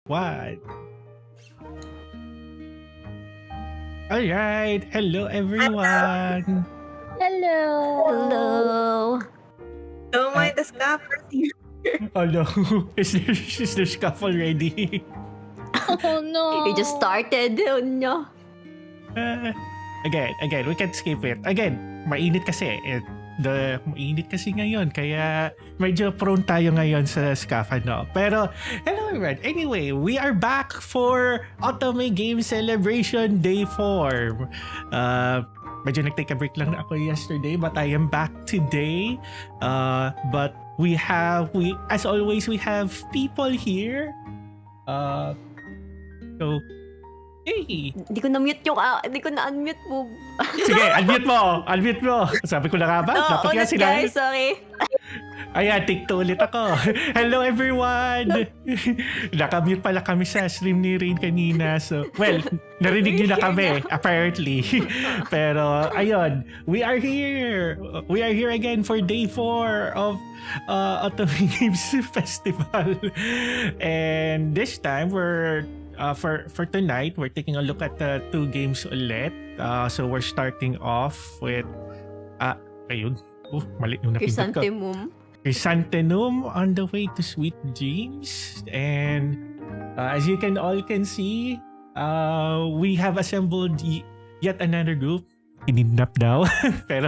one. All right. Hello, everyone. Hello. Hello. Don't mind the scaffers here. Oh no, is there scuff already? Oh no. We just started. Oh no. Again, we can skip it. Again, mainit kasi. Mainit kasi ngayon, kaya medyo prone tayo ngayon sa scuff, ano. Pero, hello everyone. Anyway, we are back for Otome Game Celebration Day 4. Medyo nag-take a break lang ako yesterday, but I am back today. But as always, we have people here. So, hey! Hindi ko na-mute yung... Hindi ko na-unmute mo. Sige, unmute mo. Sabi ko na nga ba? Dapat nga sila. Guys, sorry. Ayan, take 2 ulit ako. Hello everyone! Nakamute pala kami sa stream ni Rain kanina. So, well, narinig nyo na kami, apparently. Pero, ayun, we are here. We are here again for day 4 of Otome Games Festival. And this time, for tonight, we're taking a look at the 2 games ulit. So we're starting off with ayun. Mali yung napindot ko. Chrysanthemum on the way to sweet dreams. And as you all can see, we have assembled yet another group. Kinidnap daw. Pero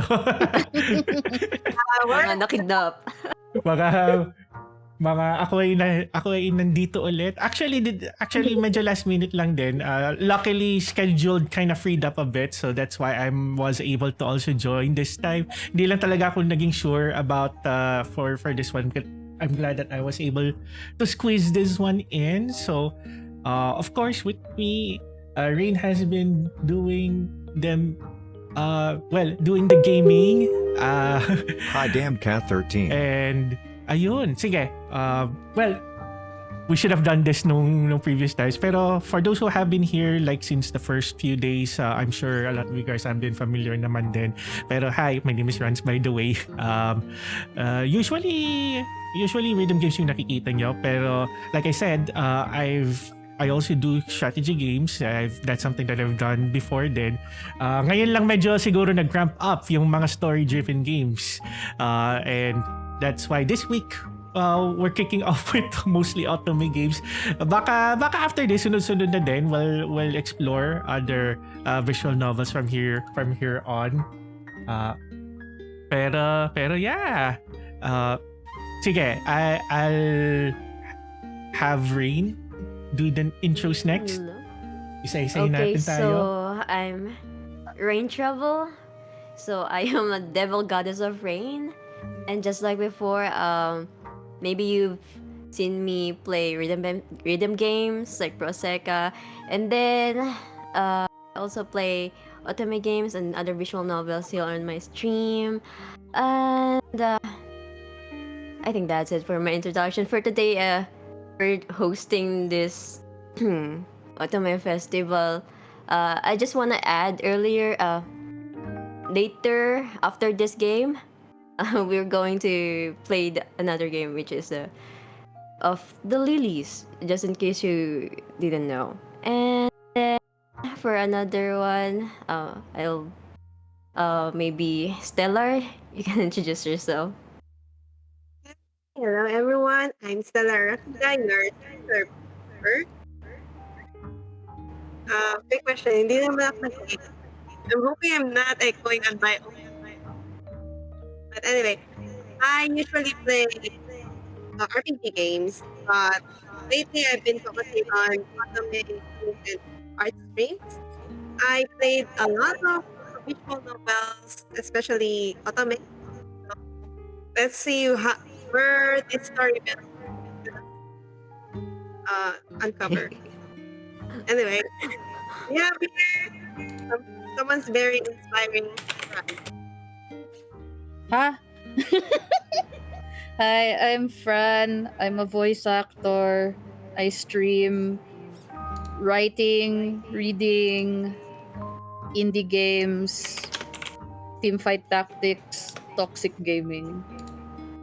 Mga nakidnap. ako ay nandito ulit. Actually medyo last minute lang din. Luckily scheduled kind of freed up a bit, so that's why I was able to also join this time. Hindi lang talaga ako naging sure about for this one. I'm glad that I was able to squeeze this one in. So of course with me, Rain has been doing them doing the gaming. Hi damn cat 13. And ayun, sige. We should have done this nung previous times. Pero for those who have been here like since the first few days, I'm sure a lot of you guys have been familiar naman din. Pero hi, my name is Rands, by the way. Usually rhythm games yung nakikita nyo. Pero like I said, I also do strategy games. That's something that I've done before then. Ngayon lang medyo siguro nag-ramp up yung mga story-driven games. And that's why this week we're kicking off with mostly Otome games. Baka after this sunod-sunod na din we'll explore other visual novels from here on. Pero yeah. Sige, I'll have Rain do the intros next. Isa-isa natin tayo. So I'm Rain Trouble. So I am a devil goddess of rain. And just like before, maybe you've seen me play rhythm games like Project Sekai, and then I also play Otome games and other visual novels here on my stream. And I think that's it for my introduction for today. We're hosting this Otome festival. I just want to add earlier, later after this game, we're going to play another game, which is of the lilies, just in case you didn't know. And then for another one, I'll maybe Stellar, you can introduce yourself. Hello everyone, I'm Stella Rakda, your server. Quick question, hindi naman ako nag-game. I'm hoping I'm not echoing on my own. But anyway, I usually play RPG games, but lately I've been focusing on Otome and art streams. I played a lot of visual novels, especially Otome. So, let's see where this story will uncover. Anyway, yeah, someone's very inspiring. Huh? Hi, I'm Fran. I'm a voice actor. I stream writing, reading, indie games, teamfight tactics, toxic gaming.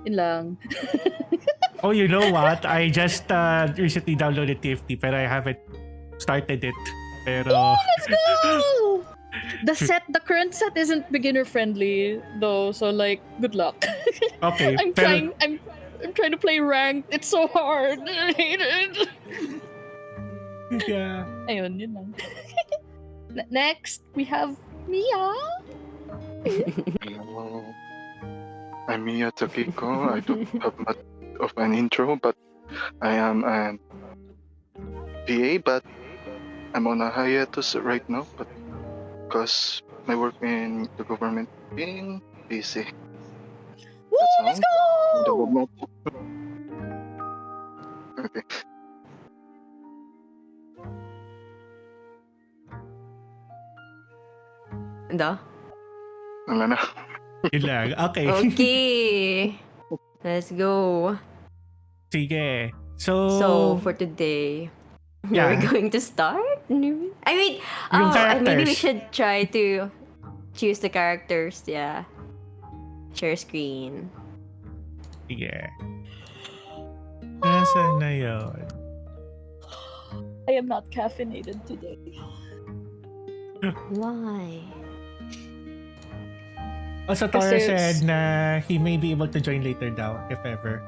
Yun lang. Oh, you know what? I just recently downloaded TFT pero I haven't started it. Pero... Let's go! The current set isn't beginner friendly though, so like, good luck. Okay, I'm pero... trying to play ranked. It's so hard. I hate it. Yeah. Ayun, yun lang. Next, we have Mia. Hello. I'm Mia Takiko. I don't have much of an intro, but I am an PA, but I'm on a hiatus right now, but because my work in the government being busy. Woo, That's let's all. go! Okay. Da? Wala na. Yun lang. Okay. Okay. Let's go. Sige. So... So, for today, Yeah. we're going to start? I mean, Yung maybe we characters. should try to choose the characters. Yeah. Share screen. Sige. Nasaan na yun? I am not caffeinated today. Why? Also, Tora Kasi- said na he may be able to join later daw, if ever.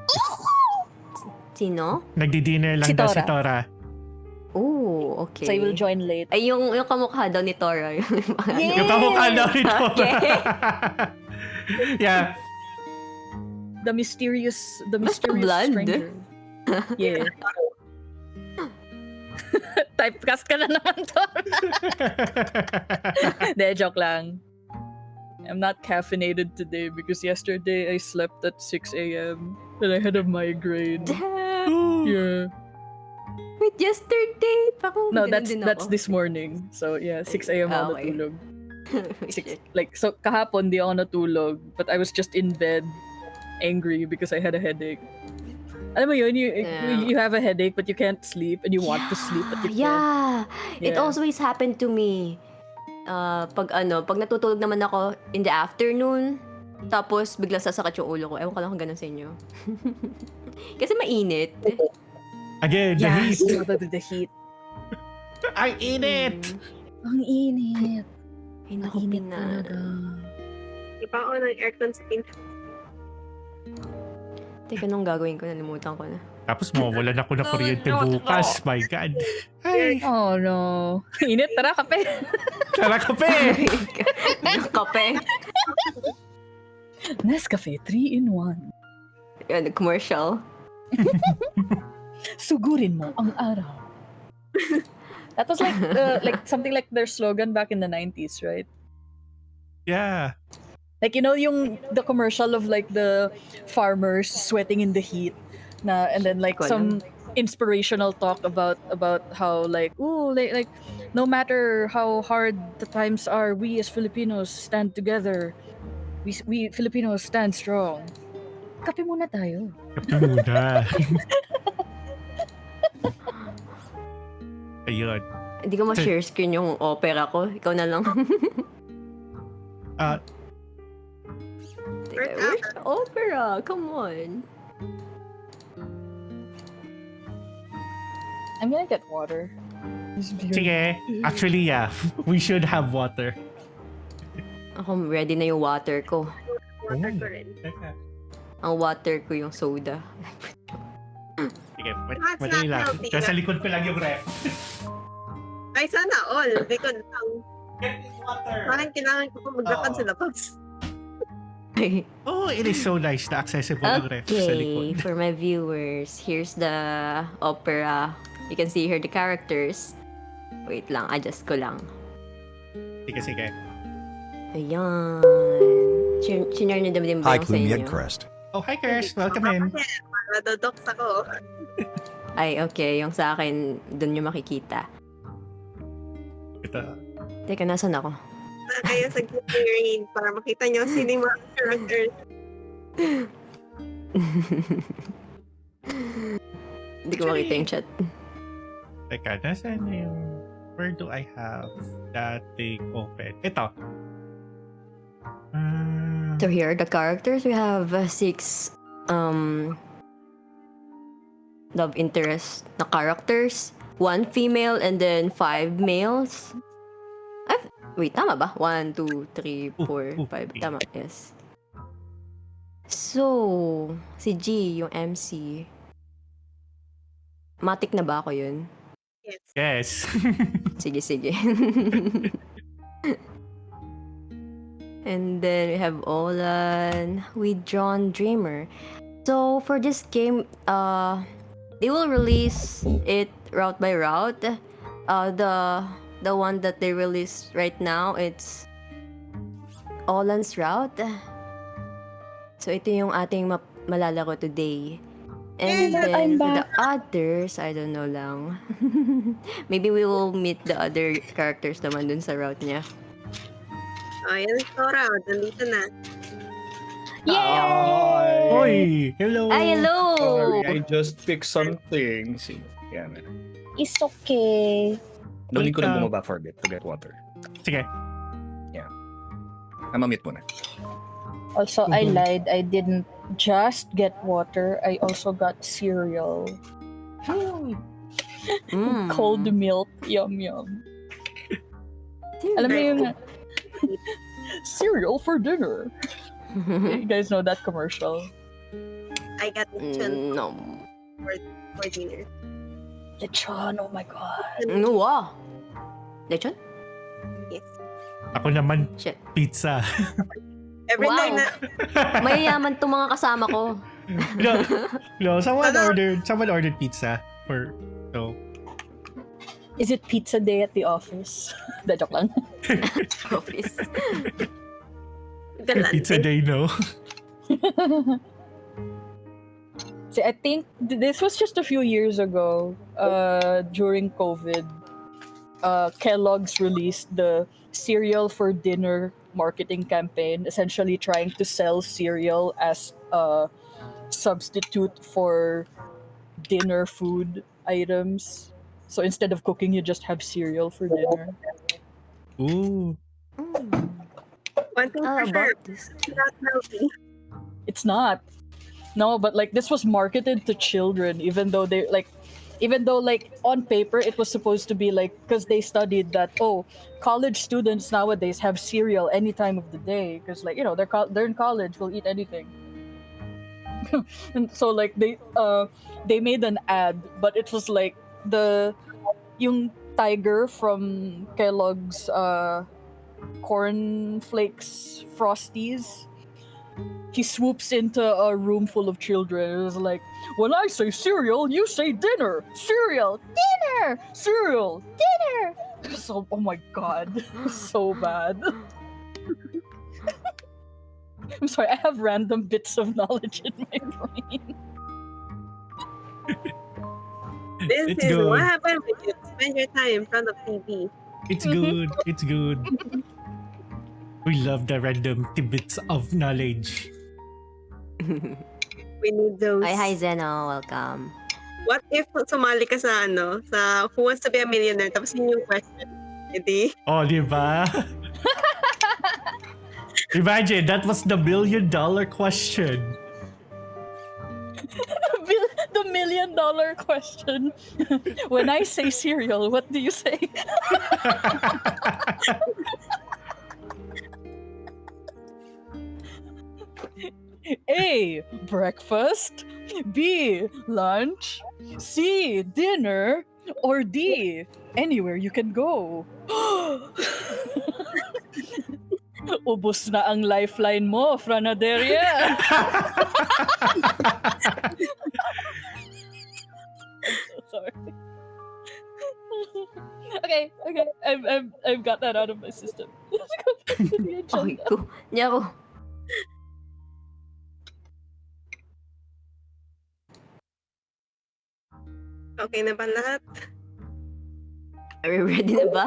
Sino? Nagdi-dinner lang Si daw si Tora. Tora. Oh, okay. So I will join late. Ay, yung kamukha daw ni Tora. Yay! Yung kamukha daw ni Tora. Okay. Yeah. The mysterious blonde. stranger. Yeah. Typecast ka na naman, Tora. De, joke lang. I'm not caffeinated today because yesterday I slept at 6 a.m. and I had a migraine. Damn. Yeah. Wait, yesterday? Parang No, ganun din that's ako. this morning. So yeah, 6 a.m. ako Okay. natulog. So kahapon di ako natulog, but I was just in bed angry because I had a headache. Alam mo yun, Yeah. you have a headache but you can't sleep and you want to sleep but you can't. Yeah. It Yeah. always happened to me. Pag natutulog naman ako in the afternoon, tapos bigla sasakit yung ulo ko. Ewan ko lang kung ganun sa inyo. Kasi mainit. Again, the heat. The heat. I in it! Ang init. Ay, naku, Pina. Di pa ako ng aircon sa pinto. Teka, nung gagawin ko, nalimutan ko na. Tapos mawawalan ako ng kuryente bukas. My God. Ay, Oh no. Init, tara kape. tara kape! Kape. Nescafe 3-in-1. Yan, commercial. Sugurin mo ang araw. That was like something like their slogan back in the 90s, right? Yeah. Like, you know, the commercial of like the farmers sweating in the heat, and then like Ko some inspirational talk about how like, like no matter how hard the times are, we as Filipinos stand together. We Filipinos stand strong. Kape muna tayo. Kape muna. Ayun. Hindi ko ma-share screen yung opera ko. Ikaw na lang. Teka, where's the opera? Come on. I'm gonna get water. Sige. Actually, yeah. We should have water. Ako, ready na yung water ko. Water ko rin. Teka. Ang water ko yung soda. Sige, That's madali not lang. healthy. Nasa likod ko lang yung ref. Ay, sana all. Likod lang. Get water. Parang kailangan ko pa maglakad Oo. sa labas. Oh, it is so nice na accessible yung ref sa Okay, likod. for my viewers, here's the opera. You can see here the characters. Wait lang, adjust ko lang. Sige, sige. Ayan. Sinare niyo din ba Hi, yung sa Clue inyo? Crest. Oh, hi, Kirst. Welcome in. Nadodoks ako. Ay, okay. Yung sa akin, dun yung makikita. Ito. Teka, nasan ako? Kaya sa green para makita nyo sino yung mga characters. Hindi ko makita yung chat. Teka, nasaan na yung... Where do I have that thing open? Ito. So here, the characters, we have 6 love interest na characters. 1 female and then 5 males. Wait, tama ba? 1, 2, 3, 4, 5. Tama, yes. So, si G, yung MC. Matik na ba ako yun? Yes. Yes. Sige. And then we have Olan, Withdrawn Dreamer. So for this game, they will release it route by route. The one that they release right now, it's Olan's route. So ito yung ating malalaro today. And Yeah, then I'm for the back. others, I don't know lang. Maybe we will meet the other characters naman dun sa route niya. Yan ang Sora. Nandito na. Yay! Oy, hello. Ay, hello! Sorry, I just fixed something. Yan. It's okay. Nuling ko lang Welcome. bumaba for a bit to get water. Sige. Mamit mo na. Also, I lied. I didn't just get water. I also got cereal. Cold milk. Yum, yum. Alam mo yung cereal for dinner. You guys know that commercial? I got lechon No. for dinner. Lechon, oh my god. No, wow. Lechon? Yes. Ako naman, Shit. pizza. Every Wow. time na, Mayayaman tong mga kasama ko. no, someone ordered pizza for, so, Is it pizza day at the office? Da, joke lang. Office. galante. pizza day, no? See, I think this was just a few years ago, during COVID. Kellogg's released the cereal for dinner marketing campaign, essentially trying to sell cereal as a substitute for dinner food items. So instead of cooking, you just have cereal for dinner. Ooh. One thing for sure, About this. it's not healthy. It's not. No, but like this was marketed to children, even though on paper it was supposed to be like, because they studied that college students nowadays have cereal any time of the day because they're in college, will eat anything. And so like they made an ad, but it was like yung tiger from Kellogg's corn flakes frosties. He swoops into a room full of children. It was like, when I say cereal, you say dinner. Cereal, dinner. Cereal, dinner. So, oh my god, so bad. I'm sorry, I have random bits of knowledge in my brain. This It's is good. what happened when you spend your time in front of TV. It's good. It's good. We love the random tidbits of knowledge. We need those. Hi Zeno, welcome. What if sumali ka sa sa Who Wants to Be a Millionaire, tapos yun yung question. Edi, Oh, di ba? Imagine, that was the $1 million question. The $1 million question. When I say cereal, what do you say? A. Breakfast. B. Lunch. C. Dinner. Or D. Anywhere you can go. Ubus na ang lifeline mo, Franaderia. I'm so sorry. Okay. I've got that out of my system. Let's go back to the Ay agenda. ko. Niya ako. okay na ba lahat? Are we ready na ba?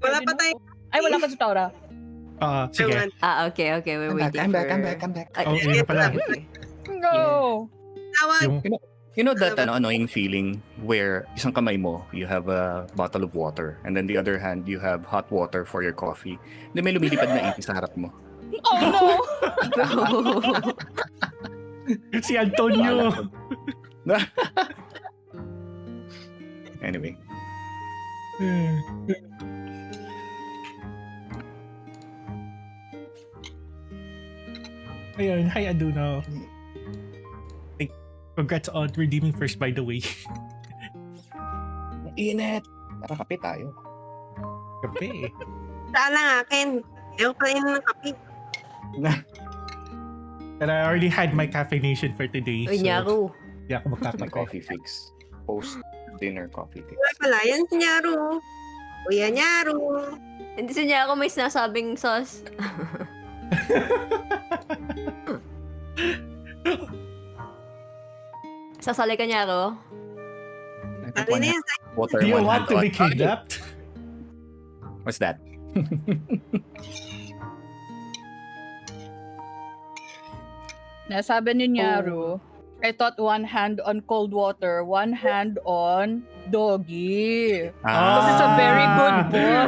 Wala pa tayo. Ay, wala pa si Taura. Sige. Okay. We're I'm waiting back, for... I'm back. Ay, Oh, yun na pala. okay. No. Tawag. Yung, You know that annoying feeling where isang kamay mo, you have a bottle of water, and then the other hand, you have hot water for your coffee. Then may lumilipad na ipis sa harap mo. Oh no. Si Antonio. Anyway. Ayun, hi Aduno. Like, congrats on redeeming first, by the way. Init! Nakakape tayo. Kape. Saan lang akin. Ayaw pa rin ng kape. But I already had my caffeination for today. Uy, Nyaru. Hindi ako My magkakape. coffee fix. Post-dinner coffee fix. Wala pala, yan si Nyaru. Kuya Nyaru. Hindi si Nyaru may sinasabing sauce. Sasali ka, Nyaru? I think Ano na yan? water, Do you one want hand to on. be kidnapped? What's that? Nasabi ni Nyaru, I thought one hand on cold water, one hand on doggy. Because it's a very good boy.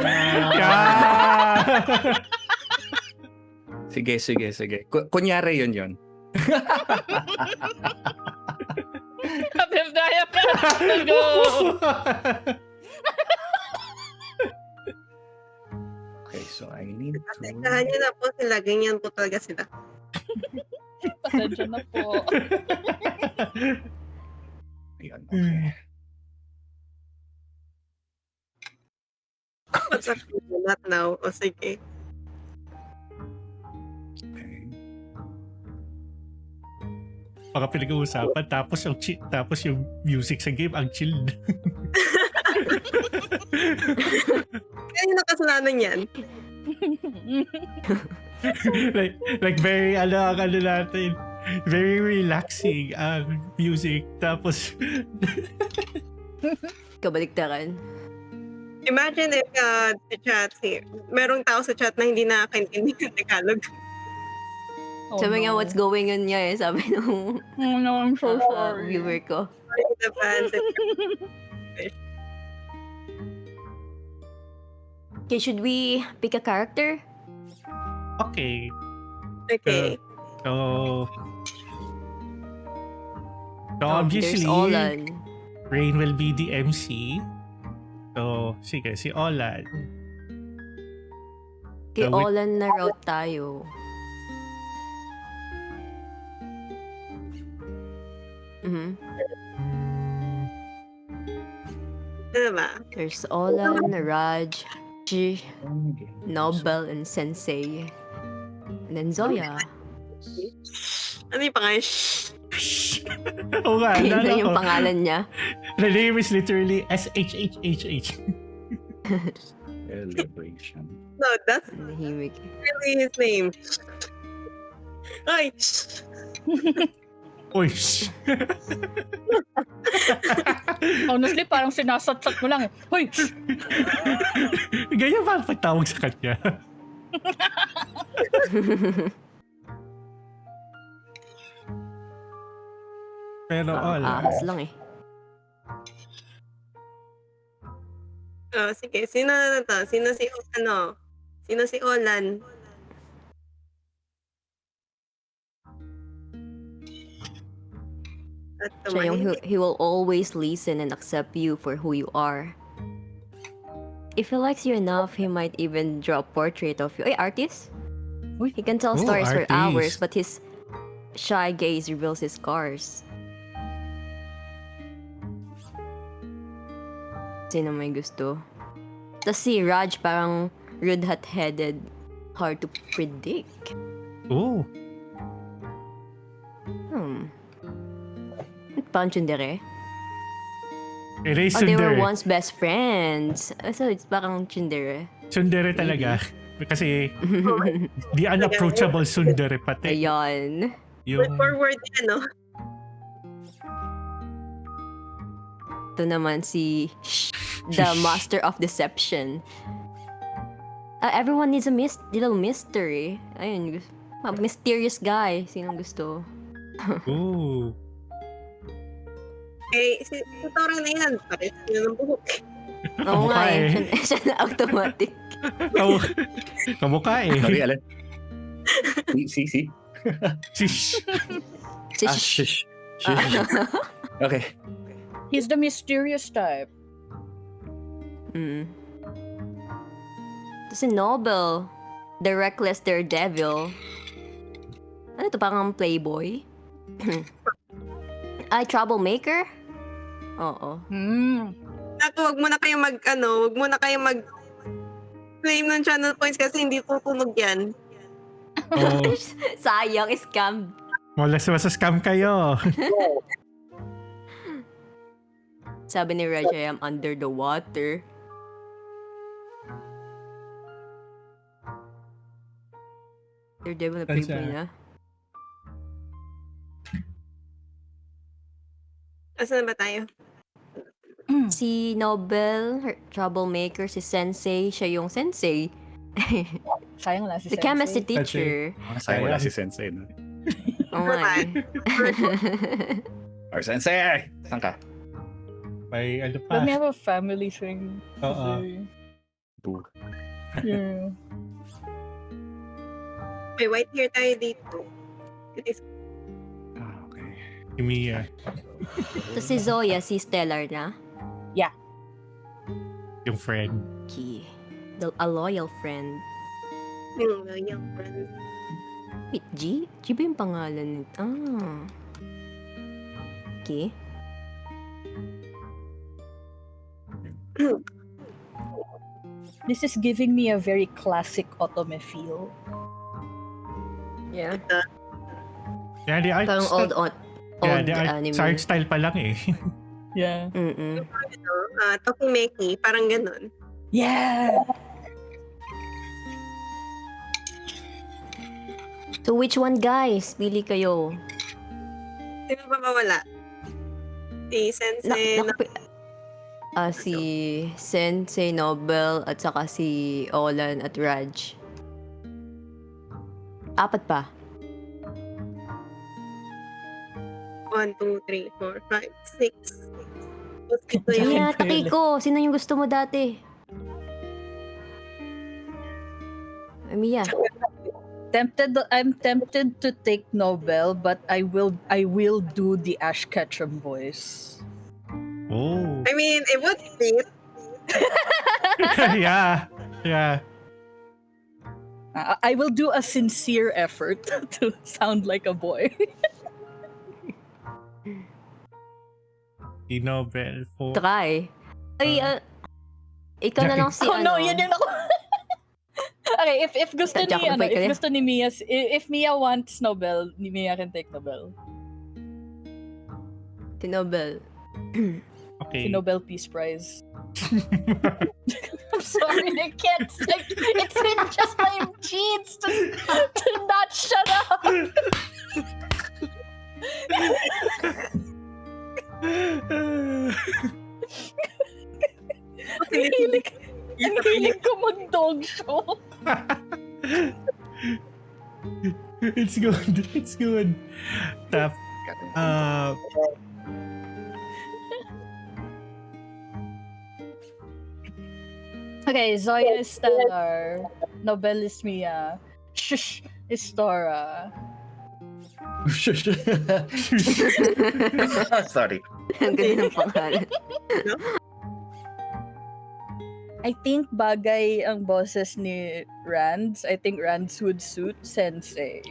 Yeah. Sige. Kunyari yun. Kapit daya ka. Let's go. Okay, so I need to... Tekahan nyo na po sila. Ganyan po talaga sila. Pasensya na po. Ayan, okay. What's up? Not now. O sige. Okay. Baka pinag-uusapan tapos yung music sa game ang chill. Kaya yung nakasalanan yan. like very ano natin. Very relaxing ang music. Tapos Kabaliktaran. Imagine if the chat here, merong tao sa chat na hindi nakakaintindi ng Tagalog. Oh, Sabi nga, no. what's going on niya eh. Sabi nung Oh no, I'm so sorry. viewer ko. The fans. Okay, should we pick a character? okay. Okay. So There's obviously Olan. Rain will be the MC. So sige, si Olan. Kay So, we- Olan na route tayo. Mhm. Ano ba? There's Olan, Raj, Ji, Nobel, and Sensei. And then Zoya. Ano yung pangalan? Oo nga, Yun na naalala yung ko. pangalan niya. The name is literally SHHHH. Celebration. No, that's Nahimik. really his name. Ay! Uy. Honestly, parang sinasatsat mo lang eh. Hoy! Ganyan ba ang pagtawag sa kanya? Pero Parang Olan. ahas lang eh. Oh, sige. Sino na to? Sino si, ano? Sino si Olan? At Siya yung tumahimik. he will always listen and accept you for who you are. If he likes you enough, he might even draw a portrait of you. Ay, artist? Uy. He can tell Oh, stories for artist. hours, but his shy gaze reveals his scars. Sino may gusto? Tapos si Raj parang rude, hot-headed, hard to predict. Oh. Parang tsundere. Erase Oh, they were Sundere. once best friends. So it's parang tsundere. Sundere talaga. Kasi the unapproachable Sundere pati. Ayan. Word Yung for word yan, no? Ito naman si the master of deception. Everyone needs a little mystery. Ayun, mysterious guy. Sinong gusto? oh. Eh, si Tora na yan. Pares yun ng buhok. Oo nga Kamukha eh. eh. Siya na automatic. Kamukha eh. Sorry, Alan. Si. Shish. Shush. Shush. Okay. He's the mysterious type. Si Nobel. The reckless daredevil. Ano to, parang playboy? Ay, troublemaker? Oo. At wag mo na kayong claim ng channel points kasi hindi tutunog yan. Oh, Sayang, scam. scam kayo. Sabi ni Raj, I am under the water. Daredevil na Saan playboy siya? na. Asan na ba tayo? Si Nobel, troublemaker, si Sensei, siya yung Sensei. Sayang lang si The Sensei. chemistry teacher. Sayang wala si Sensei. No? Oh my. Or Sensei! Saan ka? May ano Let me pa. have a family thing. Oo. Boo. Yeah. May white hair tayo dito. Okay. Mia. Tapos si Zoya, si Stellar na. Yung friend. Okay. A loyal friend. Yung friend. Wait, G? G ba yung pangalan nito? Ah. Okay. This is giving me a very classic Otome feel. Yeah. Yeah, the art Parang style. old Yeah, the anime. art style pa lang eh. Yeah. Tokimeki, parang ganun. Yeah! So which one, guys? Pili kayo. Sino ba mawala? Si Sensei. Si Sensei, Nobel, at saka si Olan at Raj. 4 pa. 1, 2, 3, 4, 5, 6. Ito yung Yeah, Takiko. Sino yung gusto mo dati? Mia. I'm tempted to take Nobel, but I will do the Ash Ketchum voice. Oh. I mean, it would fit. Yeah. I will do a sincere effort to sound like a boy. Nobel for... Try. Ay, ikaw na lang si Oh ano. no, yun yung ako. Okay, if gusto ni Jack, wait, if gusto ni Mia, if Mia wants Nobel, ni Mia can take Nobel. Si Nobel. Okay. Si Nobel Peace Prize. I'm sorry, I can't. It's been just my genes to not shut up. Ang hilig ko mag-dog show. It's good. Tap. Okay, Zoya is Stellar. Nobel is Mia. Shush is Tora. Sorry. Ang ganda ng pangalan. I think bagay ang boses ni Rands. I think Rands would suit Sensei.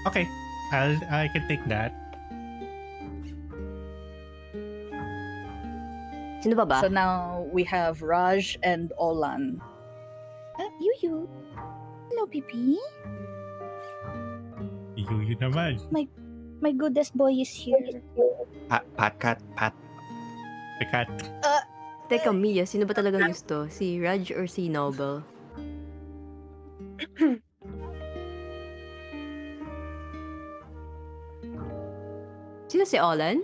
Okay. I can take that. Sino ba ba? So now we have Raj and Olan. Yuyu. Hello, Pipi. You naman. My goodest boy is here. Pat. The cat. Teka, Mia, sino ba talagang gusto? Si Raj or si Nobel? Sino si Olan?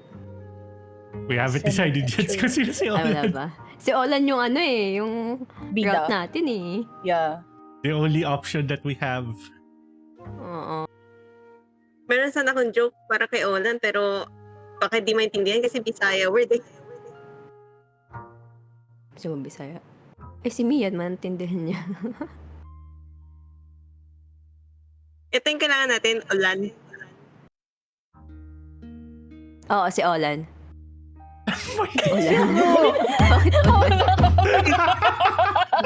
We haven't decided yet kung sino si Ay, wala Olan. ba? Si Olan yung ano eh, yung Bida. route natin eh. Yeah. The only option that we have. Oo. Meron sana akong joke para kay Olan, pero baka di maintindihan kasi Bisaya word eh. Gusto mo Bisaya? Eh si Mia, maintindihan niya. Ito yung kailangan natin, ulan. Oo, si Olan. Ulan. Bakit Olan?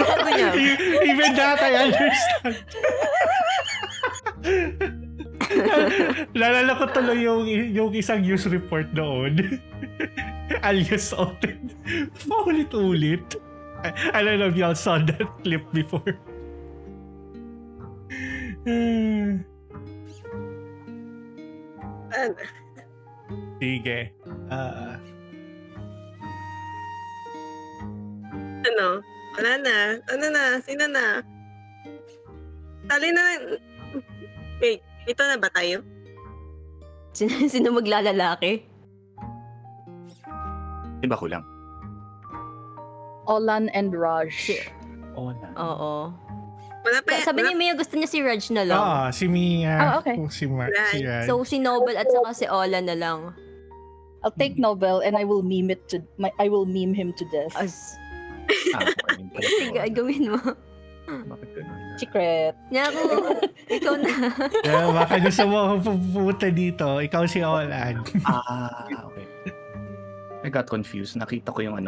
Gago niya. Even that I understand. Lalala ko tuloy yung isang news report doon. Alias Oten. Paulit-ulit. I don't know if y'all saw that clip before. Ano? Sige. Ano? Wala na. Ano na? Sino na? Tali na. Wait, ito na ba tayo? Sino maglalalaki? Iba ko lang. Olan and Raj. Olan. Oo. Wala pa yan. Sabi ni Mia gusto niya si Raj na lang. Si Mia. Okay. Si Ryan. So si Nobel at saka si Olan na lang. I'll take Nobel and I will meme him to death. Sige, gawin mo. Bakit ganun? Secret. Naku, ikaw na. Yeah, baka gusto mo pupunta dito. Ikaw si Olan. Okay. I got confused. Nakita ko yung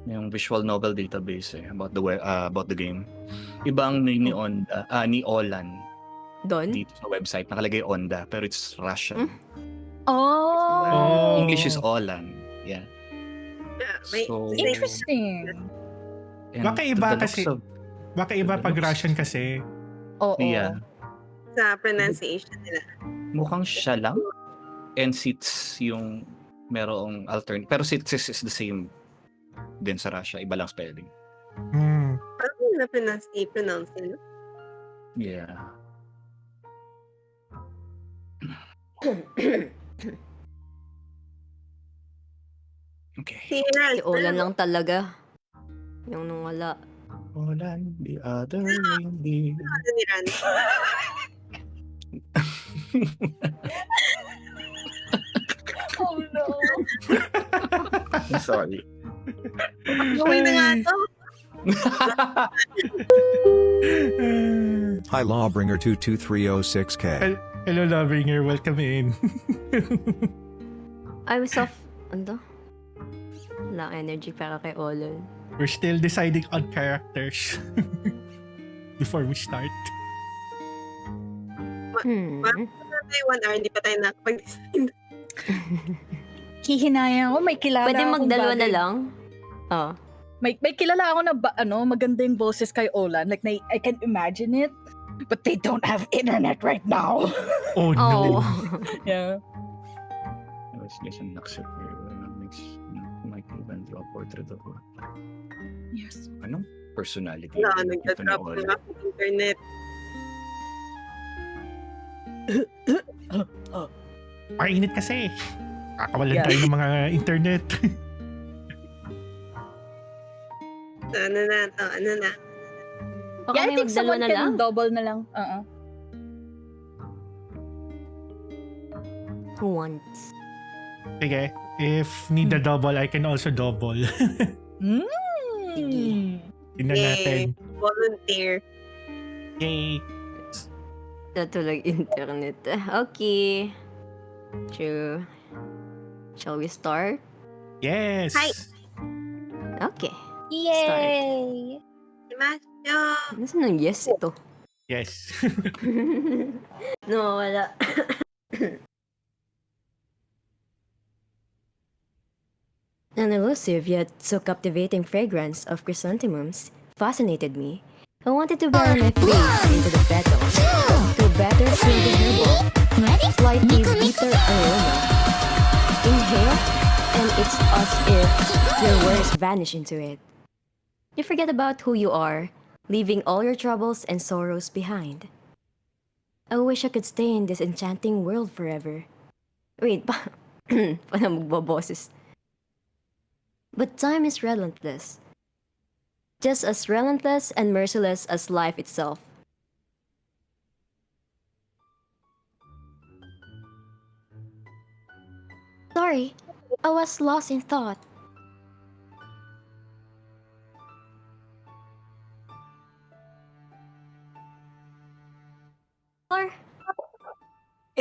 yung visual novel database about the game. Iba ang name ni Onda, ni Olan Don? dito sa website. Nakalagay Onda, pero it's Russian. Oh. English is Olan. Yeah. May, So, Interesting. and Baka iba the looks kasi. of- Baka iba pag Russian kasi. Oo. Yeah. sa pronunciation nila. Mukhang siya lang. And Sits yung merong alternate. Pero Sits is the same din sa Russia. Iba lang spelling. Parang na pronounce nila. Yeah. Okay. Si Rands, Si Olan lang talaga. Yung nung wala. Olan, the other reindeer. ano ni Rands? Oh no. I'm sorry. Gawin na nga to. Hi Lawbringer 22306K. Hello, Lovinger. Welcome in. I'm soft. Ano? Wala energy para kay Olan. We're still deciding on characters before we start. Tayo 1 hour, hindi pa tayo nakapag-design. Hihinayang ako, may kilala Pwede akong magdalawa na bagay. lang? Oo. May kilala ako na maganda yung boses kay Olan. Like, I can imagine it. But they don't have internet right now. Oh no. Oh. Yeah. Listen, accept might even draw a portrait of her. Yes. Anong personality? Wala, Ito ni nagda-drop Olan. na ako ng internet. Mainit kasi. Kakawalan Yeah. tayo ng mga internet. So, ano na to? Ano na? Baka Yeah, I may think magdalawa someone na can lang? double na lang. Who wants? Sige. If need a double, I can also double. Tingnan natin. Volunteer. Yay. Natulag internet. Okay. True. Shall we start? Yes. Hi. Okay. Yay! Masyo! Nasaan ang yes ito? Yes. No, wala. An elusive yet so captivating fragrance of chrysanthemums fascinated me. I wanted to bury my face into the petals to better feel the herbal, slightly bitter aroma. Inhale, and it's as if your worries vanish into it. You forget about who you are, leaving all your troubles and sorrows behind. I wish I could stay in this enchanting world forever. Wait, paano magboboses? But time is relentless. Just as relentless and merciless as life itself. Sorry, I was lost in thought. Or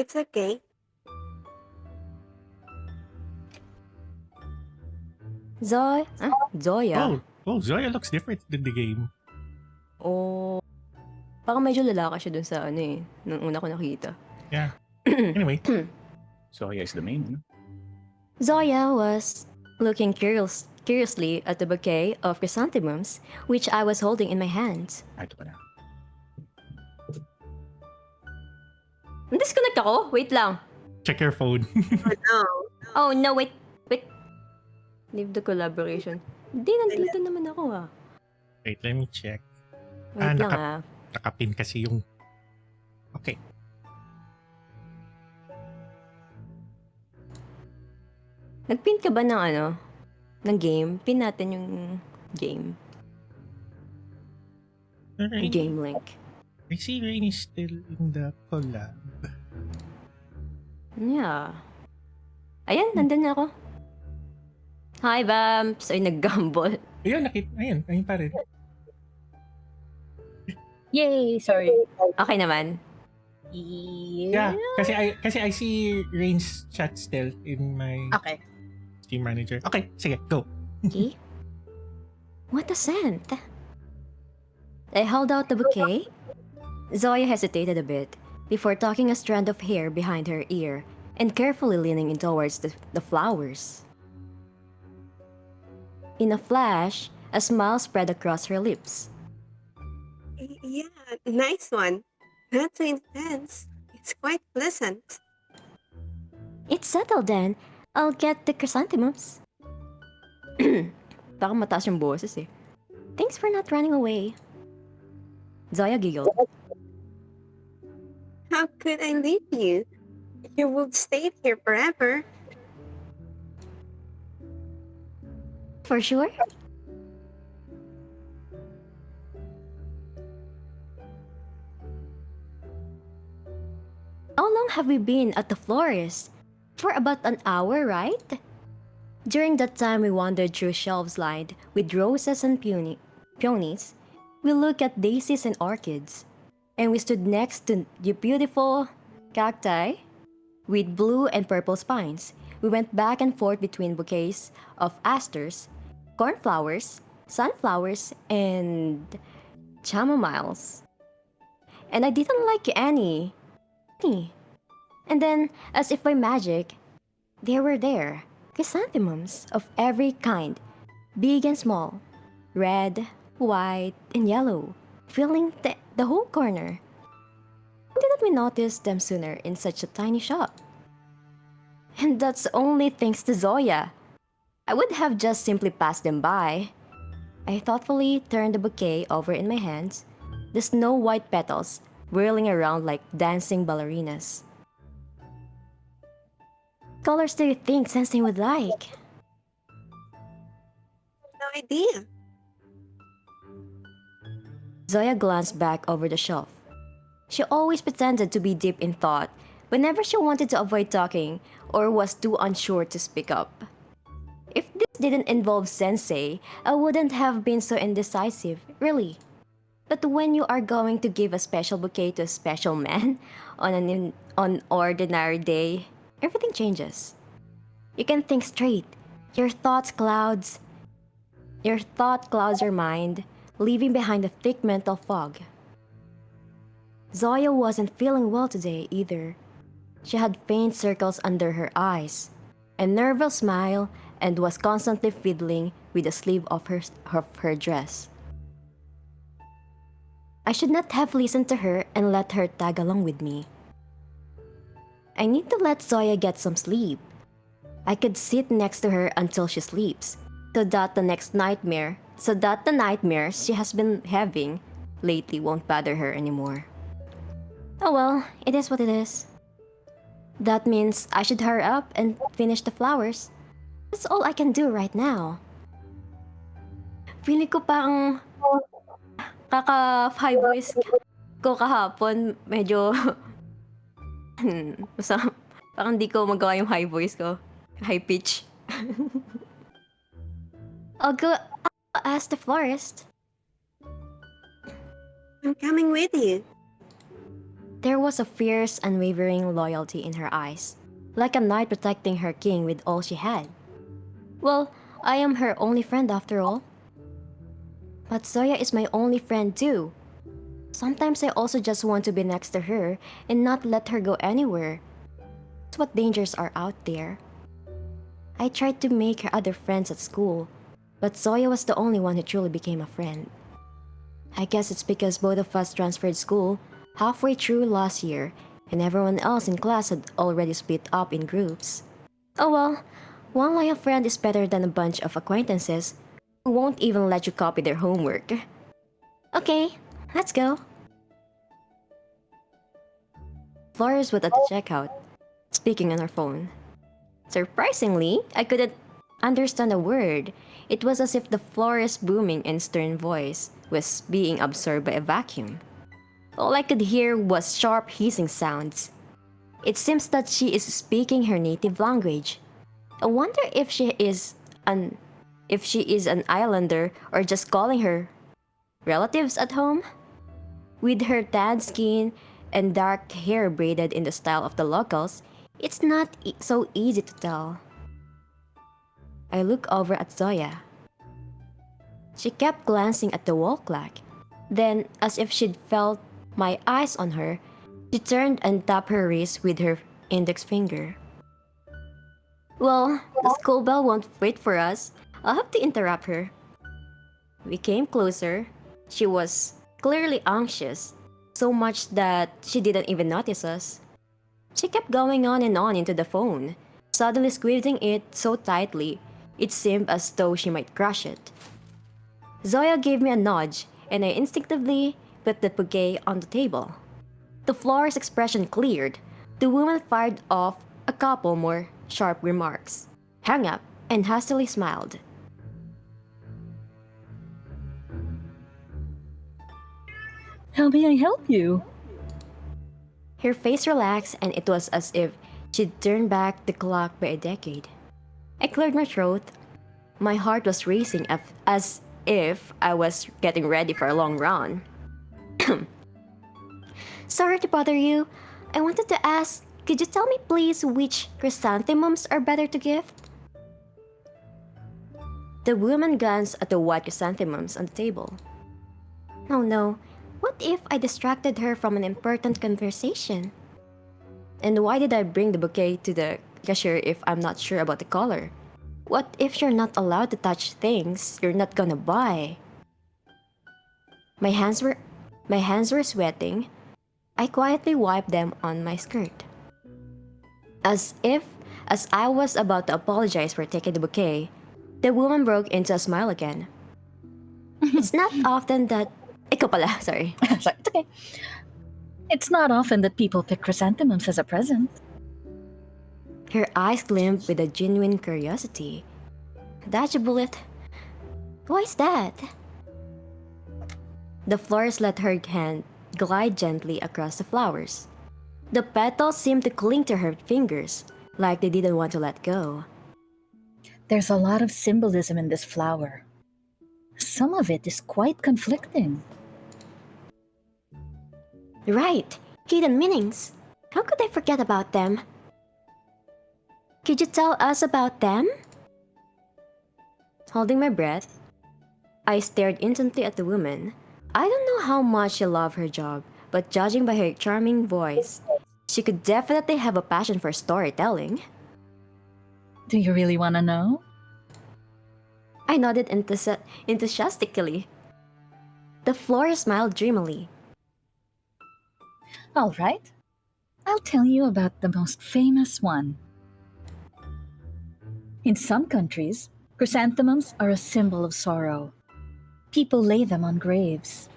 It's okay. Zoya? Zoya looks different than the game. Oh, parang medyo lalaki siya dun sa ano eh, nung una ko nakita. Yeah. Anyway, Zoya is the main, no? Zoya was looking curiously at the bouquet of chrysanthemums, which I was holding in my hands. Ito pa na. Disconnect ako? Wait lang. check your phone. Oh no. Oh no, wait. Leave the collaboration. Hindi, nandito naman ako ah. Wait, let me check. Wait lang ah. Nakapin kasi yung... Okay. Nagpin ka ba ng ano? Ng game? Pin natin yung game. Rain, Game link. I see Rain is still in the collab. Yeah. Ayan, nandun na ako. Hi, Bamps! Ay, nag-gamble. Ayun, ayun pa rin. Yay! Sorry. Okay naman. Yeah, kasi I see Rain's chat still in my Okay. Steam Manager. Okay, sige, go. Okay. What a scent! I held out the bouquet. Zoya hesitated a bit before tucking a strand of hair behind her ear and carefully leaning in towards the flowers. In a flash, a smile spread across her lips. Yeah, nice one. Not too intense. It's quite pleasant. It's settled then. I'll get the chrysanthemums. Parang mataas yung boses eh. Thanks for not running away. Zoya giggled. How could I leave you? You would stay here forever. For sure? How long have we been at the florist? For about an hour, right? During that time, we wandered through shelves lined with roses and peonies. We looked at daisies and orchids. And we stood next to the beautiful cacti with blue and purple spines. We went back and forth between bouquets of asters, cornflowers, sunflowers, and chamomiles. And I didn't like any. And then, as if by magic, they were there. Chrysanthemums of every kind, big and small, red, white, and yellow, filling the whole corner. Why didn't we notice them sooner in such a tiny shop? And that's only thanks to Zoya. I would have just simply passed them by. I thoughtfully turned the bouquet over in my hands, the snow white petals whirling around like dancing ballerinas. What colors do you think Sensei would like? No idea. Zoya glanced back over the shelf. She always pretended to be deep in thought whenever she wanted to avoid talking or was too unsure to speak up. If this didn't involve Sensei, I wouldn't have been so indecisive, really. But when you are going to give a special bouquet to a special man on an ordinary day, everything changes. You can think straight. Your thought clouds your mind, leaving behind a thick mental fog. Zoya wasn't feeling well today either. She had faint circles under her eyes, a nervous smile, and was constantly fiddling with the sleeve of her dress. I should not have listened to her and let her tag along with me. I need to let Zoya get some sleep. I could sit next to her until she sleeps, so that the nightmares she has been having lately won't bother her anymore. Oh well, it is what it is. That means I should hurry up and finish the flowers. That's all I can do right now. Feeling ko parang kaka-high voice ko kahapon, medyo parang di ko magawa yung high voice ko. High pitch. I'll ask the florist. I'm coming with you. There was a fierce, unwavering loyalty in her eyes, like a knight protecting her king with all she had. Well, I am her only friend after all. But Zoya is my only friend too. Sometimes I also just want to be next to her and not let her go anywhere. That's what dangers are out there. I tried to make her other friends at school, but Zoya was the only one who truly became a friend. I guess it's because both of us transferred school halfway through last year, and everyone else in class had already split up in groups. Oh well, one loyal friend is better than a bunch of acquaintances who won't even let you copy their homework. Okay, let's go. Flores was at the checkout, speaking on her phone. Surprisingly, I couldn't understand a word. It was as if the Flores' booming and stern voice was being absorbed by a vacuum. All I could hear was sharp hissing sounds. It seems that she is speaking her native language. I wonder if she is an islander or just calling her relatives at home. With her tan skin and dark hair braided in the style of the locals, it's not so easy to tell. I look over at Zoya. She kept glancing at the wall clock. Then, as if she'd felt my eyes on her, she turned and tapped her wrist with her index finger. Well, the school bell won't wait for us. I'll have to interrupt her. We came closer. She was clearly anxious, so much that she didn't even notice us. She kept going on and on into the phone, suddenly squeezing it so tightly it seemed as though she might crush it. Zoya gave me a nudge, and I instinctively put the bouquet on the table. The floor's expression cleared. The woman fired off a couple more sharp remarks, hung up, and hastily smiled. How may I help you? Her face relaxed, and it was as if she'd turned back the clock by a decade. I cleared my throat. My heart was racing as if I was getting ready for a long run. Sorry to bother you. I wanted to ask, could you tell me please which chrysanthemums are better to gift? The woman glanced at the white chrysanthemums on the table. Oh no, what if I distracted her from an important conversation? And why did I bring the bouquet to the cashier if I'm not sure about the color? What if you're not allowed to touch things you're not gonna buy? My hands were sweating. I quietly wiped them on my skirt. As I was about to apologize for taking the bouquet, the woman broke into a smile again. It's not often that... Ikaw pala, sorry. Sorry, it's okay. It's not often that people pick chrysanthemums as a present. Her eyes gleamed with a genuine curiosity. Dodge a bullet. Why is that? The florist let her hand glide gently across the flowers. The petals seemed to cling to her fingers, like they didn't want to let go. There's a lot of symbolism in this flower. Some of it is quite conflicting. Right, hidden meanings. How could I forget about them? Could you tell us about them? Holding my breath, I stared intently at the woman. I don't know how much she loved her job, but judging by her charming voice, she could definitely have a passion for storytelling. Do you really want to know? I nodded enthusiastically. The florist smiled dreamily. All right. I'll tell you about the most famous one. In some countries, chrysanthemums are a symbol of sorrow. People lay them on graves.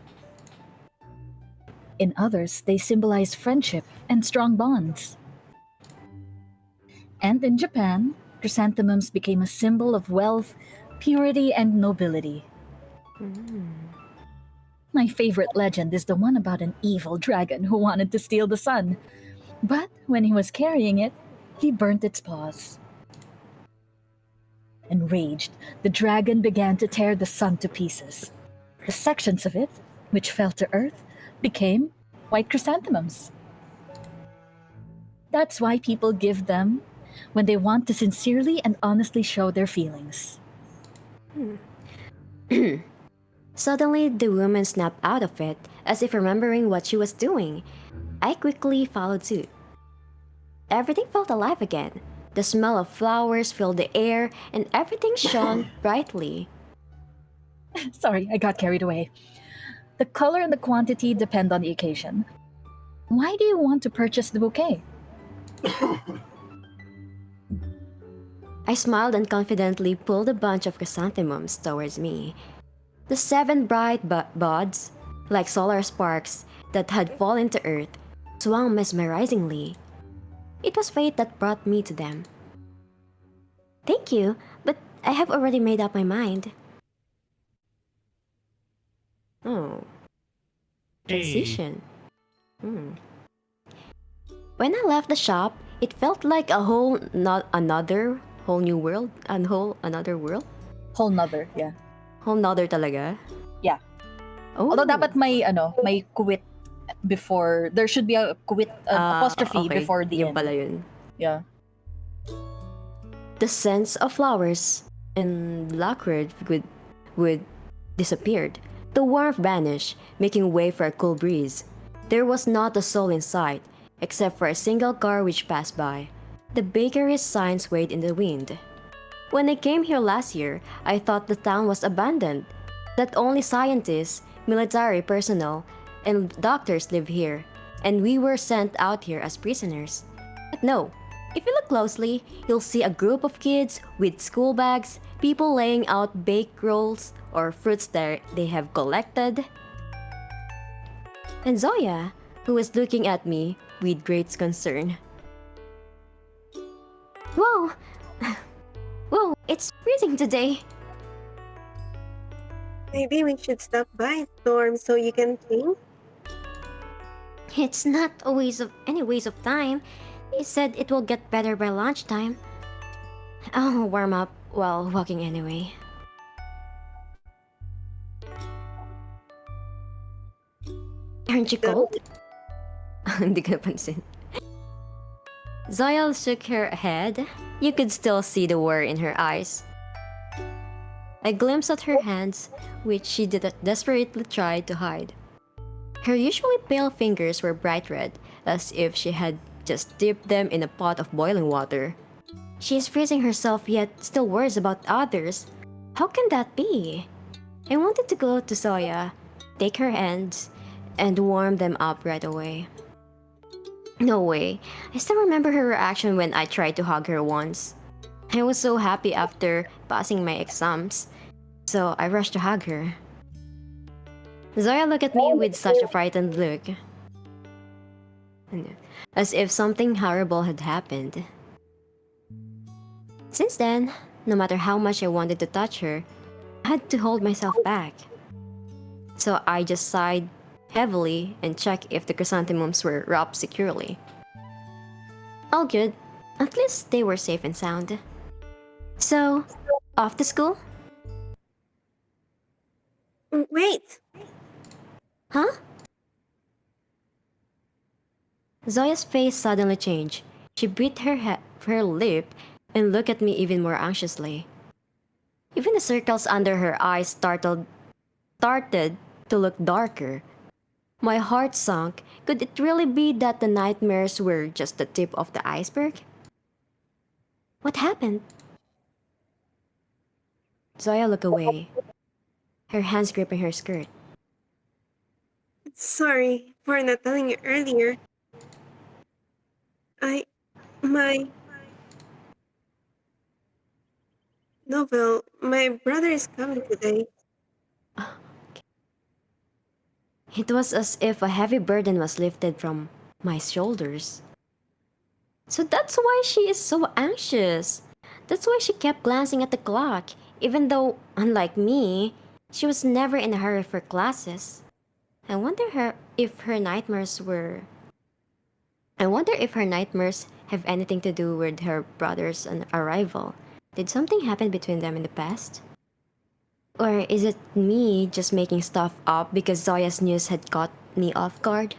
In others, they symbolize friendship and strong bonds. And in Japan, chrysanthemums became a symbol of wealth, purity, and nobility. My favorite legend is the one about an evil dragon who wanted to steal the sun. But when he was carrying it, he burnt its paws. Enraged, the dragon began to tear the sun to pieces. The sections of it, which fell to earth, became white chrysanthemums. That's why people give them when they want to sincerely and honestly show their feelings. Suddenly, the woman snapped out of it, as if remembering what she was doing. I quickly followed suit. Everything felt alive again. The smell of flowers filled the air, and everything shone brightly. Sorry, I got carried away. The color and the quantity depend on the occasion. Why do you want to purchase the bouquet? I smiled and confidently pulled a bunch of chrysanthemums towards me. The 7 bright buds, like solar sparks that had fallen to earth, swung mesmerizingly. It was fate that brought me to them. Thank you, but I have already made up my mind. Oh, Hey. transition. When I left the shop, it felt like a whole not another whole new world, and whole another world, Whole nother, yeah. whole nother talaga. Yeah. Oh, Although dapat may quit before, there should be a quit, apostrophe okay. before the Yun end. pala yun. Yeah. The scents of flowers and lacquered wood disappeared. The warmth vanished, making way for a cool breeze. There was not a soul in sight, except for a single car which passed by. The bakery's sign swayed in the wind. When I came here last year, I thought the town was abandoned, that only scientists, military personnel, and doctors live here, and we were sent out here as prisoners. But no, if you look closely, you'll see a group of kids with school bags, people laying out baked rolls or fruits that they have collected, and Zoya, who is looking at me with great concern. Whoa! Whoa, it's freezing today. Maybe we should stop by, Storm, so you can change. It's not a waste of any waste of time. He said it will get better by lunchtime. I'll warm up while walking anyway. Aren't you cold? Hindi ko napansin. Zoya shook her head. You could still see the worry in her eyes. I glimpsed at her hands, which she desperately tried to hide. Her usually pale fingers were bright red, as if she had just dipped them in a pot of boiling water. She is freezing herself yet still worries about others. How can that be? I wanted to go to Zoya, take her hands, and warm them up right away. No way. I still remember her reaction when I tried to hug her once. I was so happy after passing my exams, so I rushed to hug her. Zoya looked at me with such a frightened look, as if something horrible had happened. Since then, no matter how much I wanted to touch her, I had to hold myself back. So I just sighed heavily and checked if the chrysanthemums were wrapped securely. All good. At least they were safe and sound. So, off to school? Wait! Huh? Zoya's face suddenly changed. She bit her lip and looked at me even more anxiously. Even the circles under her eyes started to look darker. My heart sunk. Could it really be that the nightmares were just the tip of the iceberg? What happened? Zoya looked away, her hands gripping her skirt. Sorry for not telling you earlier. My novel, my brother is coming today. It was as if a heavy burden was lifted from my shoulders. So that's why she is so anxious. That's why she kept glancing at the clock, even though, unlike me, she was never in a hurry for classes. I wonder if her nightmares have anything to do with her brother's arrival. Did something happen between them in the past? Or is it me just making stuff up because Zoya's news had caught me off guard?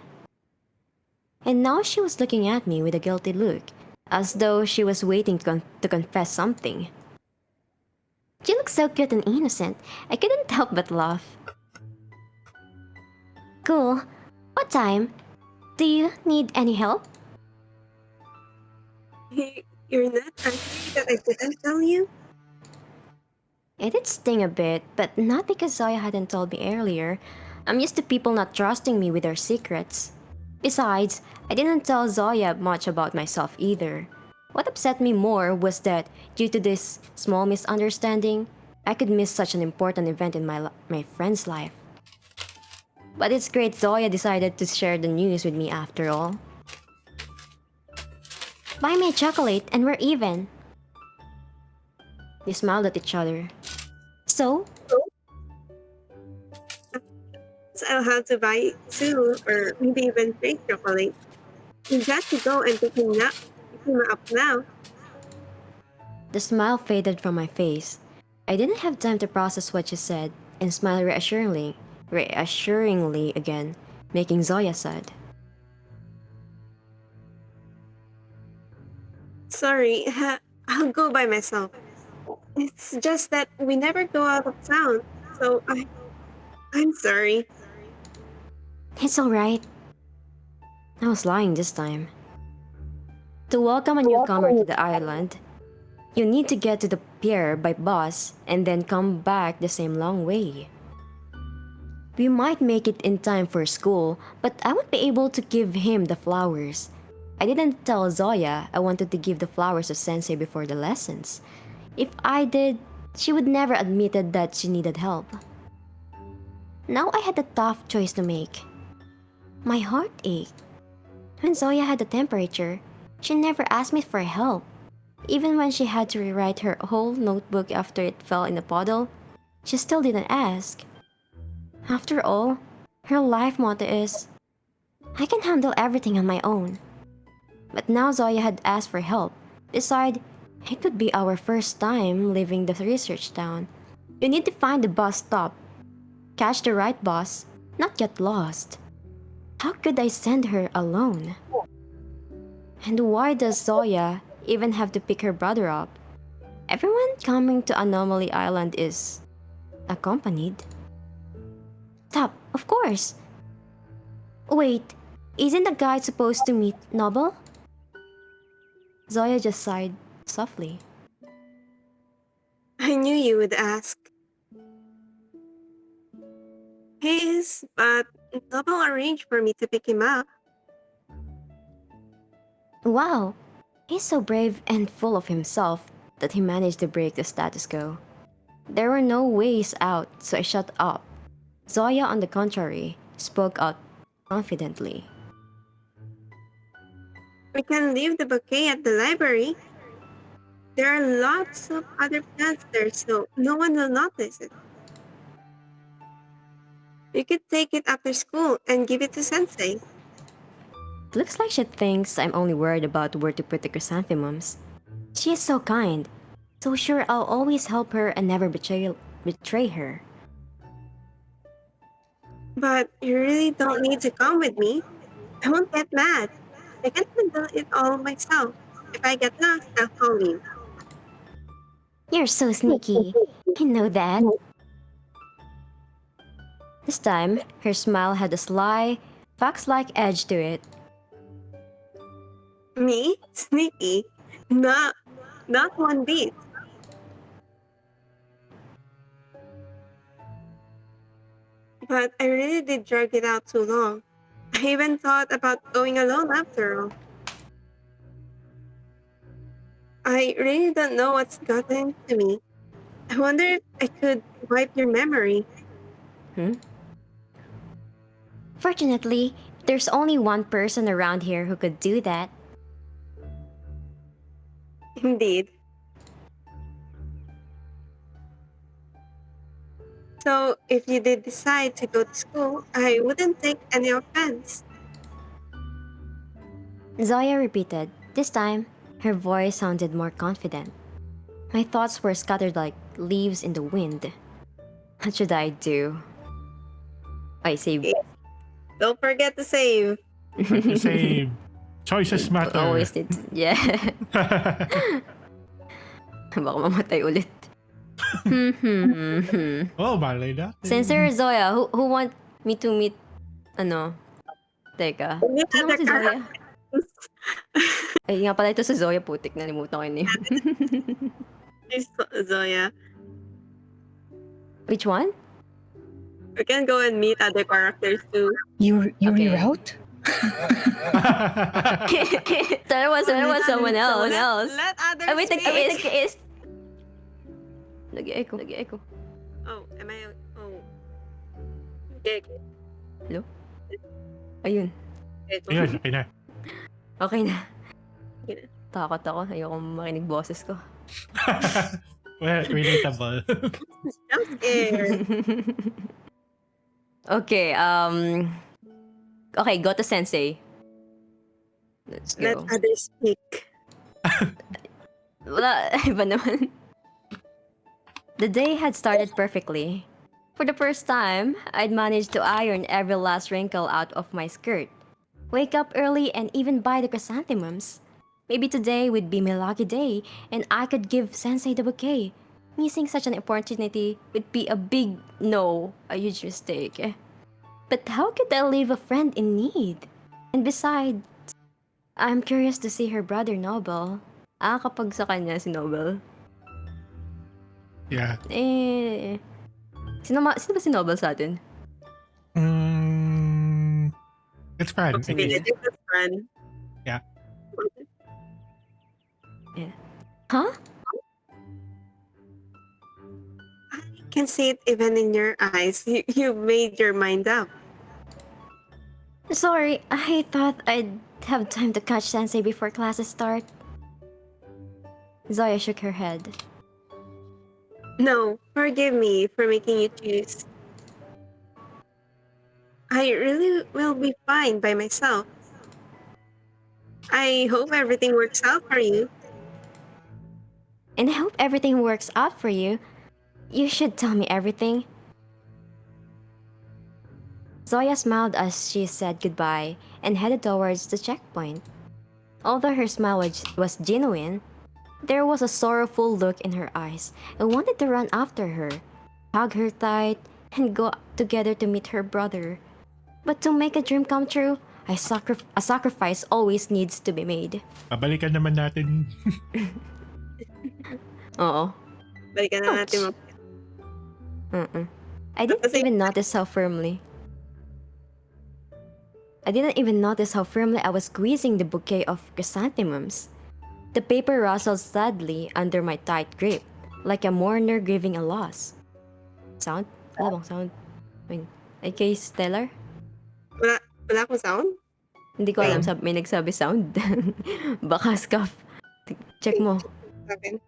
And now she was looking at me with a guilty look, as though she was waiting to confess something. She looked so cute and innocent, I couldn't help but laugh. Cool. What time? Do you need any help? You're not angry that I didn't tell you? It did sting a bit, but not because Zoya hadn't told me earlier. I'm used to people not trusting me with their secrets. Besides, I didn't tell Zoya much about myself either. What upset me more was that, due to this small misunderstanding, I could miss such an important event in my friend's life. But it's great Zoya decided to share the news with me after all. Buy me a chocolate and we're even. We smiled at each other. So, So I'll have to buy 2 or maybe even 3 chocolate. You got to go and pick him up now. the smile faded from my face. I didn't have time to process what she said and smile reassuringly again, making Zoya sad. Sorry, I'll go by myself. It's just that we never go out of town, so I'm sorry. It's alright. I was lying this time. To welcome a newcomer to the island, you need to get to the pier by bus and then come back the same long way. We might make it in time for school, but I won't be able to give him the flowers. I didn't tell Zoya I wanted to give the flowers to Sensei before the lessons. If I did, she would never admitted that she needed help. Now I had a tough choice to make. My heart ached. When Zoya had a temperature, she never asked me for help. Even when she had to rewrite her whole notebook after it fell in a puddle, she still didn't ask. After all, her life motto is, I can handle everything on my own. But now Zoya had asked for help. Besides, it would be our first time leaving the research town. You need to find the bus stop, catch the right bus, not get lost. How could I send her alone? And why does Zoya even have to pick her brother up? Everyone coming to Anomaly Island is accompanied. Stop, of course. Wait, isn't the guide supposed to meet Noble? Zoya just sighed softly. I knew you would ask. He is, but Noble arranged for me to pick him up. Wow, he's so brave and full of himself that he managed to break the status quo. There were no ways out, so I shut up. Zoya, on the contrary, spoke out confidently. We can leave the bouquet at the library. There are lots of other plants there, so no one will notice it. You could take it after school and give it to Sensei. Looks like she thinks I'm only worried about where to put the chrysanthemums. She is so kind, so sure I'll always help her and never betray her. But you really don't need to come with me. I won't get mad. I can handle it all myself. If I get lost, I'll call you. You're so sneaky. I know that. This time, her smile had a sly, fox-like edge to it. Me? Sneaky? Not one bit. But I really did drag it out too long. I even thought about going alone after all. I really don't know what's gotten into me. I wonder if I could wipe your memory. Fortunately, there's only one person around here who could do that. Indeed. So, if you did decide to go to school, I wouldn't take any offense. Zoya repeated. This time, her voice sounded more confident. My thoughts were scattered like leaves in the wind. What should I do? I say, Don't forget to save. Same. Choices matter. Always need to, yeah. Baka mamatay ulit. Oh, malay natin. Sensor Zoya, who want me to meet, ano, teka. Meet Sino other si Zoya? characters. Ay, nga pala ito si Zoya, putik. Nalimutan ko yun eh. Please, Zoya. Which one? We can go and meet other characters too. You Okay. reroute? There was someone else. Let others Ah, wait, speak. nag-is. Nag-echo. Oh, am I? Oh. Okay. Ayun. Ayun, okay na. Okay na. Okay na. Takot ako. Ayoko makinig boses ko. Well, relatable. I'm scared. Okay, okay, go to Sensei. Let's Let go. others speak. Wala, iba naman. The day had started perfectly. For the first time, I'd managed to iron every last wrinkle out of my skirt. Wake up early and even buy the chrysanthemums. Maybe today would be my lucky day and I could give Sensei the bouquet. Missing such an opportunity would be a huge mistake. But how could I leave a friend in need? And besides, I'm curious to see her brother Noble. Kapag sa kanya si Noble. Yeah. Sino ba si Noble sa atin? It's fun. I think that's fun. Yeah. Huh? I can see it even in your eyes. You made your mind up. Sorry, I thought I'd have time to catch Sensei before classes start. Zoya shook her head. No, forgive me for making you choose. I really will be fine by myself. I hope everything works out for you. And I hope everything works out for you. You should tell me everything. Zoya smiled as she said goodbye and headed towards the checkpoint. Although her smile was genuine, there was a sorrowful look in her eyes. I wanted to run after her, hug her tight, and go together to meet her brother. But to make a dream come true, a sacrifice always needs to be made. Babalikan naman natin. Oo. Balikan na natin mag- I didn't even notice how firmly I was squeezing the bouquet of chrysanthemums. The paper rustled sadly under my tight grip, like a mourner grieving a loss. Sound? Wala bang sound? Kay Stellar? Wala akong sound? Hindi ko alam, may nagsabi sound. Baka scuff. Check mo. Akin.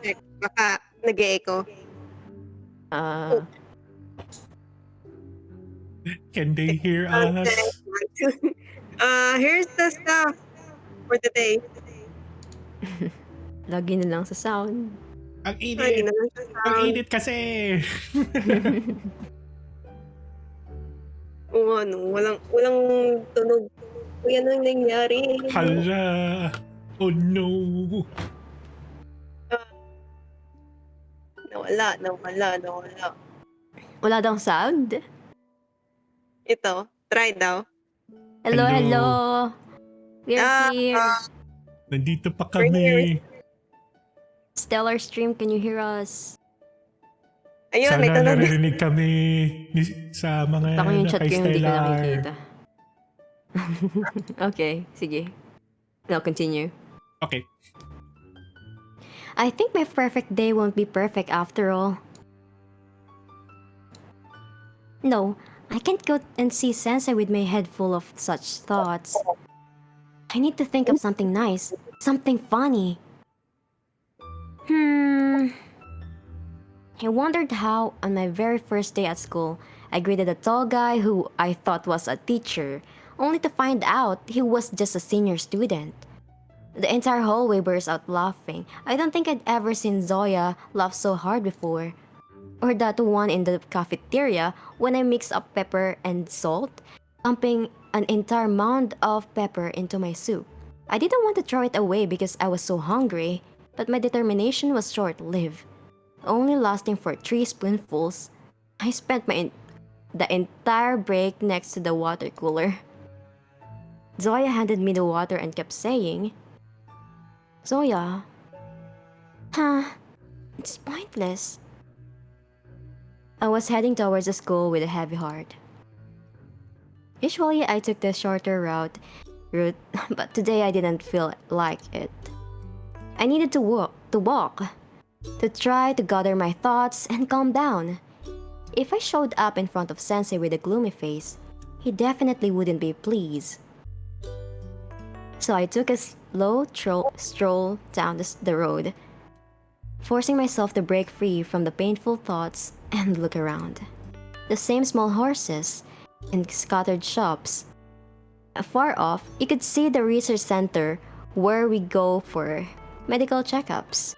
Check. Baka nag-e-echo. Can they hear us? Here's the stuff for the day. Lagi na lang sa sound. Ang Lagi init. na lang sa Ang sound. init kasi. Oo, ano, walang tunog. Uy, ano yung nangyari? Hala. Oh no. Nawala. Wala daw sound? Ito, try daw. Hello, Hello. hello. We're Ah, here. Nandito pa We're kami. Stellar Stream, can you hear us? Ayun, Sana ito na. naririnig kami sa mga Ako yung chat kay ko yung hindi ko Stellar. nakikita. Okay, sige. Now continue. Okay. I think my perfect day won't be perfect after all. No, I can't go and see Sensei with my head full of such thoughts. I need to think of something nice, something funny. I wondered how, on my very first day at school, I greeted a tall guy who I thought was a teacher, only to find out he was just a senior student. The entire hallway burst out laughing. I don't think I'd ever seen Zoya laugh so hard before. Or that one in the cafeteria when I mixed up pepper and salt, dumping an entire mound of pepper into my soup. I didn't want to throw it away because I was so hungry, but my determination was short-lived, only lasting for 3 spoonfuls. I spent the entire break next to the water cooler. Zoya handed me the water and kept saying, "Zoya, it's pointless." I was heading towards the school with a heavy heart. Usually I took the shorter route, but today I didn't feel like it. I needed to walk, to try to gather my thoughts and calm down. If I showed up in front of Sensei with a gloomy face, he definitely wouldn't be pleased. So I took a slow stroll down the road, forcing myself to break free from the painful thoughts and look around. The same small horses and scattered shops. Far off, you could see the research center where we go for medical checkups.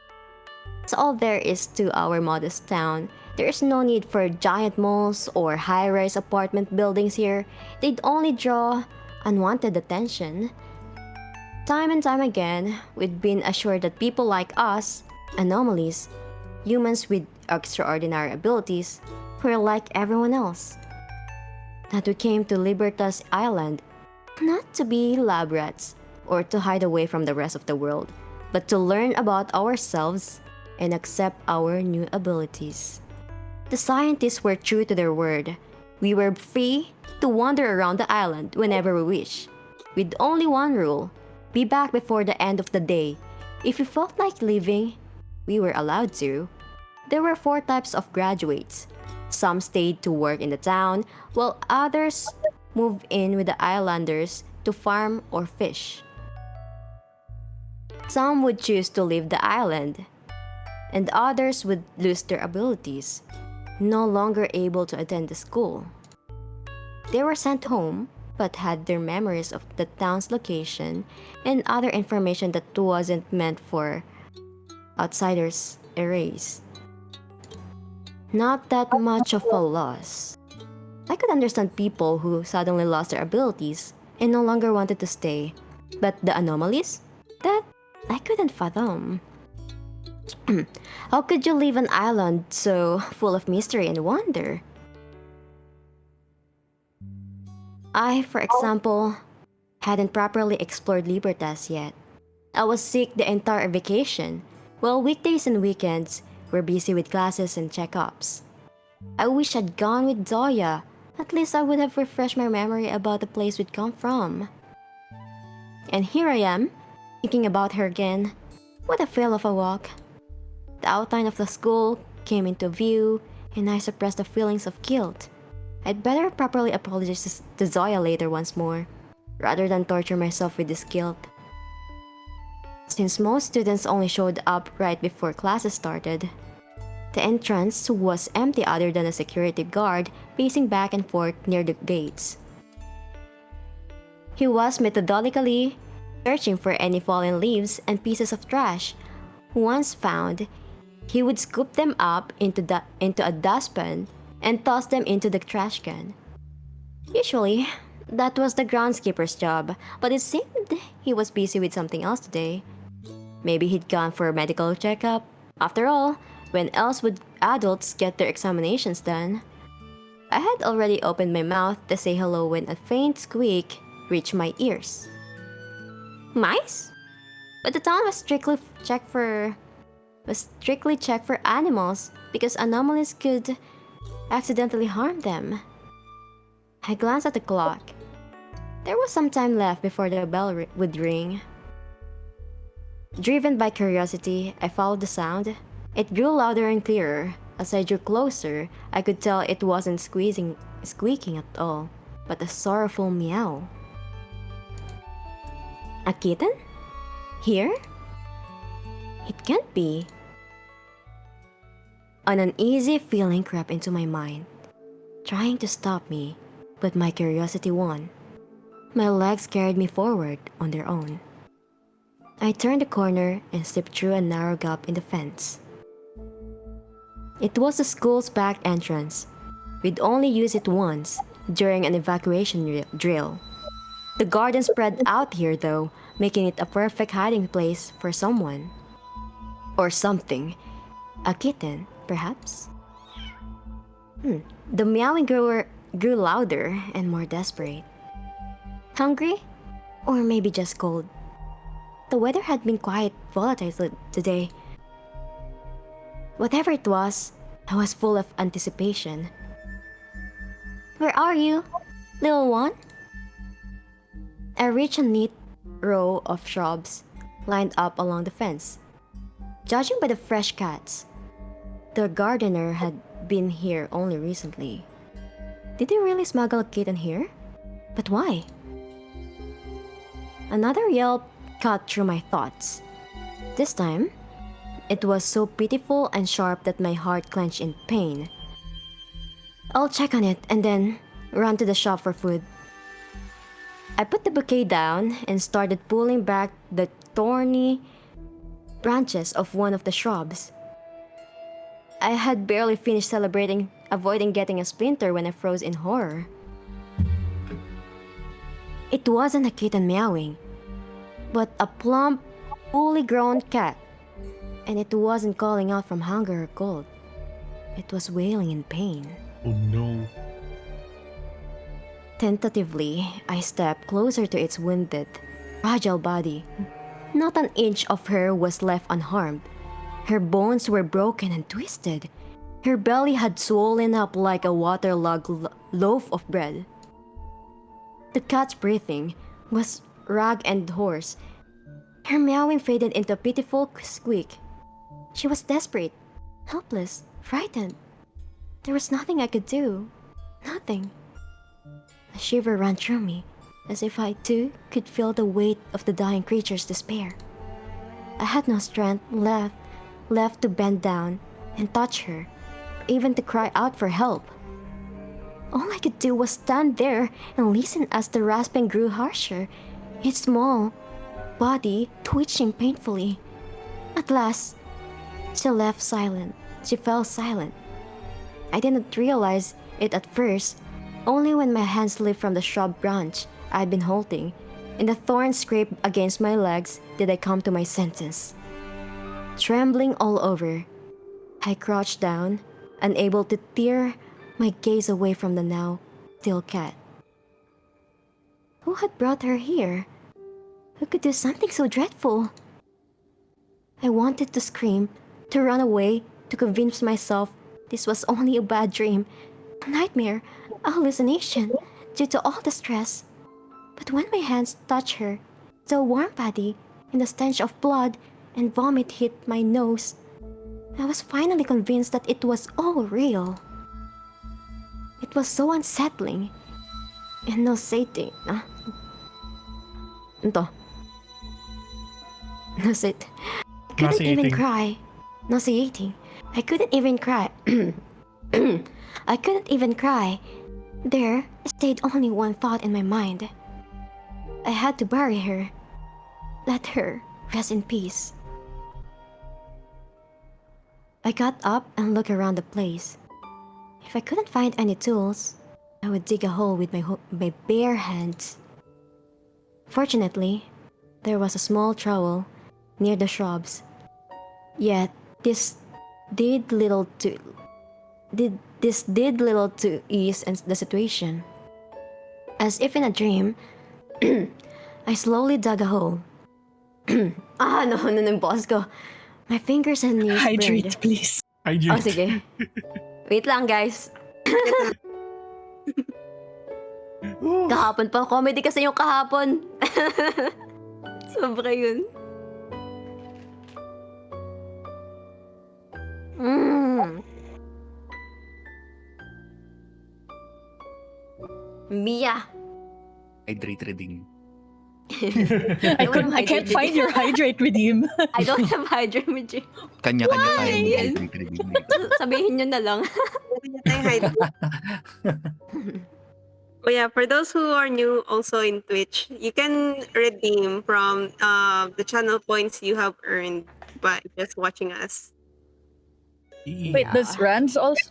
That's all there is to our modest town. There is no need for giant malls or high-rise apartment buildings here. They'd only draw unwanted attention. Time and time again, we've been assured that people like us, anomalies, humans with extraordinary abilities, were like everyone else. That we came to Libertas Island not to be lab rats or to hide away from the rest of the world, but to learn about ourselves and accept our new abilities. The scientists were true to their word. We were free to wander around the island whenever we wish, with only one rule: be back before the end of the day. If we felt like leaving, we were allowed to. There were 4 types of graduates. Some stayed to work in the town, while others moved in with the islanders to farm or fish. Some would choose to leave the island, and others would lose their abilities, no longer able to attend the school. They were sent home, but had their memories of the town's location and other information that wasn't meant for outsiders erased. Not that much of a loss. I could understand people who suddenly lost their abilities and no longer wanted to stay, but the anomalies? That I couldn't fathom. How could you leave an island so full of mystery and wonder? I, for example, hadn't properly explored Libertas yet. I was sick the entire vacation, while weekdays and weekends were busy with classes and checkups. I wish I'd gone with Zoya. At least I would have refreshed my memory about the place we'd come from. And here I am, thinking about her again. What a fail of a walk. The outline of the school came into view, and I suppressed the feelings of guilt. I'd better properly apologize to Zoya later once more, rather than torture myself with this guilt. Since most students only showed up right before classes started, the entrance was empty other than a security guard pacing back and forth near the gates. He was methodically searching for any fallen leaves and pieces of trash. Once found, he would scoop them up into a dustpan and toss them into the trash can. Usually, that was the groundskeeper's job, but it seemed he was busy with something else today. Maybe he'd gone for a medical checkup. After all, when else would adults get their examinations done? I had already opened my mouth to say hello when a faint squeak reached my ears. Mice? But the town was strictly checked for animals because anomalies could accidentally harm them. I glanced at the clock. There was some time left before the bell would ring. Driven by curiosity, I followed the sound. It grew louder and clearer. As I drew closer, I could tell it wasn't squeaking at all, but a sorrowful meow. A kitten? Here? It can't be. An uneasy feeling crept into my mind, trying to stop me, but my curiosity won. My legs carried me forward on their own. I turned the corner and slipped through a narrow gap in the fence. It was the school's back entrance. We'd only use it once, during an evacuation drill. The garden spread out here though, making it a perfect hiding place for someone. Or something. A kitten, perhaps? The meowing grew louder and more desperate. Hungry? Or maybe just cold. The weather had been quite volatile today. Whatever it was, I was full of anticipation. Where are you, little one? I reached a neat row of shrubs lined up along the fence. Judging by the fresh cats, the gardener had been here only recently. Did he really smuggle a kitten here? But why? Another yelp cut through my thoughts. This time, it was so pitiful and sharp that my heart clenched in pain. I'll check on it and then run to the shop for food. I put the bouquet down and started pulling back the thorny branches of one of the shrubs. I had barely finished celebrating, avoiding getting a splinter when I froze in horror. It wasn't a kitten meowing, but a plump, fully grown cat. And it wasn't calling out from hunger or cold. It was wailing in pain. Oh no. Tentatively, I stepped closer to its wounded, fragile body. Not an inch of her was left unharmed. Her bones were broken and twisted. Her belly had swollen up like a waterlogged loaf of bread. The cat's breathing was ragged and hoarse. Her meowing faded into a pitiful squeak. She was desperate, helpless, frightened. There was nothing I could do. Nothing. A shiver ran through me, as if I too could feel the weight of the dying creature's despair. I had no strength left to bend down and touch her, even to cry out for help. All I could do was stand there and listen as the rasping grew harsher, its small body twitching painfully. At last, she fell silent. I didn't realize it at first, only when my hand slipped from the shrub branch I'd been holding, and the thorns scraped against my legs did I come to my senses. Trembling all over, I crouched down, unable to tear my gaze away from the now still cat. Who had brought her here? Who could do something so dreadful? I wanted to scream, to run away, to convince myself this was only a bad dream, a nightmare, a hallucination due to all the stress. But when my hands touched her, the warm body and the stench of blood and vomit hit my nose, I was finally convinced that it was all real. It was so unsettling and nauseating. Ito. Nauseating. I couldn't even cry. Nauseating. I couldn't even cry. I couldn't even cry. There stayed only one thought in my mind. I had to bury her. Let her rest in peace. I got up and looked around the place. If I couldn't find any tools, I would dig a hole with my bare hands. Fortunately, there was a small trowel near the shrubs. Yet this did little to ease the situation. As if in a dream, I slowly dug a hole. No, boss ko. My fingers and knees Hydrate, burned. please. Oh, sige. Wait lang, guys. Kahapon pa. Comedy kasi yung kahapon. Sobra yun. Mia. Hydrate reading. I can't find your hydrate redeem. I don't have hydrate with you. Kanya-kanya tayo mag-hydrate reading dito. Sabihin nyo na lang. Oh yeah, for those who are new also in Twitch, you can redeem from the channel points you have earned by just watching us. Wait, does Rands also?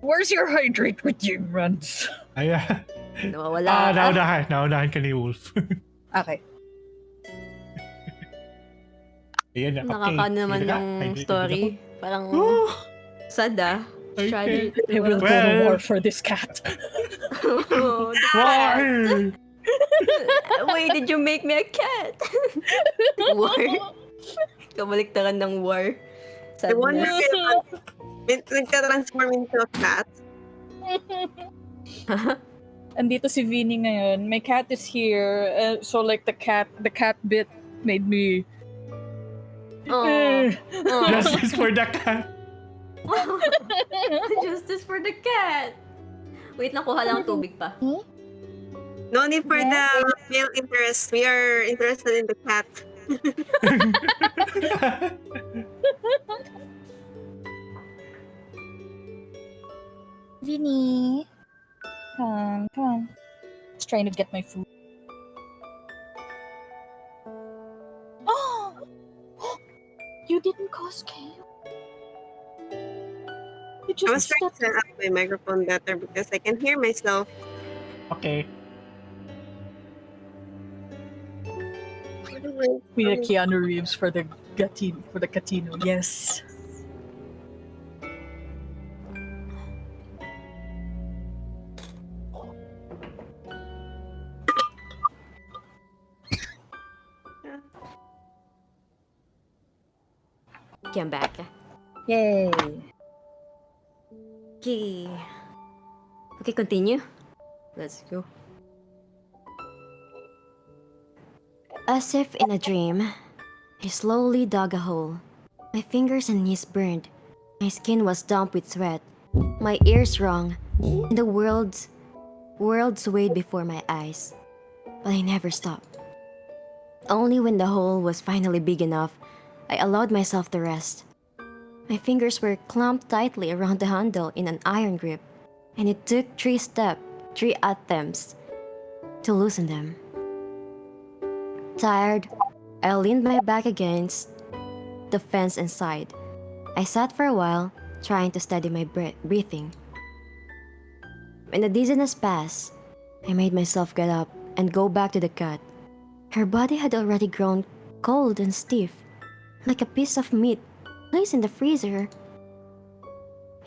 Where's your hydrate routine, Rands? Ayan. Nawawala. Naunahan ka ni Wolf. Okay. Ayan na, okay. Nakakaano naman Sige na, yung hydrated story. din Parang ako. sad ah. Okay. Tragic. I will go to war for this cat. Oh, the Why? cat. Wait, did you make me a cat? War. Kabaliktaran ng war. I wonder Sadness. if nagka-transform into a cat. Andito si Vinny ngayon. My cat is here. So like the cat bit made me... Oh. Justice for the cat. Justice for the cat. Wait, nakuha lang tubig pa. No need for the male interest. We are interested in the cat. Vinny. Come on. Just trying to get my food. Oh! You didn't cause chaos. You I was just trying to set up my microphone better because I can hear myself. Okay. We need a Keanu Reeves for the Catino. Yes. Okay, I'm back. Yay. Okay. Okay, continue. Let's go. As if in a dream, I slowly dug a hole. My fingers and knees burned. My skin was damp with sweat. My ears rung, and the world swayed before my eyes. But I never stopped. Only when the hole was finally big enough, I allowed myself to rest. My fingers were clamped tightly around the handle in an iron grip, and it took three attempts to loosen them. Tired, I leaned my back against the fence and sighed. I sat for a while, trying to steady my breathing. When the dizziness passed, I made myself get up and go back to the cat. Her body had already grown cold and stiff, like a piece of meat placed in the freezer.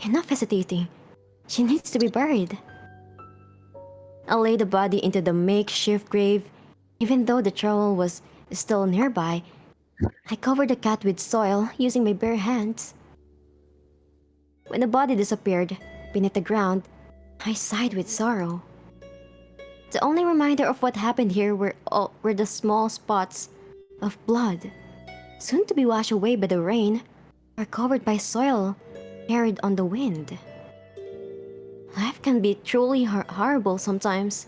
Enough hesitating. She needs to be buried. I laid the body into the makeshift grave. Even though the trowel was still nearby, I covered the cat with soil using my bare hands. When the body disappeared beneath the ground, I sighed with sorrow. The only reminder of what happened here were the small spots of blood, soon to be washed away by the rain or covered by soil carried on the wind. Life can be truly horrible sometimes.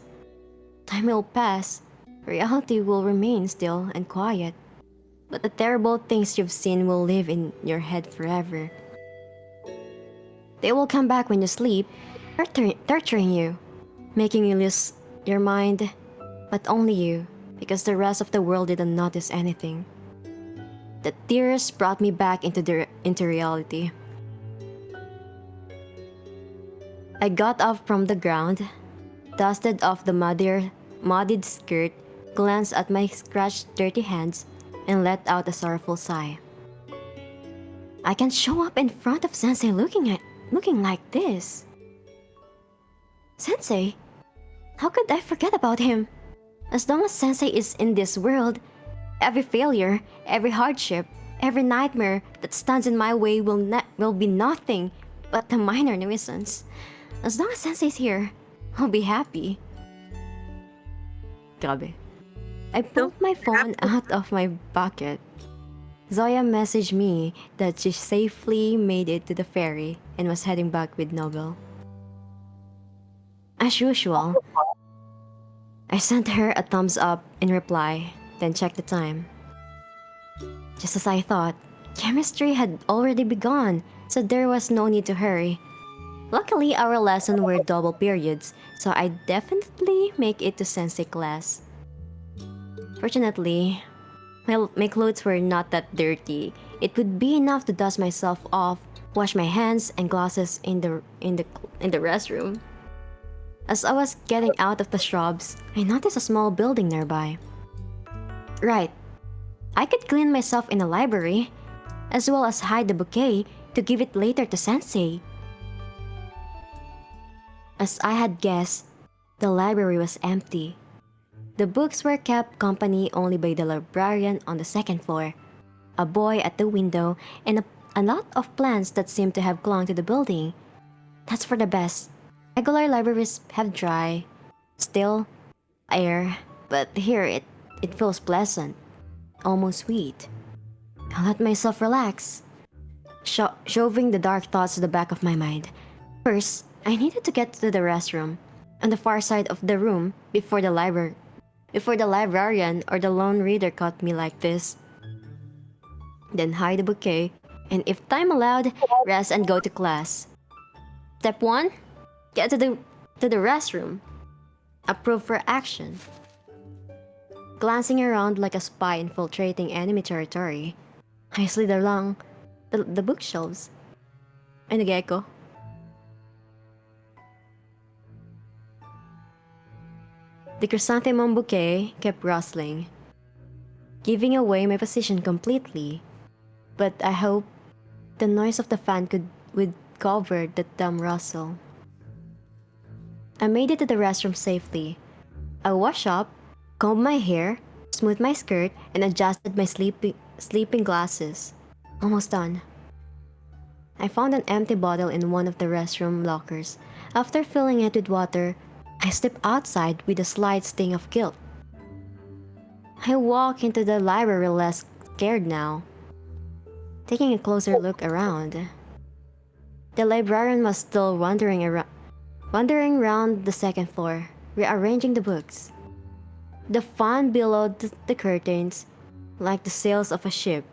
Time will pass. Reality will remain still and quiet, but the terrible things you've seen will live in your head forever. They will come back when you sleep, torturing you, making you lose your mind, but only you, because the rest of the world didn't notice anything. The tears brought me back into reality. I got up from the ground, dusted off the muddied skirt, glanced at my scratched, dirty hands, and let out a sorrowful sigh. I can't show up in front of Sensei looking like this. Sensei? How could I forget about him? As long as Sensei is in this world, every failure, every hardship, every nightmare that stands in my way will be nothing but a minor nuisance. As long as Sensei's here, I'll be happy. Grabe. I pulled my phone out of my pocket. Zoya messaged me that she safely made it to the ferry and was heading back with Nobel. As usual, I sent her a thumbs up in reply, then checked the time. Just as I thought, chemistry had already begun, so there was no need to hurry. Luckily, our lessons were double periods, so I definitely make it to Sensei class. Fortunately, my clothes were not that dirty. It would be enough to dust myself off wash my hands and glasses in the restroom. As I was getting out of the shrubs, I noticed a small building nearby. Right, I could clean myself in the library, as well as hide the bouquet to give it later to Sensei. As I had guessed, the library was empty. The books were kept company only by the librarian on the second floor, a boy at the window, and a lot of plants that seemed to have clung to the building. That's for the best. Regular libraries have dry, still air, but here it feels pleasant, almost sweet. I let myself relax, shoving the dark thoughts to the back of my mind. First, I needed to get to the restroom on the far side of the room before the librarian or the lone reader caught me like this. Then hide the bouquet, and if time allowed, rest and go to class. Step 1, get to the restroom. Approved for action. Glancing around like a spy infiltrating enemy territory, I slid along the bookshelves. Ay, nag-echo. The chrysanthemum bouquet kept rustling, giving away my position completely. But I hope the noise of the fan would cover the dumb rustle. I made it to the restroom safely. I washed up, combed my hair, smoothed my skirt, and adjusted my sleeping glasses. Almost done. I found an empty bottle in one of the restroom lockers. After filling it with water, I stepped outside with a slight sting of guilt. I walk into the library less scared now. Taking a closer look around, the librarian was still wandering around the second floor, rearranging the books. The fan billowed the curtains like the sails of a ship.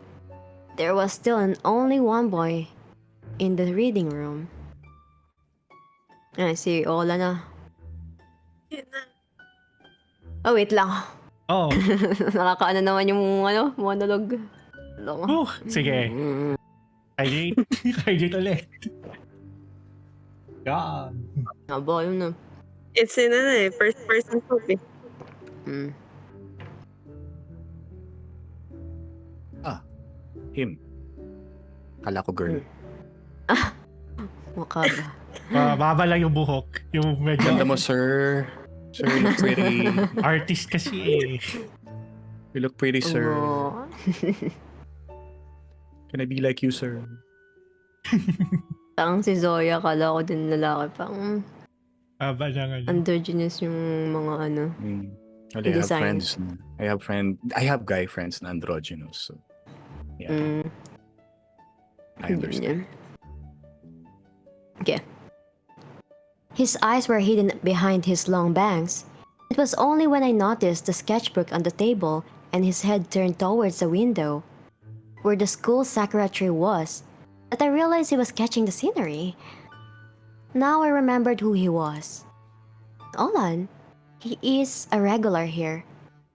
There was still only one boy in the reading room. Ay, si Ola na. Yun na. Oh, wait lang. Oh, Nakakaano naman yung monologue. sige. Hydrate. Hydrate ulit. God. Aba, yun na. It's in first person hope eh. Him. Kala ko girl. Mukha ba? Baba lang yung buhok. Yung medyo Ganda mo, sir. Sir, you look pretty. artist kasi eh. You look pretty, sir. Oo. Can I be like you, sir? Parang si Zoya, kala ko din lalaki. Parang Baba lang ano. androgynous yung mga ano. Well, I have Design. friends. I have guy friends na androgynous. So, yeah, I understand. Okay. His eyes were hidden behind his long bangs. It was only when I noticed the sketchbook on the table and his head turned towards the window, where the school sakura tree was, that I realized he was sketching the scenery. Now I remembered who he was. Olan. He is a regular here.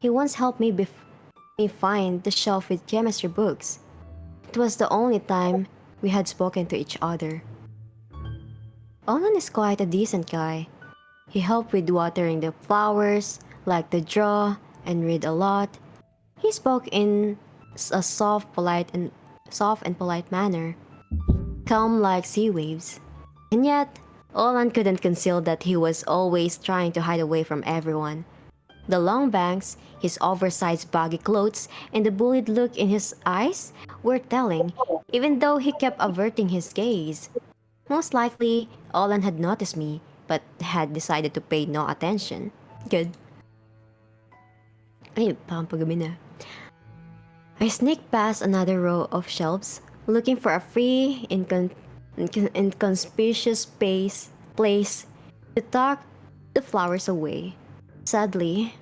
He once helped me find the shelf with chemistry books. It was the only time we had spoken to each other. Olan is quite a decent guy. He helped with watering the flowers, liked to draw, and read a lot. He spoke in a soft and polite manner, calm like sea waves. And yet, Olan couldn't conceal that he was always trying to hide away from everyone. The long bangs, his oversized baggy clothes, and the bullied look in his eyes were telling, even though he kept averting his gaze. Most likely, Olan had noticed me, but had decided to pay no attention. Good. Ay, parang paggabi na. I sneaked past another row of shelves, looking for a free, inconspicuous place to tuck the flowers away. Sadly,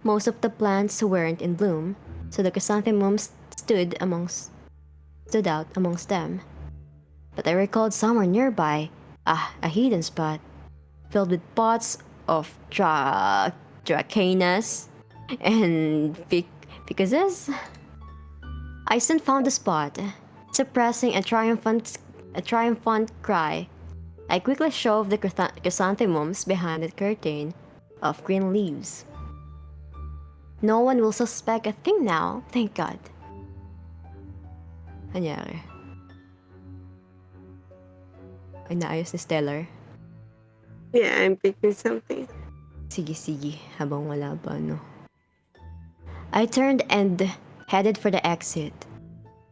most of the plants weren't in bloom, so the chrysanthemums stood out amongst them. But I recalled somewhere nearby, a hidden spot, filled with pots of dracaenas and ficuses. I soon found the spot, suppressing a triumphant a triumphant cry. I quickly shoved the chrysanthemums behind the curtain of green leaves. No one will suspect a thing now, thank God. Anyari? Ay, naayos ni Stellar. Yeah, I'm picking something. Sige, habang wala pa, no? I turned and headed for the exit,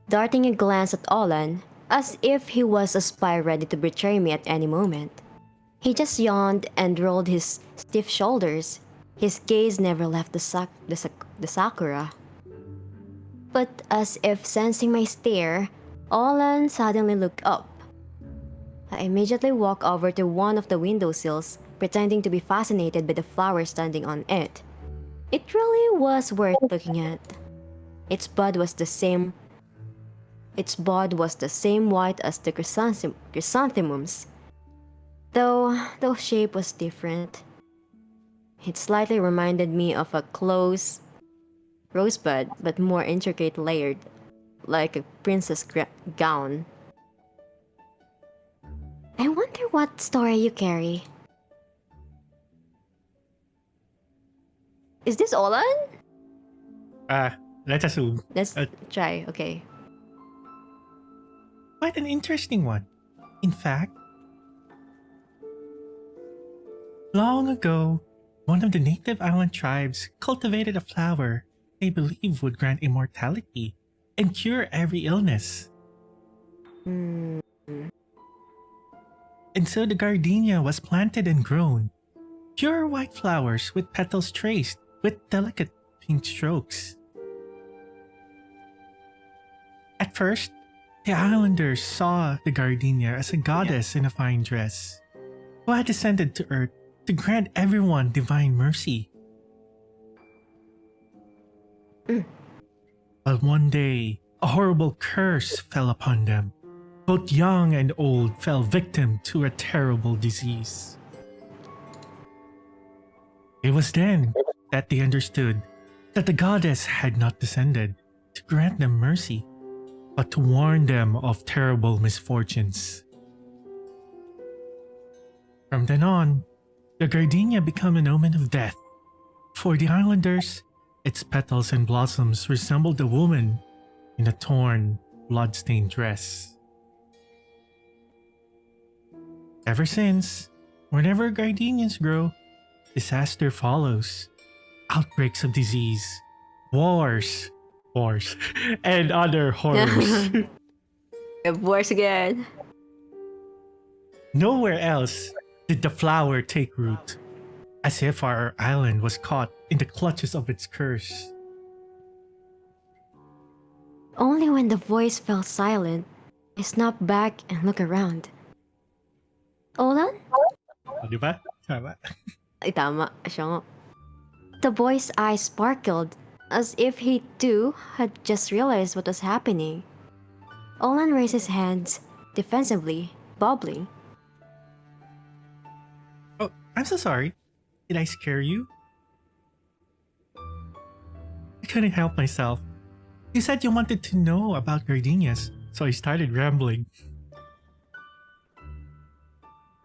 darting a glance at Olan, as if he was a spy ready to betray me at any moment. He just yawned and rolled his stiff shoulders. His gaze never left the sakura. But as if sensing my stare, Olan suddenly looked up. I immediately walked over to one of the windowsills, pretending to be fascinated by the flower standing on it. It really was worth looking at. Its bud was the same white as the chrysanthemums, though the shape was different. It slightly reminded me of a close rosebud, but more intricate layered, like a princess gown. I wonder what story you carry. Is this Olan? Let's assume. Let's try, okay. Quite an interesting one. In fact, long ago, one of the native island tribes cultivated a flower they believe would grant immortality and cure every illness. And so the gardenia was planted and grown. Pure white flowers with petals traced with delicate pink strokes. At first, the islanders saw the gardenia as a goddess in a fine dress, who had descended to earth to grant everyone divine mercy. But one day, a horrible curse fell upon them. Both young and old fell victim to a terrible disease. It was then that they understood that the goddess had not descended to grant them mercy, but to warn them of terrible misfortunes. From then on, the gardenia became an omen of death. For the islanders, its petals and blossoms resembled a woman in a torn, blood-stained dress. Ever since, whenever gardenias grow, disaster follows. Outbreaks of disease, wars, and other horrors. Wars again. Nowhere else did the flower take root, as if our island was caught in the clutches of its curse. Only when the voice fell silent, I snapped back and looked around. Olan? O, di ba? Tama. Ay, tama. Siya nga. The boy's eyes sparkled, as if he too had just realized what was happening. Olan raised his hands, defensively, bubbling. Oh, I'm so sorry. Did I scare you? I couldn't help myself. You said you wanted to know about gardenias, so I started rambling.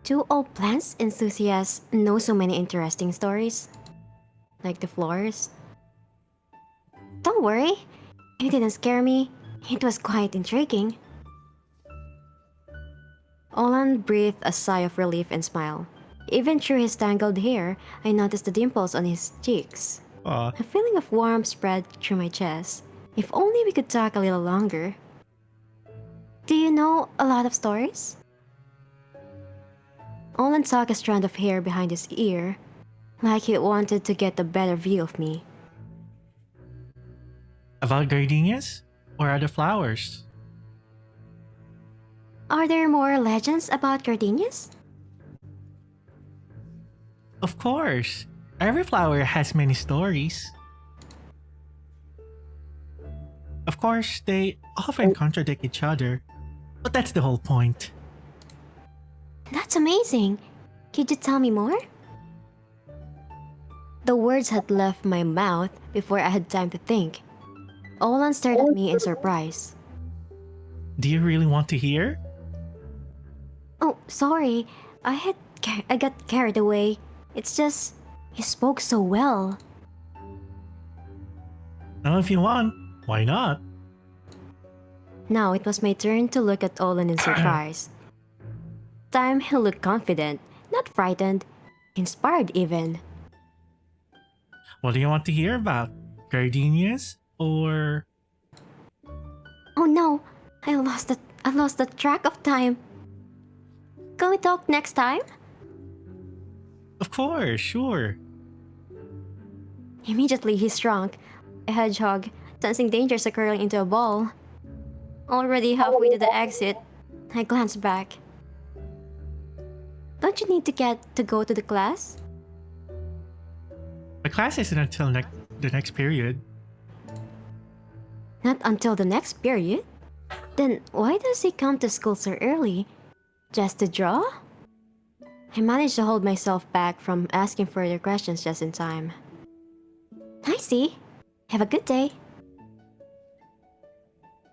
Do all plants enthusiasts know so many interesting stories? Like the florist? Don't worry, it didn't scare me. It was quite intriguing. Olan breathed a sigh of relief and smiled. Even through his tangled hair, I noticed the dimples on his cheeks. Aw, A feeling of warmth spread through my chest. If only we could talk a little longer. Do you know a lot of stories? Olan tucked a strand of hair behind his ear, like he wanted to get a better view of me. about gardenias or other flowers? Are there more legends about gardenias? Of course. Every flower has many stories. Of course, they often contradict each other, but that's the whole point. That's amazing. Could you tell me more? The words had left my mouth before I had time to think. Olan stared at me in surprise. Do you really want to hear? sorry. I got carried away. It's just he spoke so well. Now, if you want, why not? Now it was my turn to look at Olin in surprise. Time he looked confident, not frightened, inspired even. What do you want to hear about? Gardenias or... Oh no, I lost the track of time. Can we talk next time? Of course, sure. Immediately he shrunk, a hedgehog, sensing dangers occurring into a ball. Already halfway to the exit, I glanced back. Don't you need to go to the class? My class isn't until the next period. Not until the next period? Then why does he come to school so early? Just to draw? I managed to hold myself back from asking further questions just in time. I see. Have a good day.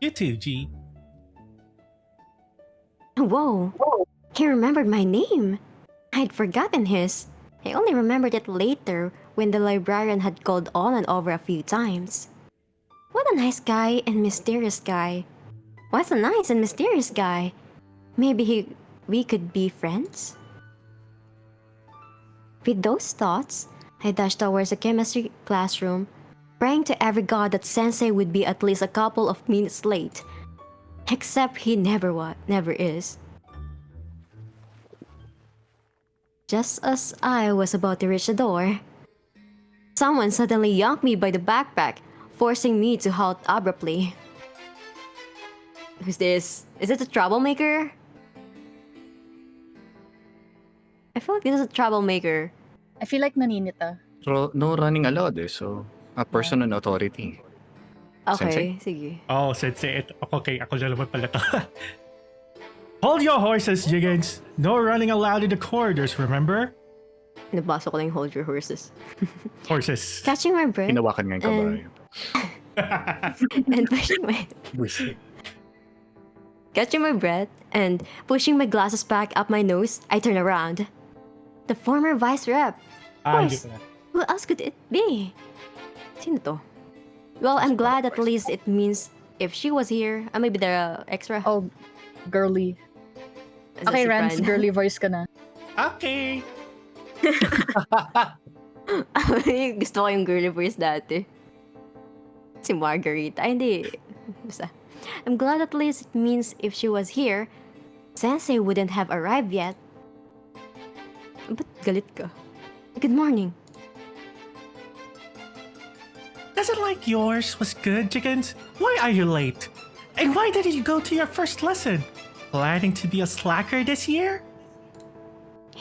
You too, G. Whoa. He remembered my name. I'd forgotten his. I only remembered it later when the librarian had called on and over a few times. What a nice guy and mysterious guy. What's a nice and mysterious guy? Maybe we could be friends? With those thoughts, I dashed towards the chemistry classroom, praying to every god that Sensei would be at least a couple of minutes late. Except he never is. Just as I was about to reach the door, someone suddenly yanked me by the backpack, forcing me to halt abruptly. Who's this? Is it a troublemaker? I feel like this is a troublemaker. I feel like naninita. No running allowed so a person on authority. Okay, sige. Oh, sensei. Okay, ako na naman pala to. Hold your horses, Jiggins. No running allowed in the corridors, remember? Nabasa ko lang yung hold your horses. Horses. Catching my breath Hinawakan nga yung kabayo. and pushing my... Buisit. Catching my breath and pushing my glasses back up my nose, I turn around. The former vice rep. Hindi course. ko na. Who else could it be? Sino to? Well, I'm glad at least it means if she was here, maybe the extra. Oh, girly. Is that Okay, si Rands, Fran? girly voice ka na. Okay. Gusto ko yung girly voice dati. Si Margarita. Ay, hindi. Basta. I'm glad at least it means if she was here, Sensei wouldn't have arrived yet. Ba't galit ka? Good morning. Doesn't like yours was good, Jiggins? Why are you late? And why didn't you go to your first lesson? Planning to be a slacker this year?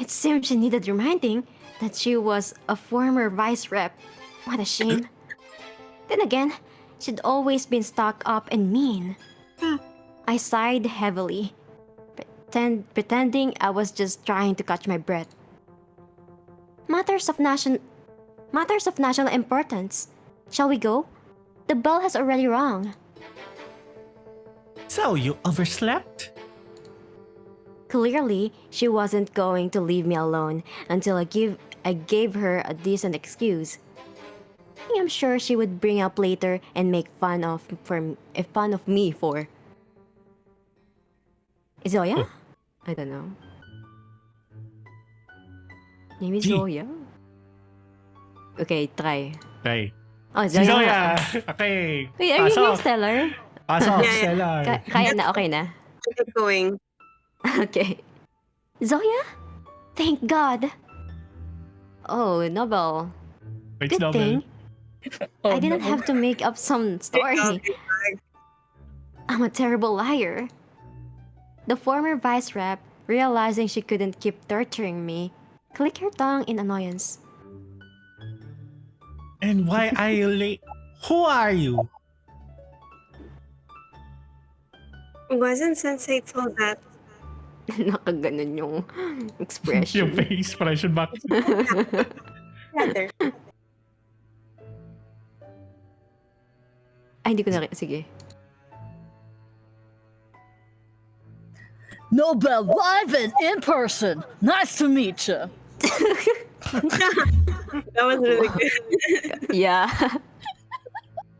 It seems she needed reminding that she was a former vice rep. What a shame. Then again, she'd always been stuck up and mean. I sighed heavily, pretending I was just trying to catch my breath. Matters of national importance. Shall we go? The bell has already rung. So, you overslept? Clearly, she wasn't going to leave me alone until I gave her a decent excuse. I'm sure she would bring up later and make fun of me for. Zoya? I don't know. Maybe G. Zoya? Okay, try. Okay. Oh, Si Zoya. Zoya. nga. Okay. Wait, are you here, Pasok. Stellar? Pasok, Yeah, yeah. Stellar. Kaya na, okay na. Keep going. Okay. Zoya? Thank God. Oh, Nobel. Wait, Good Nobel. thing. Oh, I didn't no. have to make up some story. I'm a terrible liar. The former vice rep, realizing she couldn't keep torturing me, clicked her tongue in annoyance. And why are you late? Who are you? Wasn't Sensei told that? Nakaganon yung Yung expression. face expression back. Rather. Ay, hindi ko na... Sige. Nobel live and in person. Nice to meet you. That was really good. Yeah.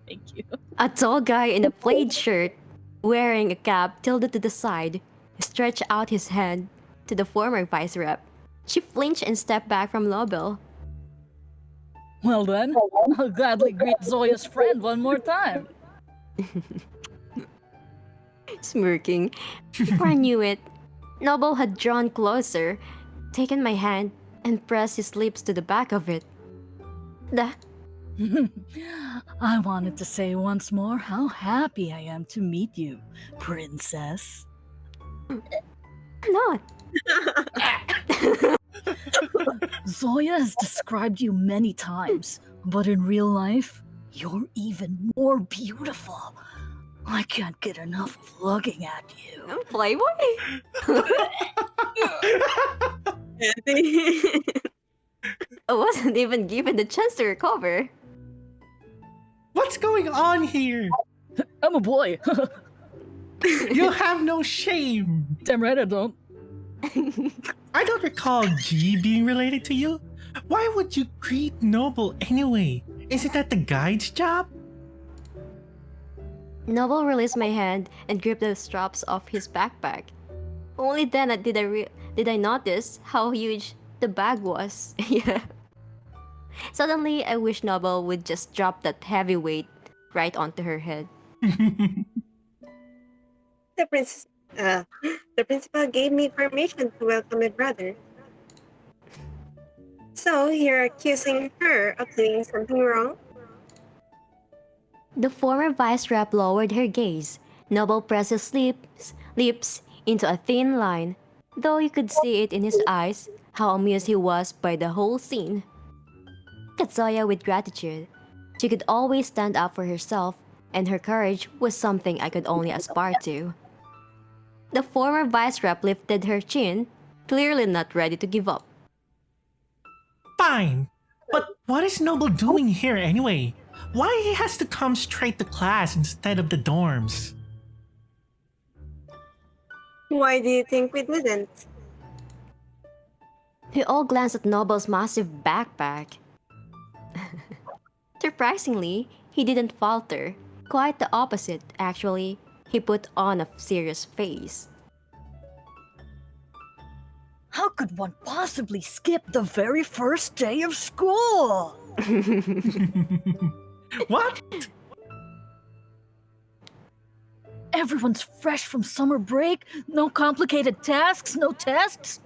Thank you. A tall guy in a plaid shirt, wearing a cap tilted to the side, stretched out his hand to the former vice rep. She flinched and stepped back from Nobel. Well then, I'll gladly greet Zoya's friend one more time. Smirking. Before I knew it, Noble had drawn closer, taken my hand, and pressed his lips to the back of it. The I wanted to say once more how happy I am to meet you, princess. not. Zoya has described you many times, but in real life, you're even more beautiful. I can't get enough of looking at you. Playboy? I wasn't even given the chance to recover. What's going on here? I'm a boy. You have no shame. Damn right I don't. I don't recall G being related to you. Why would you greet Noble anyway? Isn't that the guide's job? Noble released my hand and gripped the straps of his backpack. Only then did I notice how huge the bag was. Yeah. Suddenly, I wish Noble would just drop that heavy weight right onto her head. The principal gave me permission to welcome my brother. So you're accusing her of doing something wrong? The former vice rep lowered her gaze. Noble pressed his lips into a thin line, though you could see it in his eyes how amused he was by the whole scene. Look at Zoya with gratitude. She could always stand up for herself, and her courage was something I could only aspire to. The former vice rep lifted her chin, clearly not ready to give up. Fine. But what is Noble doing here anyway? Why he has to come straight to class instead of the dorms? Why do you think we didn't? We all glanced at Noble's massive backpack. Surprisingly, he didn't falter. Quite the opposite, actually. He put on a serious face. How could one possibly skip the very first day of school? What? Everyone's fresh from summer break, no complicated tasks, no tests.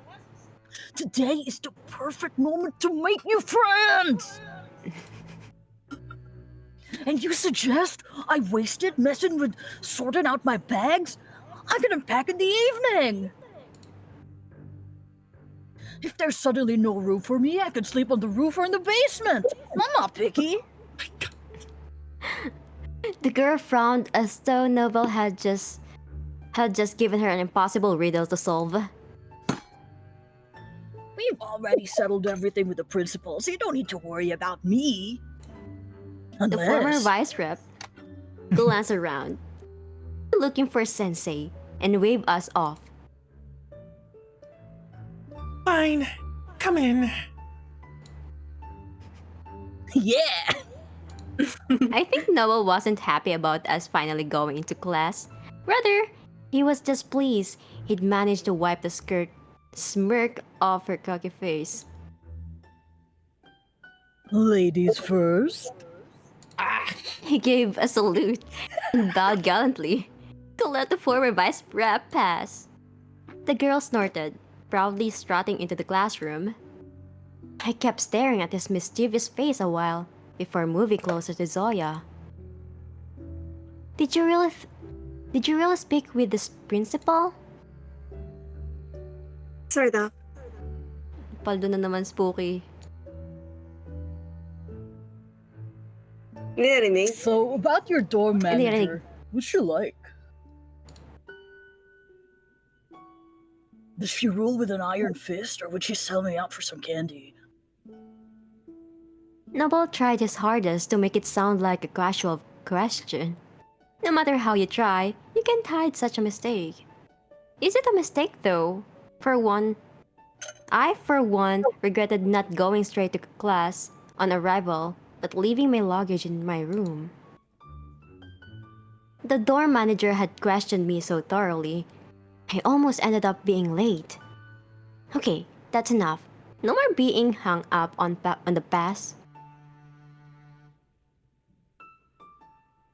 Today is the perfect moment to make new friends. And you suggest I wasted messing with sorting out my bags? I can unpack in the evening. If there's suddenly no room for me, I could sleep on the roof or in the basement. I'm not picky. The girl frowned as though Noble had just given her an impossible riddle to solve. We've already settled everything with the principal, so you don't need to worry about me. The former Unless... vice rep glanced around, looking for Sensei, and waved us off. Fine. Come in. Yeah! I think Noble wasn't happy about us finally going into class. Rather, he was just pleased he'd managed to wipe the smirk off her cocky face. Ladies first. He gave a salute and bowed gallantly to let the former vice rep pass. The girl snorted, proudly strutting into the classroom. I kept staring at his mischievous face a while before moving closer to Zoya. Did you really speak with this principal? Sort of. Paldo na naman, Spooky. Narinig? So, about your dorm Hindi manager, what's she like? Does she rule with an iron fist, or would she sell me out for some candy? Noble tried his hardest to make it sound like a casual question. No matter how you try, you can't hide such a mistake. Is it a mistake though? I for one regretted not going straight to class on arrival, but leaving my luggage in my room. The dorm manager had questioned me so thoroughly, I almost ended up being late. Okay, that's enough. No more being hung up on the past.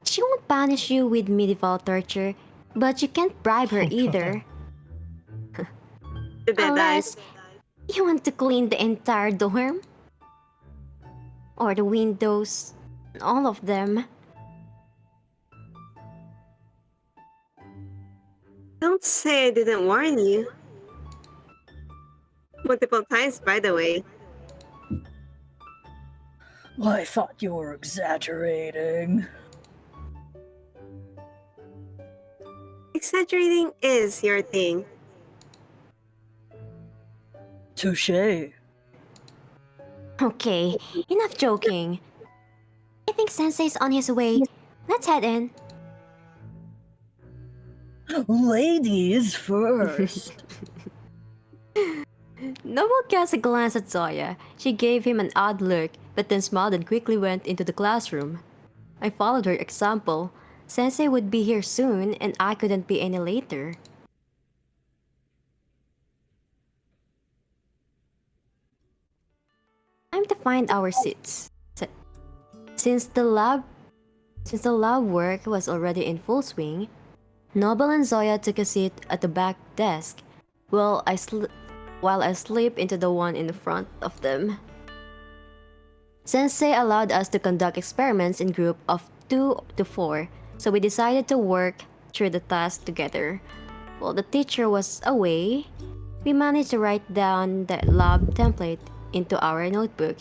She won't punish you with medieval torture, but you can't bribe her either. The dead eyes. Unless you want to clean the entire dorm? Or the windows? All of them? Don't say I didn't warn you. Multiple times, by the way. I thought you were exaggerating. Exaggerating is your thing. Touche. Okay, enough joking. I think Sensei's on his way. Let's head in. Ladies first. Noble cast a glance at Zoya. She gave him an odd look, but then smiled and quickly went into the classroom. I followed her example. Sensei would be here soon, and I couldn't be any later. Time to find our seats. Since the lab work was already in full swing, Noble and Zoya took a seat at the back desk, while I slipped into the one in front of them. Sensei allowed us to conduct experiments in group of 2 to 4, so we decided to work through the task together. While the teacher was away, we managed to write down the lab template into our notebook.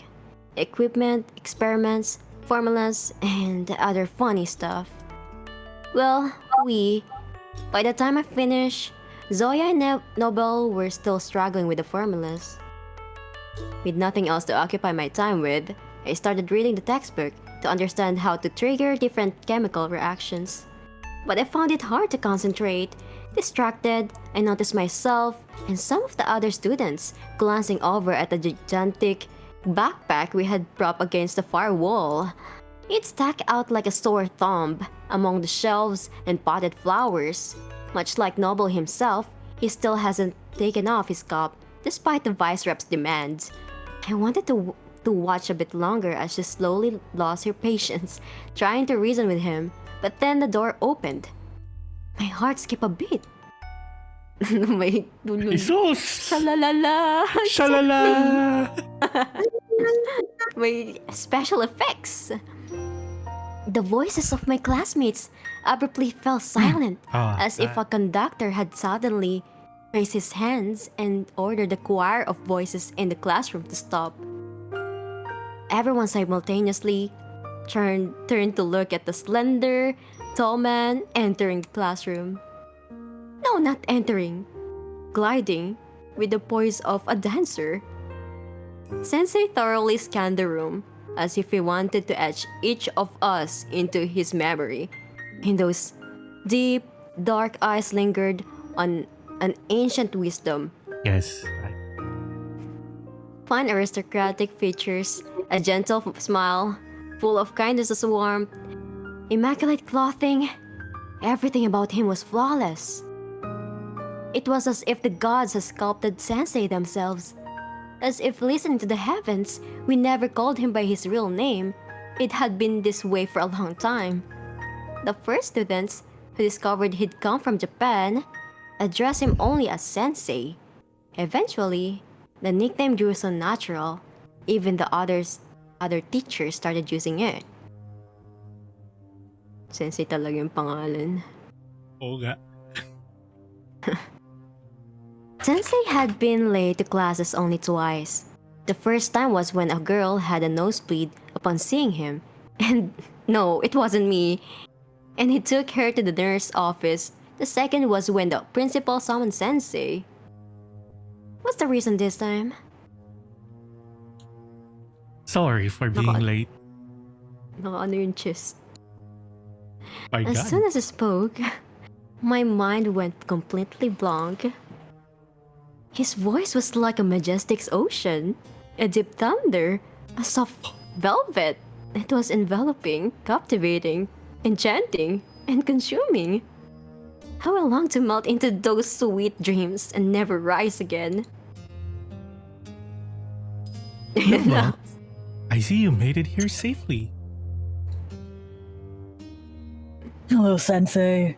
Equipment, experiments, formulas, and other funny stuff. Well, by the time I finished, Zoya and Nobel were still struggling with the formulas. With nothing else to occupy my time with, I started reading the textbook to understand how to trigger different chemical reactions. But I found it hard to concentrate. Distracted, I noticed myself and some of the other students glancing over at the gigantic backpack we had propped against the far wall. It stuck out like a sore thumb among the shelves and potted flowers. Much like Noble himself, he still hasn't taken off his cap despite the vice rep's demands. I wanted to watch a bit longer as she slowly lost her patience, trying to reason with him, but then the door opened. My heart skipped a beat. May tulog. Jesus! Shalalala! Shalala! May special effects. The voices of my classmates abruptly fell silent, as if a conductor had suddenly raised his hands and ordered the choir of voices in the classroom to stop. Everyone simultaneously turned to look at the slender, tall man entering the classroom. No, not entering. Gliding, with the poise of a dancer. Sensei thoroughly scanned the room, as if he wanted to etch each of us into his memory. And those deep, dark eyes lingered on an ancient wisdom. Yes. Fine aristocratic features, a gentle smile, full of kindness and warmth, immaculate clothing. Everything about him was flawless. It was as if the gods had sculpted Sensei themselves. As if listening to the heavens, we never called him by his real name. It had been this way for a long time. The first students, who discovered he'd come from Japan, addressed him only as Sensei. Eventually, the nickname grew so natural, even the other teachers started using it. Sensei talaga yung pangalan. Oo nga. Sensei had been late to classes only twice. The first time was when a girl had a nosebleed upon seeing him. And no, it wasn't me. And he took her to the nurse's office. The second was when the principal summoned Sensei. What's the reason this time? Sorry for being late. Naka-ano yung chest. My As God. soon as he spoke, My mind went completely blank. His voice was like a majestic ocean, a deep thunder, a soft velvet. It was enveloping, captivating, enchanting, and consuming. How I long to melt into those sweet dreams and never rise again. Noble, I see you made it here safely. Hello, Sensei.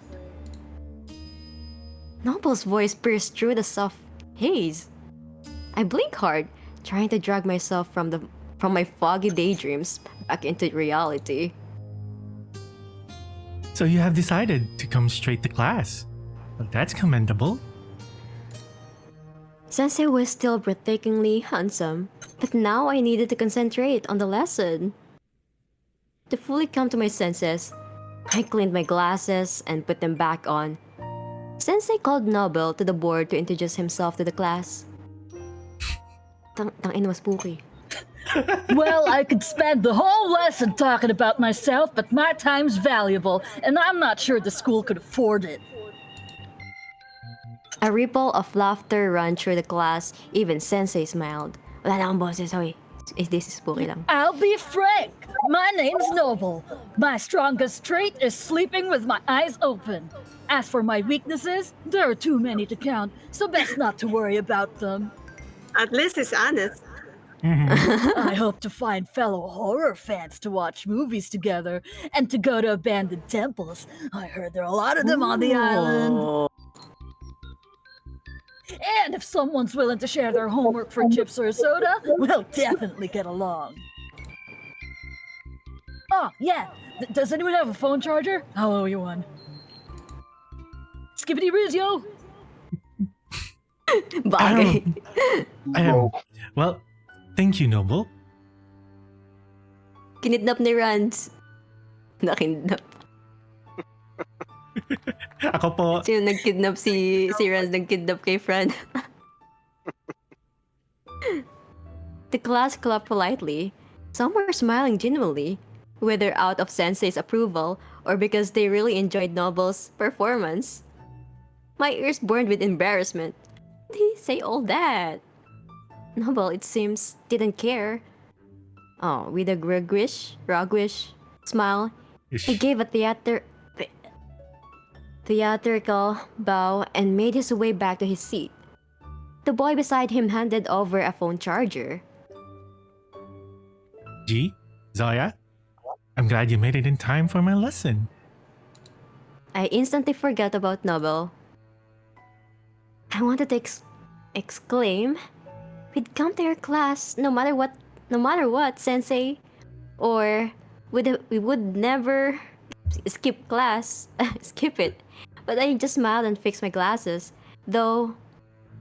Noble's voice pierced through the soft haze. I blink hard, trying to drag myself from my foggy daydreams back into reality. So you have decided to come straight to class. Well, that's commendable. Sensei was still breathtakingly handsome, but now I needed to concentrate on the lesson. To fully come to my senses, I cleaned my glasses and put them back on. Sensei called Noble to the board to introduce himself to the class. Tangina was spooky. Well, I could spend the whole lesson talking about myself, but my time's valuable, and I'm not sure the school could afford it. A ripple of laughter ran through the class. Even Sensei smiled. Wala na akong boses, hoy. This is spooky lang. I'll be frank. My name's Noble. My strongest trait is sleeping with my eyes open. As for my weaknesses, there are too many to count, so best not to worry about them. At least it's honest. I hope to find fellow horror fans to watch movies together and to go to abandoned temples. I heard there are a lot of them on the island. And if someone's willing to share their homework for chips or a soda, we'll definitely get along. Oh, yeah. Does anyone have a phone charger? I'll owe you one. Skibbity Riz, yo! Bagay. Well, thank you, Noble. Kinidnap ni Rands. Nakidnap. Ako po, Sino nagkidnap si Rands nagkidnap kay Fran? The class clapped politely. Some were smiling genuinely, whether out of Sensei's approval or because they really enjoyed Noble's performance. My ears burned with embarrassment. Did he say all that? Noble, it seems, didn't care. Oh, with a roguish smile, he gave a theatrical bow and made his way back to his seat. The boy beside him handed over a phone charger. G, Zoya, I'm glad you made it in time for my lesson. I instantly forgot about Noble. I wanted to exclaim, "We'd come to your class no matter what, Sensei," or we would never skip class, skip it. But I just smiled and fixed my glasses, though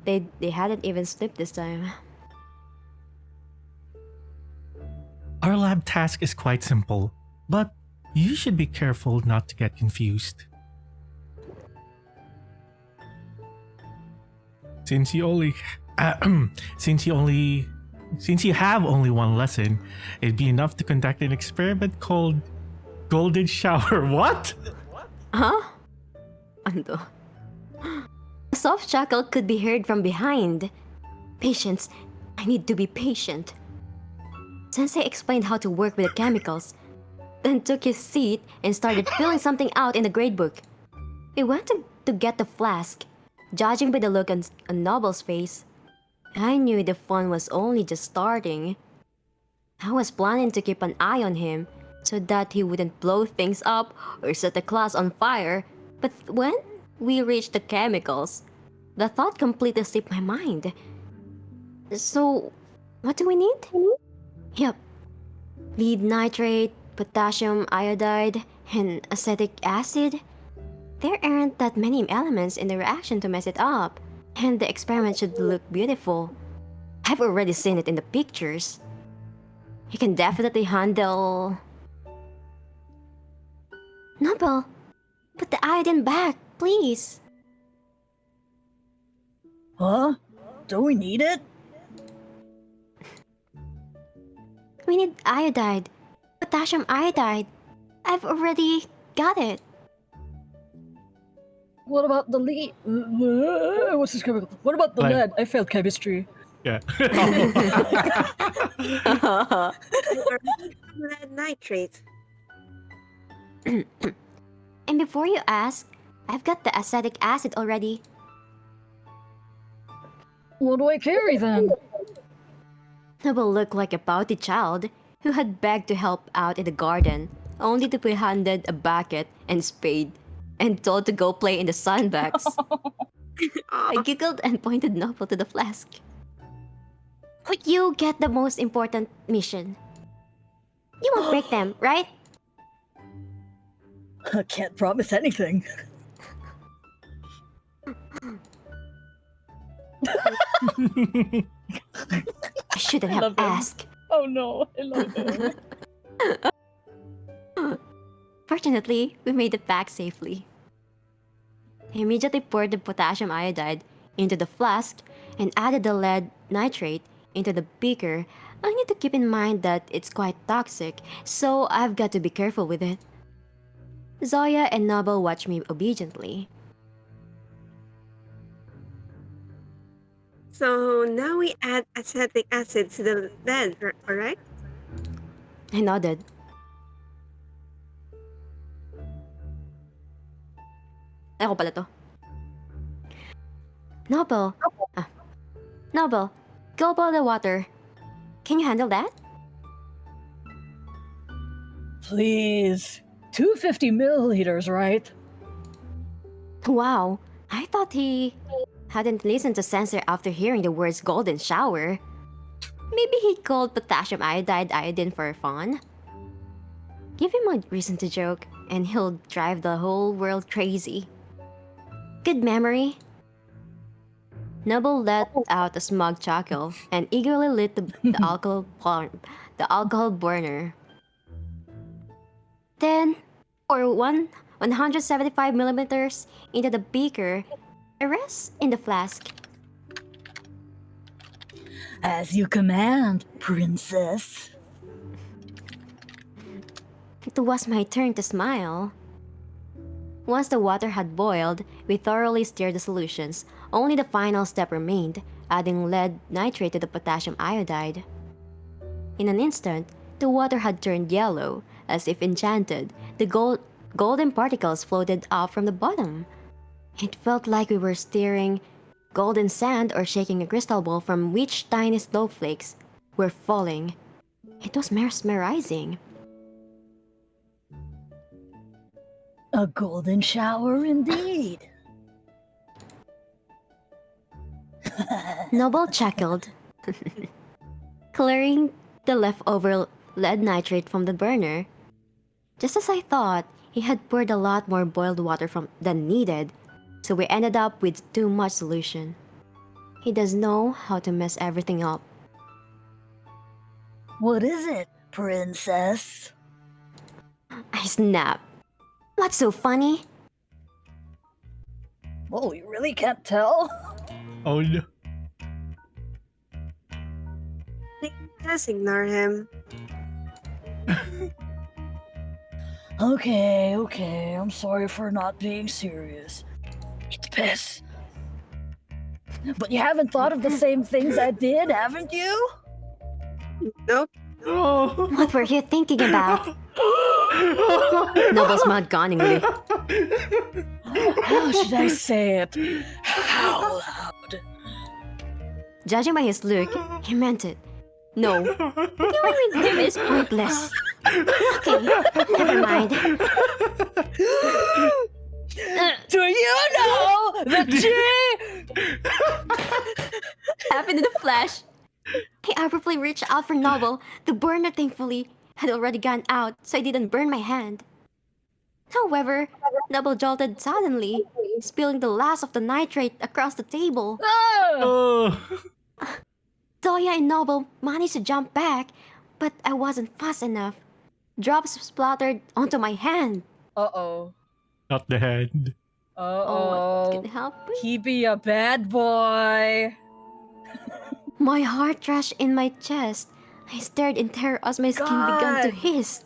they hadn't even slipped this time. Our lab task is quite simple, but you should be careful not to get confused. Since you have only one lesson, it'd be enough to conduct an experiment called Golden Shower. What? Huh? Ano to? A soft chuckle could be heard from behind. Patience. I need to be patient. Sensei explained how to work with the chemicals, then took his seat and started filling something out in the gradebook. We went to get the flask. Judging by the look on Noble's face, I knew the fun was only just starting. I was planning to keep an eye on him so that he wouldn't blow things up or set the class on fire, but when we reached the chemicals, the thought completely slipped my mind. So, what do we need? Yep. Lead nitrate, potassium iodide, and acetic acid. There aren't that many elements in the reaction to mess it up, and the experiment should look beautiful. I've already seen it in the pictures. You can definitely handle... Noble, put the iodine back, please. Huh? Do we need it? We need iodide. Potassium iodide. I've already got it. What about the lead? What's this chemical? What about the Like- lead? I failed chemistry. Yeah. Lead nitrate. And before you ask, I've got the acetic acid already. What do I carry then? Noble looked like a pouty child who had begged to help out in the garden, only to be handed a bucket and spade and told to go play in the sandbags. I giggled and pointed Noble to the flask. You get the most important mission. You won't break them, right? I can't promise anything. I shouldn't I have love him. asked. Oh no, I love it. Fortunately, we made it back safely. I immediately poured the potassium iodide into the flask and added the lead nitrate into the beaker. I need to keep in mind that it's quite toxic, so I've got to be careful with it. Zoya and Noble watch me obediently. So now we add acetic acid to the lead, alright? I nodded. Ako pala to. Noble. Noble, go boil the water. Can you handle that? Please. 250 milliliters, right? Wow, I thought he hadn't listened to Sensor after hearing the words golden shower. Maybe he called potassium iodide iodine for fun. Give him a reason to joke, and he'll drive the whole world crazy. Good memory. Noble let out a smug chuckle and eagerly lit the alcohol burner. Then, pour 175 milliliters into the beaker, the rest in the flask. As you command, princess. It was my turn to smile. Once the water had boiled, we thoroughly stirred the solutions. Only the final step remained, adding lead nitrate to the potassium iodide. In an instant, the water had turned yellow, as if enchanted. The golden particles floated up from the bottom. It felt like we were stirring golden sand or shaking a crystal ball from which tiny snowflakes were falling. It was mesmerizing. A golden shower indeed. Noble chuckled, clearing the leftover lead nitrate from the burner. Just as I thought, he had poured a lot more boiled water than needed, so we ended up with too much solution. He does know how to mess everything up. What is it, princess? I snapped. What's so funny? Oh, you really can't tell? Oh no. Just ignore him. Okay, I'm sorry for not being serious. It's piss. But you haven't thought of the same things I did, haven't you? Nope. Oh. What were you thinking about? Noble smiled cunningly. How should I say it? How loud? Judging by his look, he meant it. No, dealing with him is pointless. Okay, never mind. Do you know the G? Happened in a flash. He abruptly reached out for Noble. The burner, thankfully, had already gone out, so I didn't burn my hand. However, Noble jolted suddenly, spilling the last of the nitrate across the table. Ah! Oh. Zoya and Noble managed to jump back, but I wasn't fast enough. Drops splattered onto my hand. Uh-oh. Not the hand. Oh, Uh-oh. what can help me? He be a bad boy. My heart rushed in my chest. I stared in terror as my skin began to hiss.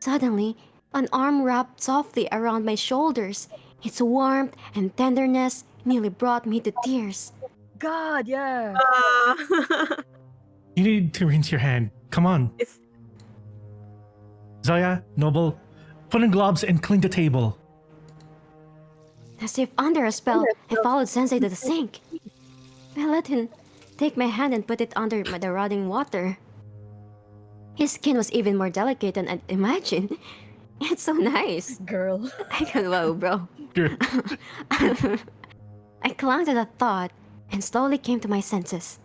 Suddenly, an arm wrapped softly around my shoulders, Its warmth and tenderness nearly brought me to tears. God, yeah. You need to rinse your hand. Come on. It's Zoya, Noble, put on gloves and clean the table. As if under a spell, I followed Sensei to the sink. I let him take my hand and put it under the rotting water. His skin was even more delicate than I'd imagined. It's so nice. Girl. I can wow, bro. Good. I clung to the thought and slowly came to my senses.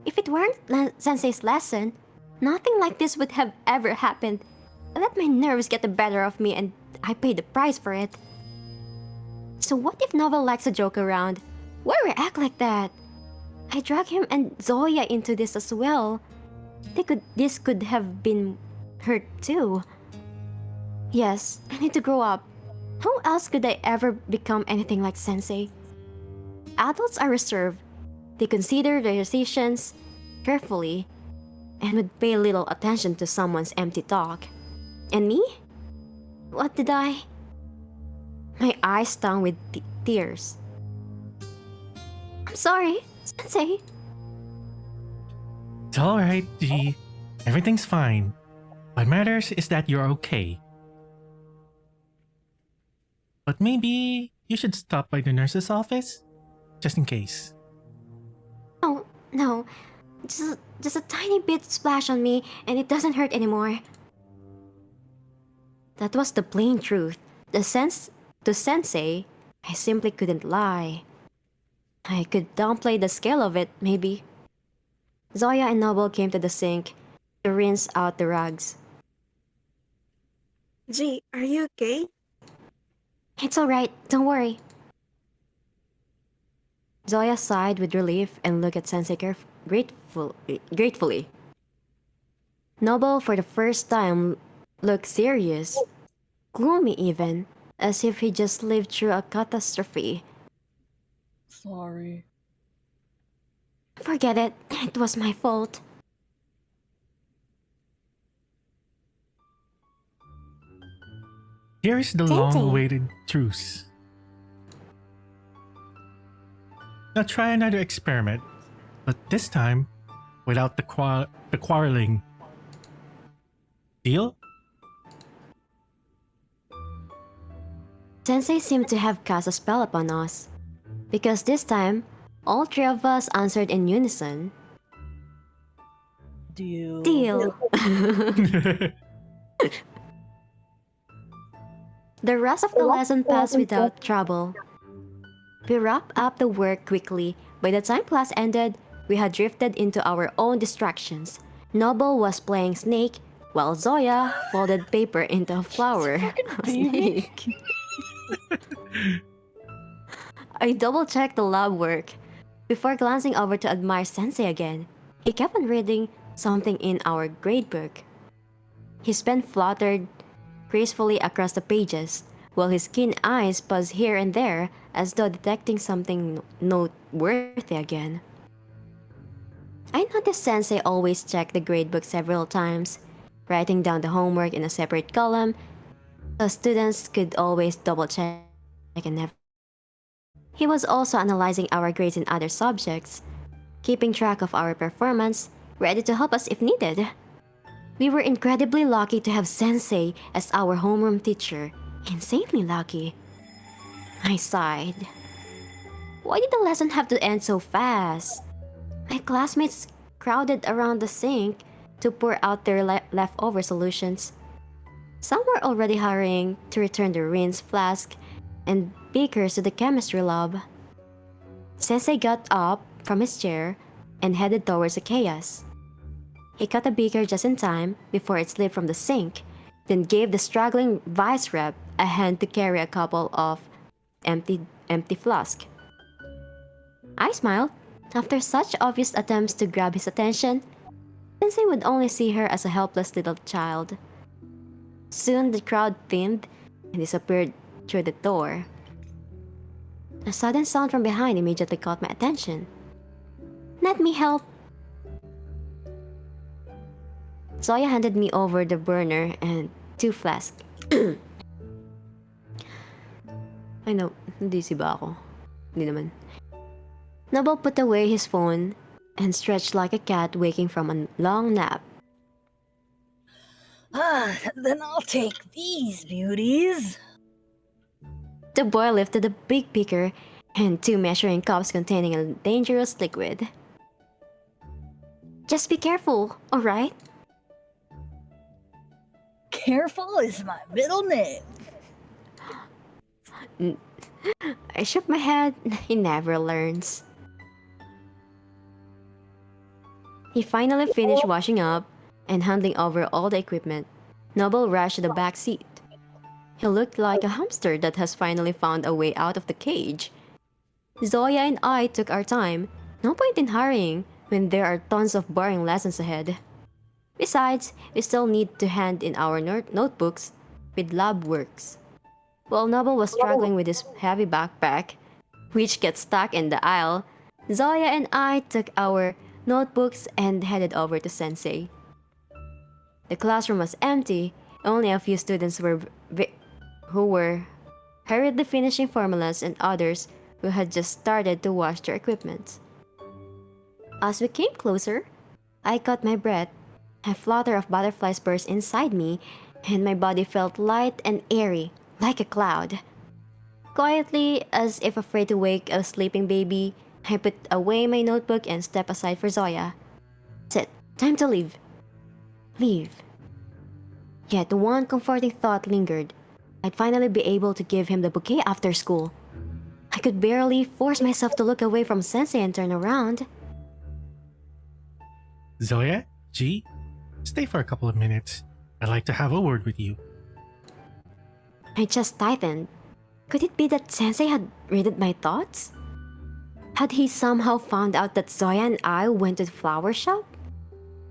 If it weren't Sensei's lesson, nothing like this would have ever happened. I let my nerves get the better of me and I paid the price for it. So what if Novel likes to joke around? Why react like that? I drag him and Zoya into this as well. This could have been hurt too. Yes, I need to grow up. How else could I ever become anything like Sensei? Adults are reserved. They consider their decisions carefully and would pay little attention to someone's empty talk. And me? What did I? My eyes stung with tears. I'm sorry, Sensei. It's alright, G. Everything's fine. What matters is that you're okay. But maybe you should stop by the nurse's office? Just in case. No. Just a tiny bit splash on me and it doesn't hurt anymore. That was the plain truth. To Sensei, I simply couldn't lie. I could downplay the scale of it, maybe. Zoya and Noble came to the sink to rinse out the rugs. G, are you okay? It's alright, don't worry. Zoya sighed with relief and looked at Sensei gratefully. Noble, for the first time, looked serious, gloomy even, as if he just lived through a catastrophe. Sorry. Forget it, it was my fault. Here's the long-awaited truce. Now try another experiment, but this time without the quarreling. Deal? Sensei seemed to have cast a spell upon us, because this time, all three of us answered in unison. Deal. Deal. The rest of the lesson passed without trouble. We wrapped up the work quickly. By the time class ended, we had drifted into our own distractions. Noble was playing Snake, while Zoya folded paper into a flower. Snake. I double-checked the lab work before glancing over to admire Sensei again. He kept on reading something in our gradebook. His pen fluttered gracefully across the pages, while his keen eyes paused here and there as though detecting something noteworthy again. I noticed Sensei always checked the gradebook several times, writing down the homework in a separate column, so students could always double-check and never. He was also analyzing our grades in other subjects, keeping track of our performance, ready to help us if needed. We were incredibly lucky to have Sensei as our homeroom teacher. Insanely lucky. I sighed. Why did the lesson have to end so fast? My classmates crowded around the sink to pour out their leftover solutions. Some were already hurrying to return the rinse flask and beakers to the chemistry lab. Sensei got up from his chair and headed towards the chaos. He cut a beaker just in time before it slipped from the sink, then gave the struggling vice rep a hand to carry a couple of empty flasks. I smiled. After such obvious attempts to grab his attention, Sensei would only see her as a helpless little child. Soon the crowd thinned and disappeared through the door. A sudden sound from behind immediately caught my attention. Let me help. Zoya handed me over the burner and 2 flasks. I I know, dizzy ba ako? Hindi naman. Noble put away his phone and stretched like a cat waking from a long nap. Then I'll take these beauties. The boy lifted a big beaker and 2 measuring cups containing a dangerous liquid. Just be careful, alright? Careful is my middle name. I shook my head. He never learns. He finally finished washing up and handing over all the equipment. Noble rushed to the back seat. He looked like a hamster that has finally found a way out of the cage. Zoya and I took our time. No point in hurrying when there are tons of boring lessons ahead. Besides, we still need to hand in our notebooks with lab works. While Noble was struggling with his heavy backpack, which gets stuck in the aisle, Zoya and I took our notebooks and headed over to Sensei. The classroom was empty. Only a few students who were hurriedly finishing formulas and others who had just started to wash their equipment. As we came closer, I caught my breath. A flutter of butterflies burst inside me, and my body felt light and airy, like a cloud. Quietly, as if afraid to wake a sleeping baby, I put away my notebook and stepped aside for Zoya. Said, time to leave. Leave. Yet one comforting thought lingered. I'd finally be able to give him the bouquet after school. I could barely force myself to look away from Sensei and turn around. Zoya, G, stay for a couple of minutes. I'd like to have a word with you. I just tightened. Could it be that Sensei had read my thoughts? Had he somehow found out that Zoya and I went to the flower shop?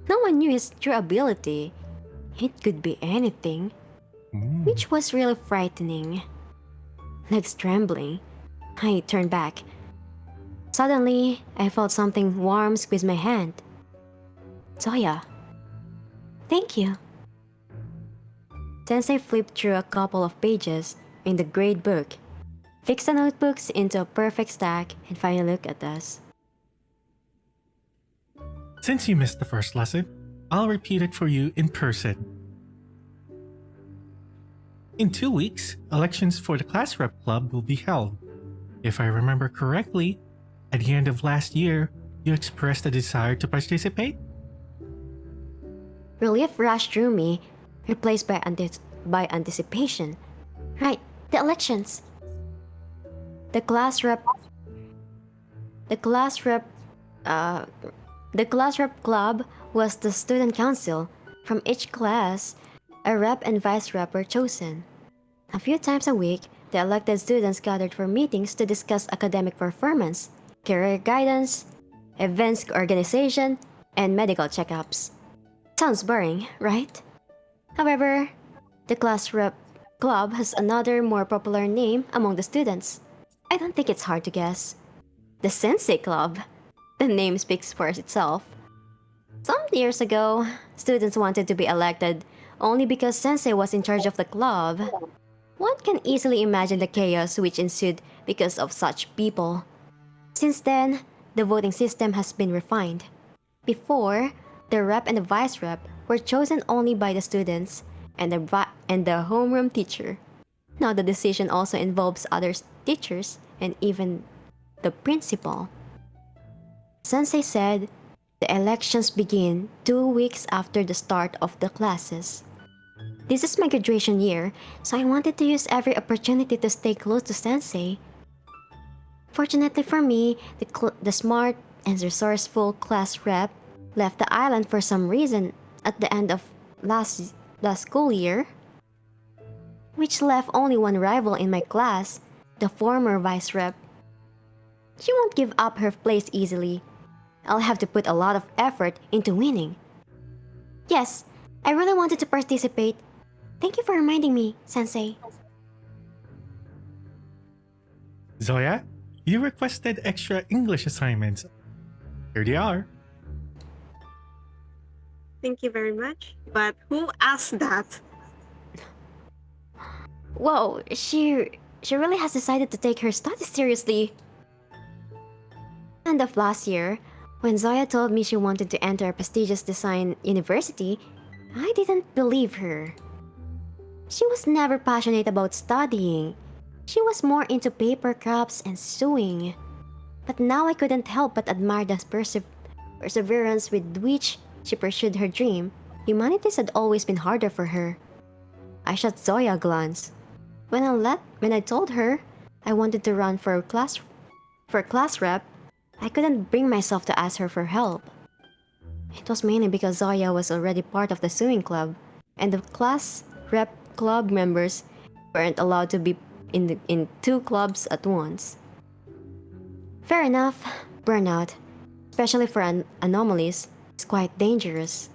No one knew his true ability. It could be anything, which was really frightening. Legs trembling, I turned back. Suddenly, I felt something warm squeeze my hand. Zoya. Thank you. Sensei flipped through a couple of pages in the grade book, fixed the notebooks into a perfect stack, and finally looked at us. Since you missed the first lesson, I'll repeat it for you in person. In 2 weeks, elections for the class rep club will be held. If I remember correctly, at the end of last year, you expressed a desire to participate? Relief rushed through me, replaced by anticipation. Right, the elections. The class rep club was the student council. From each class, a rep and vice rep were chosen. A few times a week, the elected students gathered for meetings to discuss academic performance, career guidance, events organization, and medical checkups. Sounds boring, right? However, the class rep club has another more popular name among the students. I don't think it's hard to guess. The Sensei Club. The name speaks for itself. Some years ago, students wanted to be elected only because Sensei was in charge of the club. One can easily imagine the chaos which ensued because of such people. Since then, the voting system has been refined. Before, the rep and the vice rep were chosen only by the students and the homeroom teacher. Now the decision also involves other teachers and even the principal. Sensei said the elections begin 2 weeks after the start of the classes. This is my graduation year, so I wanted to use every opportunity to stay close to Sensei. Fortunately for me, the smart and resourceful class rep left the island for some reason at the end of last school year, which left only one rival in my class, the former vice rep. She won't give up her place easily. I'll have to put a lot of effort into winning. Yes, I really wanted to participate. Thank you for reminding me, Sensei. Zoya, you requested extra English assignments. Here they are. Thank you very much. But who asked that? Whoa, she she really has decided to take her studies seriously. End of last year, when Zoya told me she wanted to enter a prestigious design university, I didn't believe her. She was never passionate about studying. She was more into paper crafts and sewing. But now I couldn't help but admire the perseverance with which she pursued her dream. Humanities had always been harder for her. I shot Zoya a glance. When I told her I wanted to run for class rep, I couldn't bring myself to ask her for help. It was mainly because Zoya was already part of the sewing club, and the class rep club members weren't allowed to be in two clubs at once. Fair enough, burnout, especially for anomalies, is quite dangerous.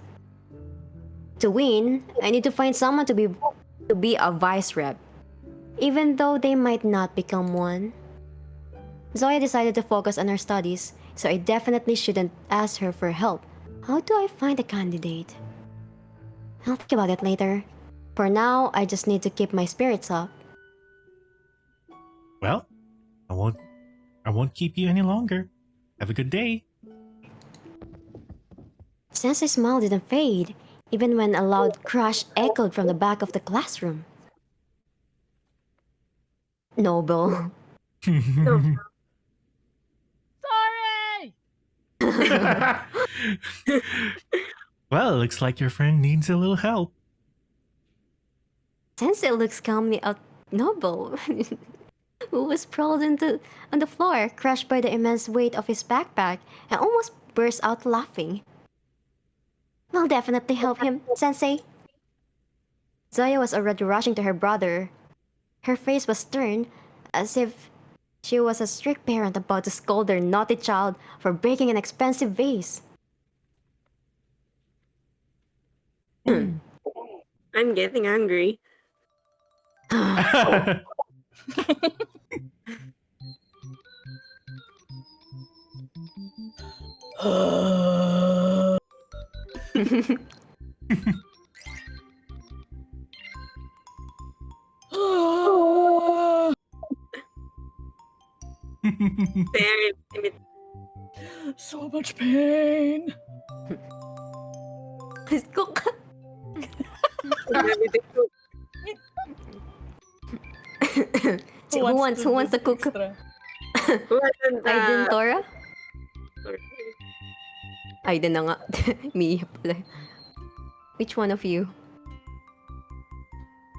To win, I need to find someone to be a vice rep, even though they might not become one. Zoya decided to focus on her studies, so I definitely shouldn't ask her for help. How do I find a candidate? I'll think about it later. For now, I just need to keep my spirits up. Well, I won't keep you any longer. Have a good day. Sensei's smile didn't fade, even when a loud crash echoed from the back of the classroom. Noble. Sorry! Well, looks like your friend needs a little help. Sensei looks calmly at Noble, who was sprawled on the floor, crushed by the immense weight of his backpack, and almost burst out laughing. We'll definitely help him, Sensei. Zoya was already rushing to her brother. Her face was stern, as if she was a strict parent about to scold their naughty child for breaking an expensive vase. I'm getting hungry. Very intimidating. So much pain. Cook. Who wants to cook? Aiden, Tora? Aiden na nga. Mia pala. Which one of you?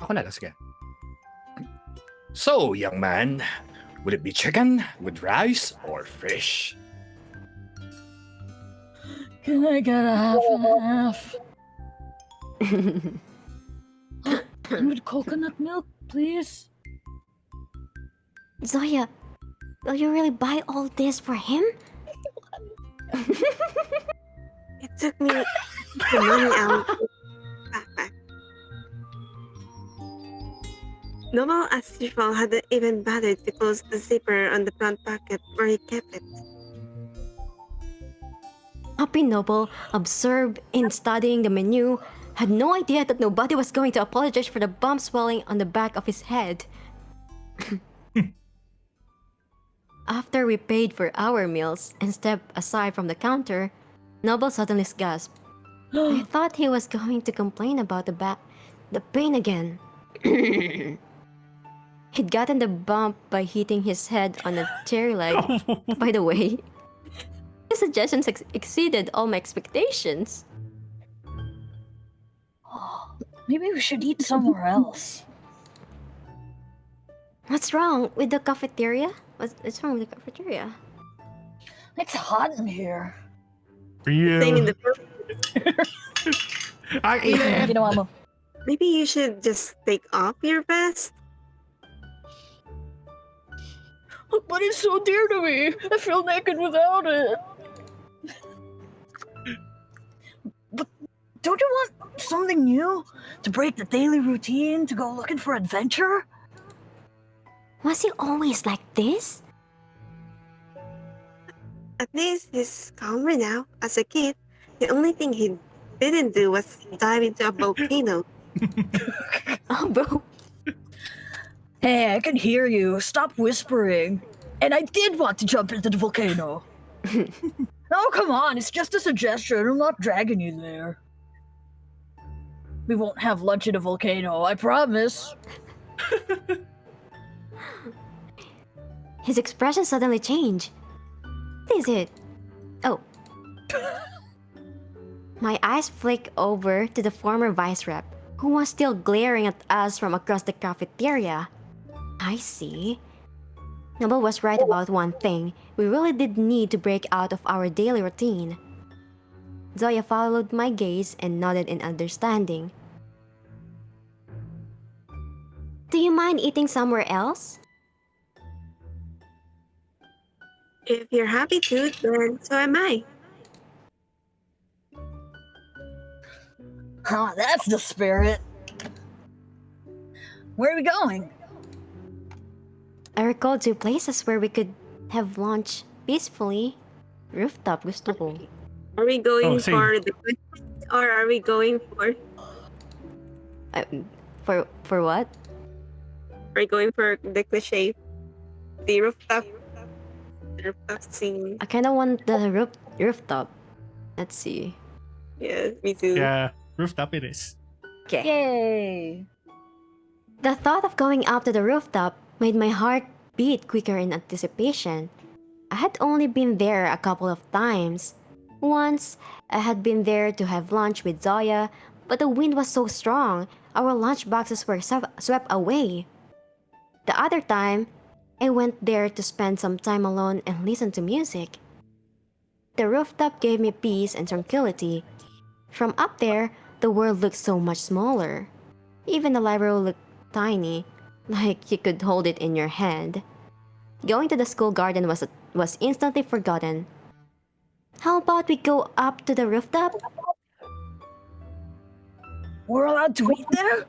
Ako na, sige. So, young man, would it be chicken with rice or fish? Can I get a half and half? With coconut milk, please? Zoya, will you really buy all this for him? It took me the money out of the backpack. Noble, as usual, hadn't even bothered to close the zipper on the front pocket where he kept it. Happy Noble, absorbed in studying the menu, had no idea that nobody was going to apologize for the bump swelling on the back of his head. After we paid for our meals and stepped aside from the counter, Noble suddenly gasped. I thought he was going to complain about the pain again. He'd gotten the bump by hitting his head on a chair leg. By the way, his suggestions exceeded all my expectations. Maybe we should eat somewhere else. What's wrong with the cafeteria? What's wrong with the cafeteria? It's hot in here. For you. Same in the I ate it. Ginawa mo. Maybe you should just take off your vest. But it's so dear to me. I feel naked without it. But don't you want something new? To break the daily routine? To go looking for adventure? Was he always like this? At least he's calmer now. As a kid, the only thing he didn't do was dive into a volcano. Oh, bro. Hey, I can hear you. Stop whispering. And I did want to jump into the volcano. Oh, come on. It's just a suggestion. I'm not dragging you there. We won't have lunch in a volcano, I promise. His expression suddenly changed. What is it? Oh. My eyes flicked over to the former vice rep, who was still glaring at us from across the cafeteria. I see. Noble was right about one thing. We really did need to break out of our daily routine. Zoya followed my gaze and nodded in understanding. Do you mind eating somewhere else? If you're happy to, then so am I. Huh, that's the spirit. Where are we going? I recalled two places where we could have lunch peacefully. Rooftop gusto ko. Are we going same. for the or are we going for For what? are we going for the cliche? The rooftop scene. I kind of want the rooftop. Let's see. Yeah, me too. Yeah, rooftop it is. Okay. Yay! The thought of going up to the rooftop made my heart beat quicker in anticipation. I had only been there a couple of times. Once, I had been there to have lunch with Zoya, but the wind was so strong, our lunch boxes were swept away. The other time, I went there to spend some time alone and listen to music. The rooftop gave me peace and tranquility. From up there, the world looked so much smaller. Even the library looked tiny, like you could hold it in your hand. Going to the school garden was instantly forgotten. How about we go up to the rooftop? We're allowed to eat there?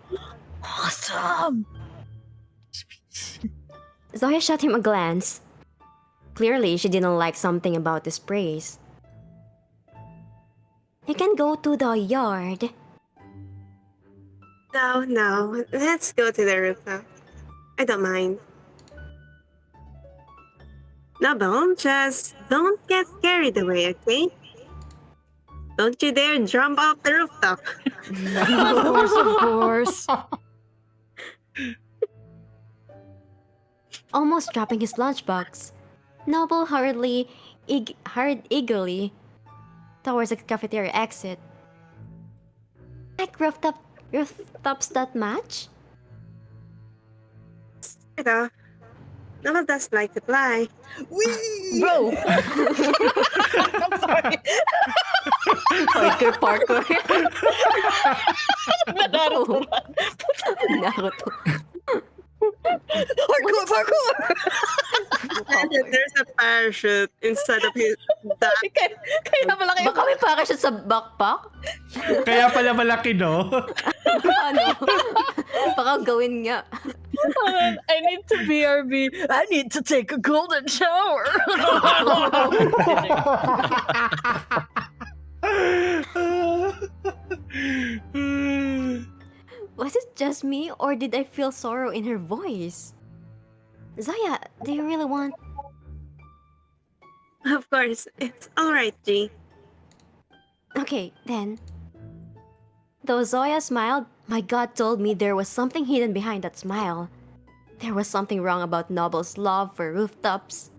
Awesome! Zoya shot him a glance. Clearly, she didn't like something about this praise. You can go to the yard. No. Let's go to the rooftop. I don't mind. Noble, just don't get carried away, okay? Don't you dare jump off the rooftop. Of course. Almost dropping his lunchbox, Noble hurried eagerly towards the cafeteria exit. Like rooftops that match? You know, Noble does like to fly. Whee! Bro! I'm sorry. Parkour. Naruto. Naruto. Parkour! There's a parachute inside of his back. Kaya malaki yung Baka may parachute sa backpack? Kaya pala malaki, no? Ano? Baka gawin nga. I need to BRB. I need to take a golden shower. Was it just me or did I feel sorrow in her voice? Zaya, do you really want... Of course, it's alright, G. Okay, then. Though Zoya smiled, my gut told me there was something hidden behind that smile. There was something wrong about Noble's love for rooftops.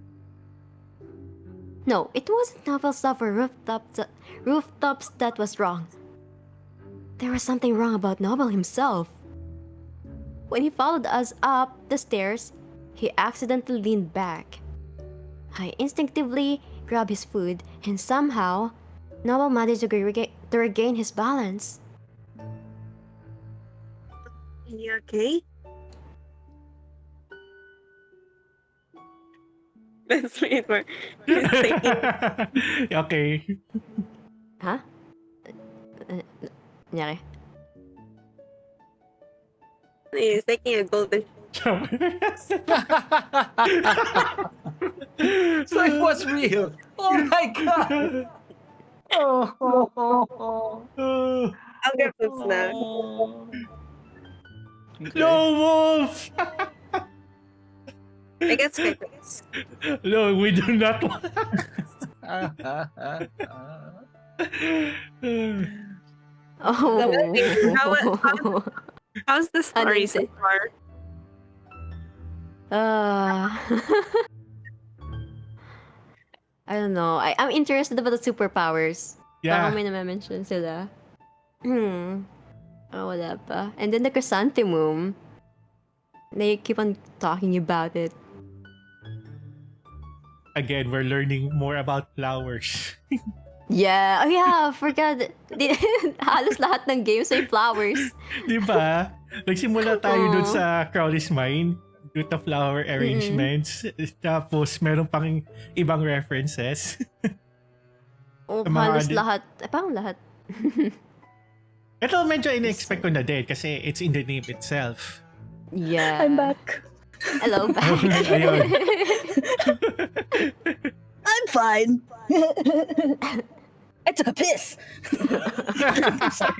No, it wasn't Noble's love for rooftops that was wrong. There was something wrong about Noble himself. When he followed us up the stairs, he accidentally leaned back. I instinctively grabbed his food, and somehow, Noble managed to regain his balance. You okay? Let's wait for. He's taking. Okay. Huh? Nangyari? He's taking a golden. So it was real. Oh my god. I'll get some snacks. No, Wolf! I get Skypes. No, we do not want. Oh. How's the story so Unintended. far? I don't know. I'm interested about the superpowers. Baka Yeah. may na-mention sila. Wala pa. And then the Chrysanthemum. They keep on talking about it. Again, we're learning more about flowers. Yeah. Oh yeah, forgot. Halos lahat ng games ay flowers. Di ba? Nagsimula tayo dun Oo. sa Crowley's Mine with the flower arrangements. Tapos, meron pang ibang references. Oh, Sa mga halos di- lahat. Parang lahat. Ito medyo in-expect ko na din kasi it's in the name itself. Yeah. I'm back. Hello, back. Ayun. I'm fine. I took a piss. Sorry.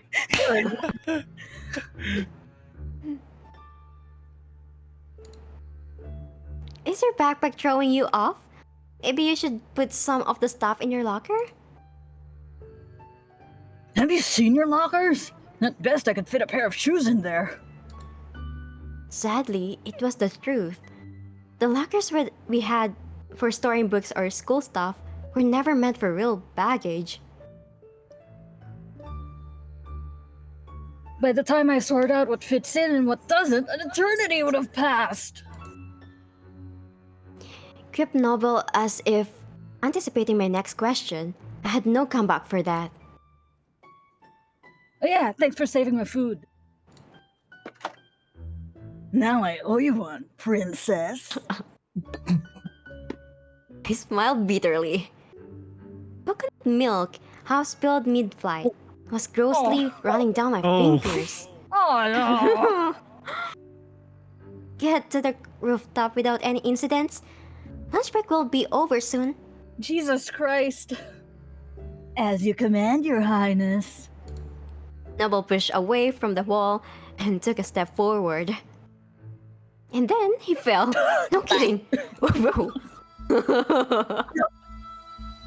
Is your backpack throwing you off? Maybe you should put some of the stuff in your locker? Have you seen your lockers? At best, I could fit a pair of shoes in there. Sadly, it was the truth. The lockers we had for storing books or school stuff were never meant for real baggage. By the time I sort out what fits in and what doesn't, an eternity would have passed. Grip Noble as if anticipating my next question. I had no comeback for that. Oh yeah, thanks for saving my food. Now I owe you one, princess. I smiled bitterly. Coconut milk, half spilled mid-flight, was grossly running down my Oh. fingers. Oh no! Get to the rooftop without any incidents. Lunch break will be over soon. Jesus Christ. As you command, your highness. Noble pushed away from the wall and took a step forward. And then he fell. No kidding. Oh, bro.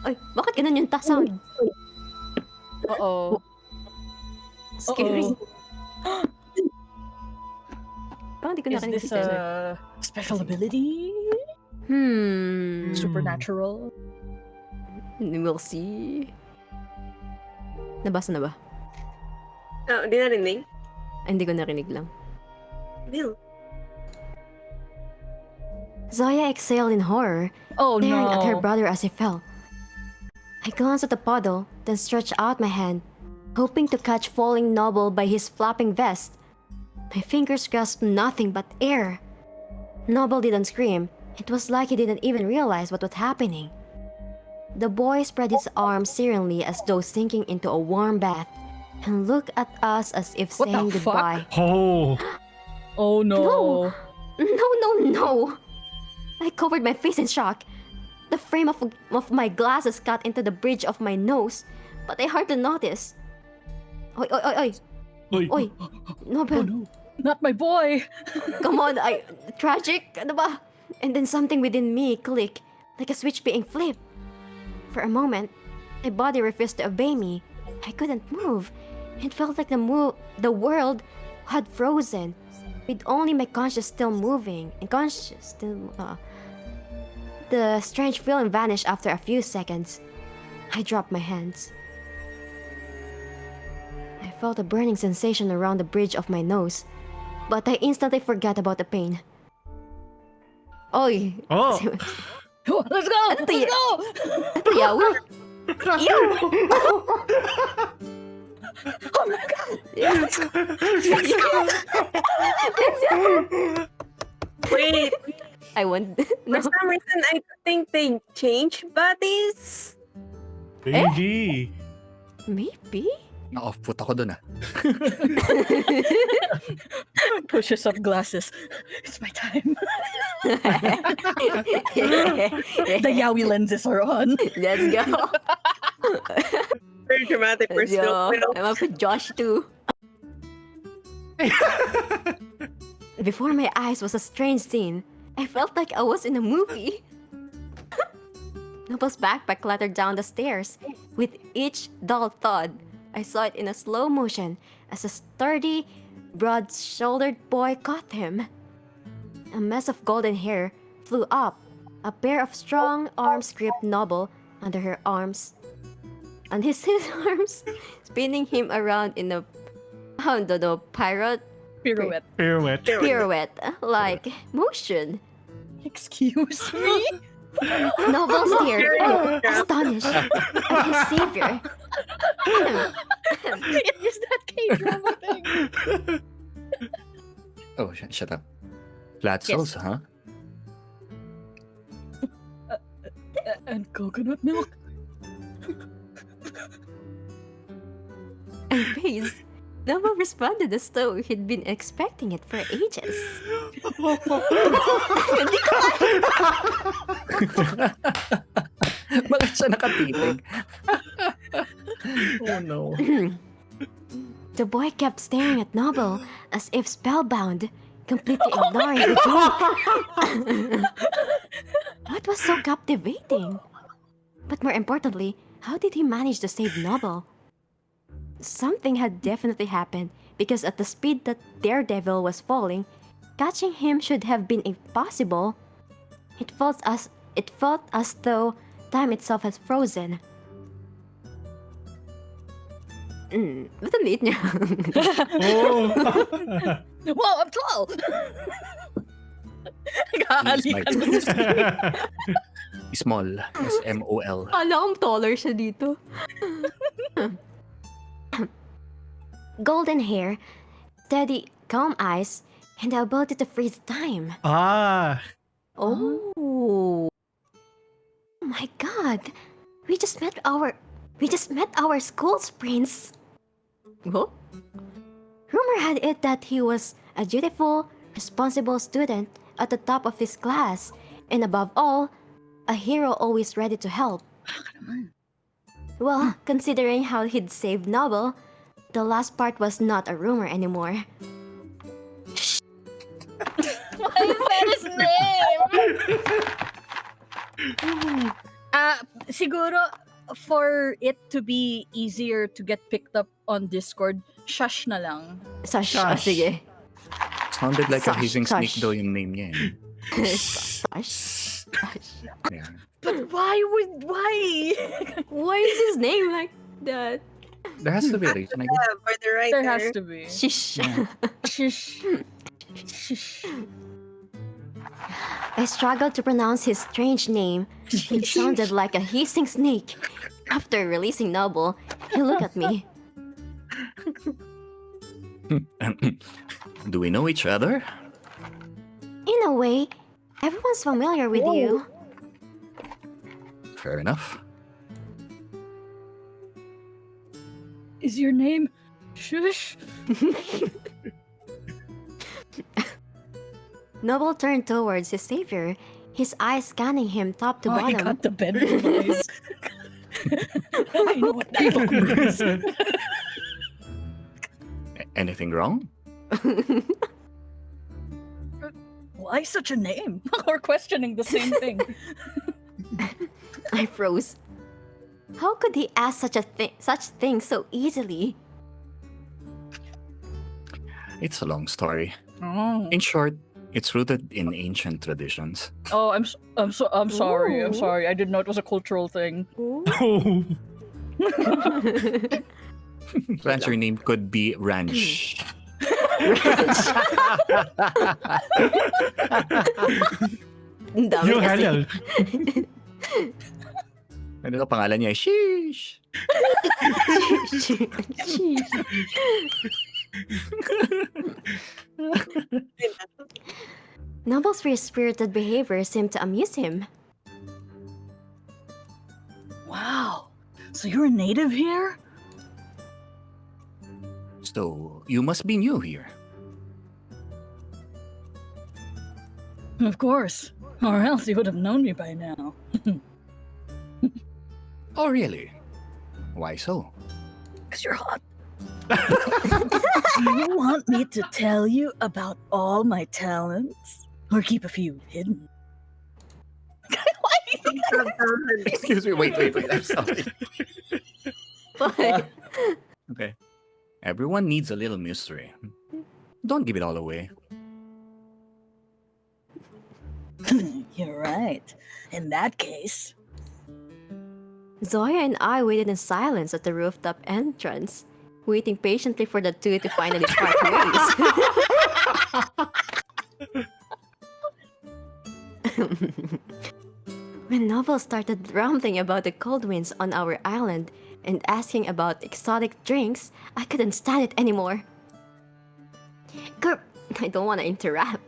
Ay, bakit ganun yung sound? Uh-oh. Scary. Uh-oh. Parang di ko Is narinig this si Cesar. a special ability? Supernatural? We'll see. Nabasa na ba? No, di narinig. Ay, hindi ko narinig lang. Bill. Zoya exhaled in horror, Oh staring at her no. brother as he fell. I glanced at the puddle, then stretched out my hand, hoping to catch falling Noble by his flapping vest. My fingers grasped nothing but air. Noble didn't scream. It was like he didn't even realize what was happening. The boy spread his arms serenely as though sinking into a warm bath, and looked at us as if What the saying fuck? goodbye. Oh. Oh no. No. I covered my face in shock. The frame of my glasses cut into the bridge of my nose, but I hardly noticed. Oy. Oy. Nobel, Oh no. Not my boy. come on, tragic, ano ba? And then something within me clicked, like a switch being flipped. For a moment, my body refused to obey me. I couldn't move. It felt like the world had frozen, with only my conscience still moving. The strange feeling vanished after a few seconds. I dropped my hands. I felt a burning sensation around the bridge of my nose, but I instantly forgot about the pain. Oy! Oh. Oh, let's go. Ano to Let's yan? go. Ito yawi! Ew! Oh my god. Wait, I want... for No. some reason, I think they changed bodies. Baby. Maybe? Na-off-put ako dun ah. Pushes up glasses. It's my time. The yaoi lenses are on. Let's go. Very dramatic for Let's still. go. I'm up with Josh too. Before my eyes was a strange scene. I felt like I was in a movie. Noble's backpack clattered down the stairs. With each dull thud, I saw it in a slow motion as a sturdy, broad-shouldered boy caught him. A mess of golden hair flew up. A pair of strong arms gripped Noble under her arms. And his arms, spinning him around in a, I don't know, Pirouette. pirouette-like motion. Excuse me? Noble stared, astonished, at his savior. Is that K-drama thing? Oh, shut up. Flat Yes. sauce, huh? And coconut milk? Amazed, Noble responded as though he'd been expecting it for ages. Bakit siya nakatitig? Oh no. The boy kept staring at Noble as if spellbound, completely ignoring the joke. What was so captivating? But more importantly, how did he manage to save Noble? Something had definitely happened because at the speed that Daredevil was falling, catching him should have been impossible. It felt as though time itself has frozen. Ba't ang liit niya? Oh. Wow, I'm tall! Nakahalikan mo sa Small. S-M-O-L. Alam, taller siya dito. Golden hair, steady, calm eyes, and the ability to freeze time. Ah. Oh. Oh my god. We just met our school's prince. What? Rumor had it that he was a dutiful, responsible student at the top of his class, and above all, a hero always ready to help. Well, considering how he'd saved Noble, the last part was not a rumor anymore. Why is that his name? Siguro, for it to be easier to get picked up on Discord, shush na lang. Sash. Sash. Ah, sige. Sounded like a Sash, hissing snake sash. daw yung name niya eh. Sash. Yeah. But why? Why is his name like that? There has to be a reason, I guess. For the writer. There has to be. Shish. Shish. Shish. I struggled to pronounce his strange name. It sounded like a hissing snake. After releasing Noble, he looked at me. Do we know each other? In a way, everyone's familiar with you. Fair enough. Is your name Shush? Noble turned towards his savior, his eyes scanning him top to Oh, I bottom. got the bedroom voice. I know what that one means. Anything wrong? Why such a name? We're questioning the same thing. I froze. How could he ask such things so easily? It's a long story. Oh, In short, it's rooted in ancient traditions. I'm sorry. I'm Ooh. sorry. I didn't know it was a cultural thing. Oh. Perhaps your name could be Ranch. Ang dami Yung kasi. halal. Ano ka pangalan niya? Sheesh! Noble's free-spirited behavior seemed to amuse him. Wow. So you're a native here? So, you must be new here. Of course. Or else you would have known me by now. Oh, really? Why so? Because you're hot. Do you want me to tell you about all my talents? Or keep a few hidden. Excuse me. Wait. I'm sorry. But Okay. Everyone needs a little mystery. Don't give it all away. You're right. In that case. Zoya and I waited in silence at the rooftop entrance, waiting patiently for the two to finally part ways. When Novel started rambling about the cold winds on our island and asking about exotic drinks, I couldn't stand it anymore. I don't want to interrupt.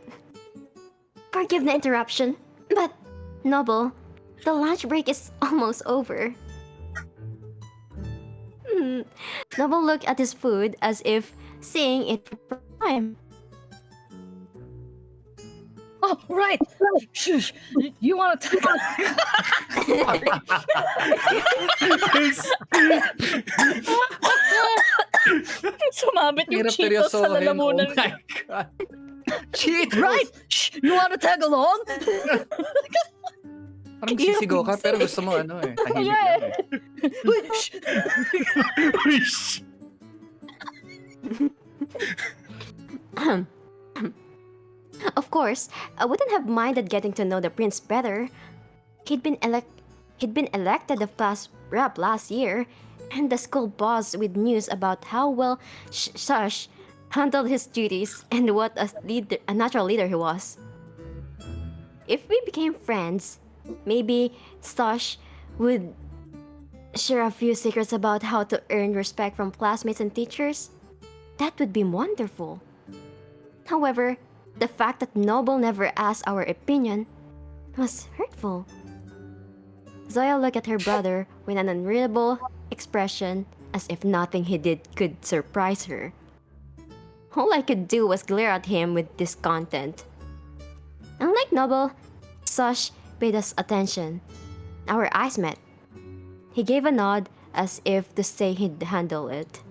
Forgive the interruption, but Noble, the lunch break is almost over. Noble looked at his food as if saying it for time. Oh, right. Shush. You want to talk? Sumabit yung Hirap Cheetos sa seryosohin. lalamunan. Oh my God. Cheetos! Right. Shh. You want to tag along? Parang sisigaw ka pero gusto mo tahimik Yeah. lang Shh. Wish. Of course, I wouldn't have minded getting to know the prince better. He'd been elected the class rep last year, and the school buzzed with news about how well Sash handled his duties and what a natural leader he was. If we became friends, maybe Sash would share a few secrets about how to earn respect from classmates and teachers. That would be wonderful. However, the fact that Noble never asked our opinion was hurtful. Zoya looked at her brother with an unreadable expression, as if nothing he did could surprise her. All I could do was glare at him with discontent. Unlike Noble, Sash paid us attention. Our eyes met. He gave a nod as if to say he'd handle it.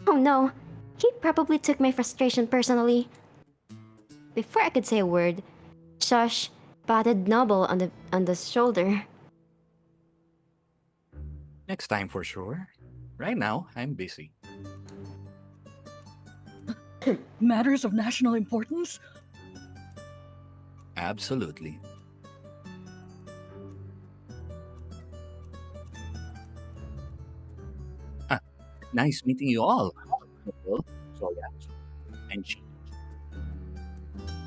Oh no, he probably took my frustration personally. Before I could say a word, Sash patted Noble on the shoulder. Next time for sure. Right now, I'm busy. Matters of national importance? Absolutely. Nice meeting you all. Zoya and she.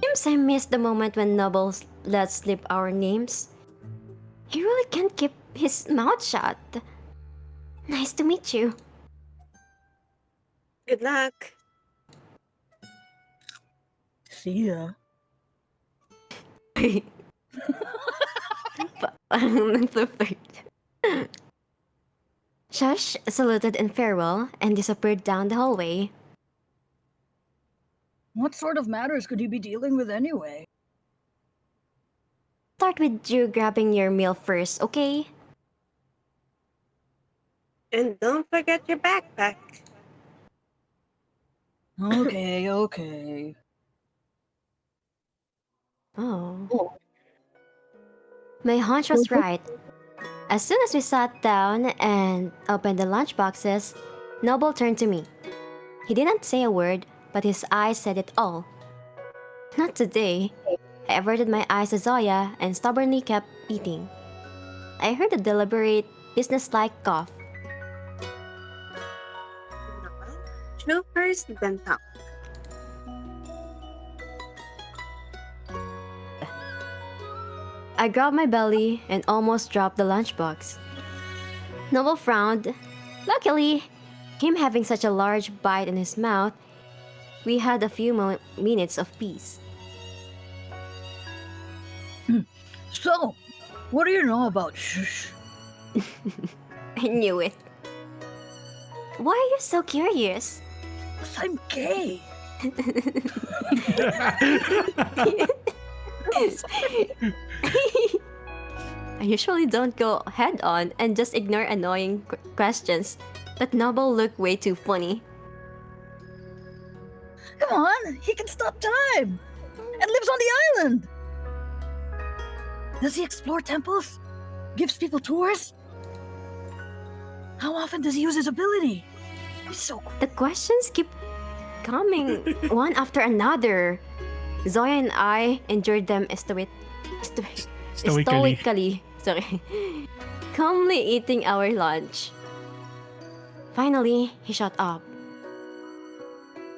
Seems I missed the moment when Noble let slip our names. He really can't keep his mouth shut. Nice to meet you. Good luck. See ya. Shush saluted in farewell and disappeared down the hallway. What sort of matters could he be dealing with anyway? Start with you grabbing your meal first, okay? And don't forget your backpack. Okay. Oh. My hunch was right. As soon as we sat down and opened the lunch boxes, Noble turned to me. He didn't say a word, but his eyes said it all. Not today. I averted my eyes to Zoya and stubbornly kept eating. I heard a deliberate, businesslike cough. Chew first, then talk. I grabbed my belly and almost dropped the lunchbox. Noble frowned. Luckily, him having such a large bite in his mouth, we had a few minutes of peace. So, what do you know about Shush? I knew it. Why are you so curious? 'Cause I'm gay. I usually don't go head on and just ignore annoying questions, but Noble looked way too funny. Come on, he can stop time. and lives on the island. Does he explore temples? Gives people tours? How often does he use his ability? He's so cool. The questions keep coming one after another. Zoya and I endured them stoically. Sorry. Calmly eating our lunch. Finally, he shut up.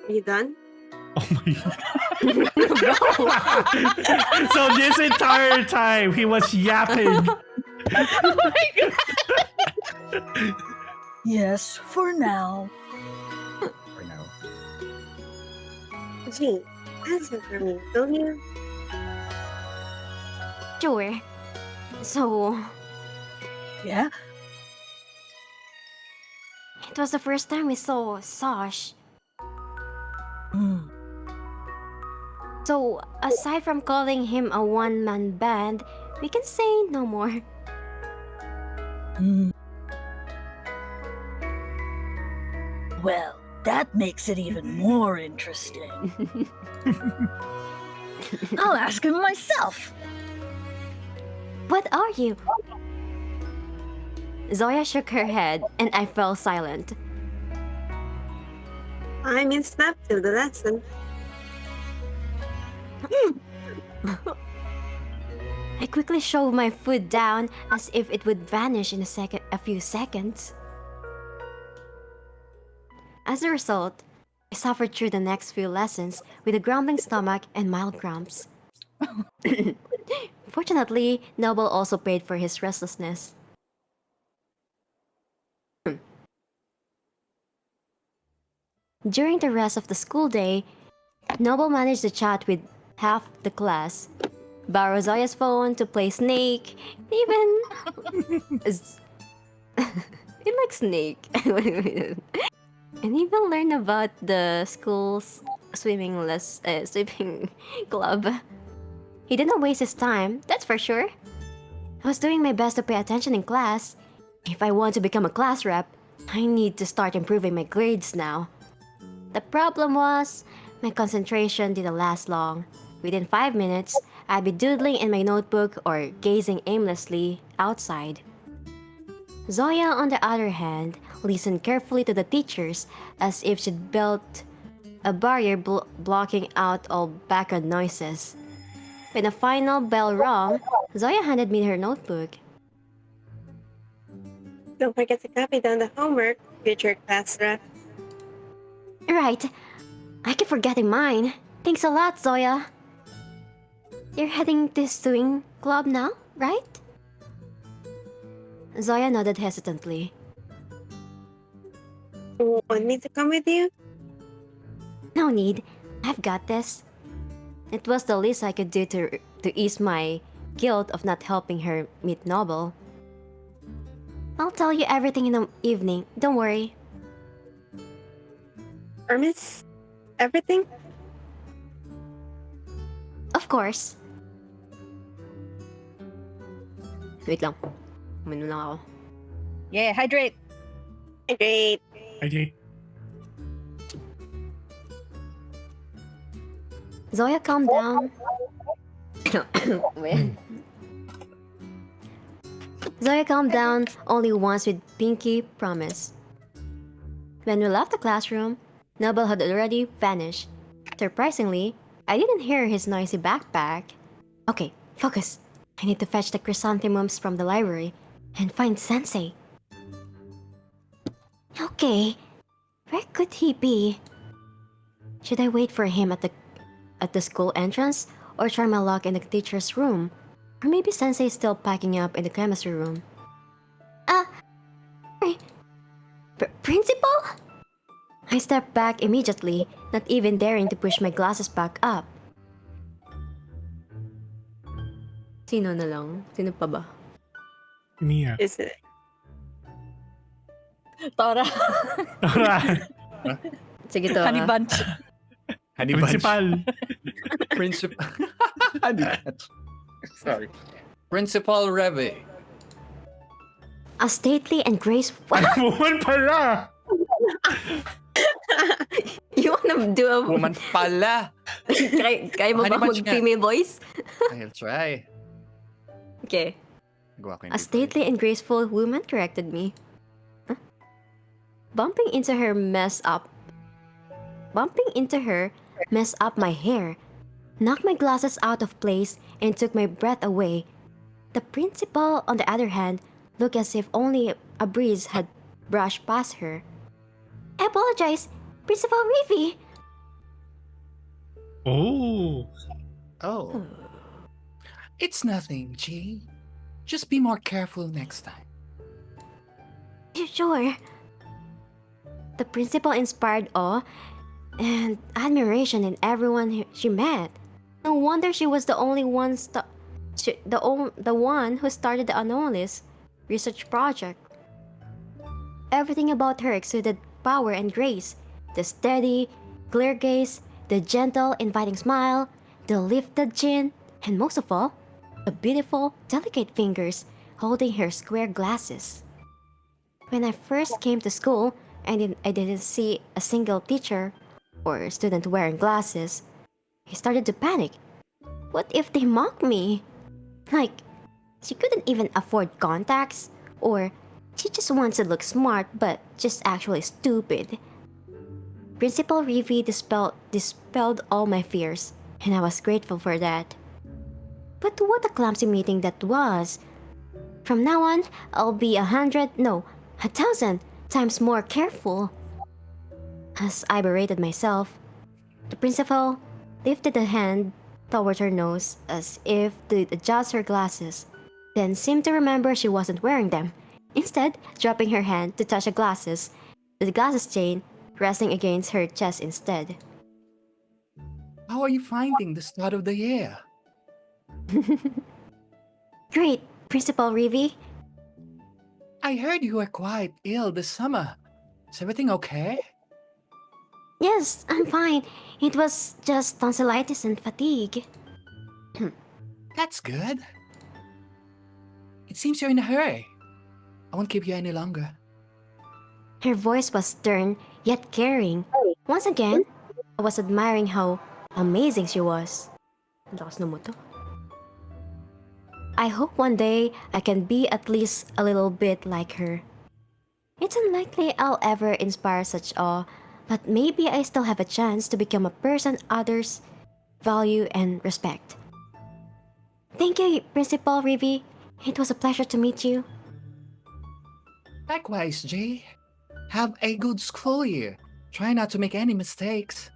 Are you done? Oh my So this entire time, he was yapping. Yes, for now. For now. Gee, answer for me, will you? Sure. So, Yeah? it was the first time we saw Sash. Hmm. So, aside from calling him a one-man band, we can say no more. Hmm. Well, that makes it even more interesting. I'll ask him myself. What are you? Zoya shook her head and I fell silent. I'm in snap till the lesson. I quickly shoved my food down as if it would vanish in a few seconds. As a result, I suffered through the next few lessons with a grumbling stomach and mild cramps. Fortunately, Noble also paid for his restlessness. During the rest of the school day, Noble managed to chat with half the class, borrow Zoya's phone to play Snake, even... he likes Snake. And even learn about the school's swimming club. He didn't waste his time, that's for sure. I was doing my best to pay attention in class. If I want to become a class rep, I need to start improving my grades now. The problem was, my concentration didn't last long. Within 5 minutes, I'd be doodling in my notebook or gazing aimlessly outside. Zoya, on the other hand, listened carefully to the teachers as if she'd built a barrier blocking out all background noises. When the final bell rang, Zoya handed me her notebook. Don't forget to copy down the homework, future class rep. Right. I keep forgetting mine. Thanks a lot, Zoya. You're heading to sewing club now, right? Zoya nodded hesitantly. Want me to come with you? No need. I've got this. It was the least I could do to ease my guilt of not helping her meet Noble. I'll tell you everything in the evening. Don't worry. Promise? Everything? Of course. Wait lang. Uminom lang ako. Yeah, hydrate. Great. Okay. Zoya, calm down. Zoya calmed down only once with Pinky promise. When we left the classroom, Noble had already vanished. Surprisingly, I didn't hear his noisy backpack. Okay, focus. I need to fetch the chrysanthemums from the library and find Sensei. Okay, where could he be? Should I wait for him at the school entrance or try my luck in the teacher's room? Or maybe Sensei is still packing up in the chemistry room. Principal? I stepped back immediately, not even daring to push my glasses back up. Sino na lang? Sino pa ba? Mia. Is it? Tora. Sige to. Honey bunch. Honey Bunch. Principal. Principal. Honey Bunch. Sorry. Principal Reve. A stately and graceful... Woman pala. You wanna do a... Woman pala. Kaya mo ba Honey bunch nga. mag-female voice? I'll try. Okay. Gawa ko yung A stately and graceful woman corrected me. Huh? Bumping into her messed up my hair, knocked my glasses out of place, and took my breath away. The principal, on the other hand, looked as if only a breeze had brushed past her. I apologize, Principal Reevy. Oh. Oh. It's nothing, G. Just be more careful next time. Sure. The principal inspired awe and admiration in everyone she met. No wonder she was the only one the one who started the Anomalous research project. Everything about her exuded power and grace. The steady, clear gaze, the gentle, inviting smile, the lifted chin, and most of all, the beautiful, delicate fingers holding her square glasses. When I first came to school, I didn't see a single teacher or student wearing glasses. I started to panic. What if they mock me? Like, she couldn't even afford contacts? Or she just wants to look smart but just actually stupid? Principal Reevy dispelled all my fears, and I was grateful for that. But what a clumsy meeting that was. From now on, I'll be 1,000 times more careful. As I berated myself, the principal lifted a hand towards her nose as if to adjust her glasses, then seemed to remember she wasn't wearing them, instead dropping her hand to touch the glasses chain resting against her chest instead. How are you finding the start of the year? Great, Principal Reevy. I heard you were quite ill this summer. Is everything okay? Yes, I'm fine. It was just tonsillitis and fatigue. That's good. It seems you're in a hurry. I won't keep you any longer. Her voice was stern, yet caring. Once again, I was admiring how amazing she was. Ang lakas na mo to. I hope one day I can be at least a little bit like her. It's unlikely I'll ever inspire such awe, but maybe I still have a chance to become a person others value and respect. Thank you, Principal Reevy. It was a pleasure to meet you. Likewise, Jay. Have a good school year. Try not to make any mistakes.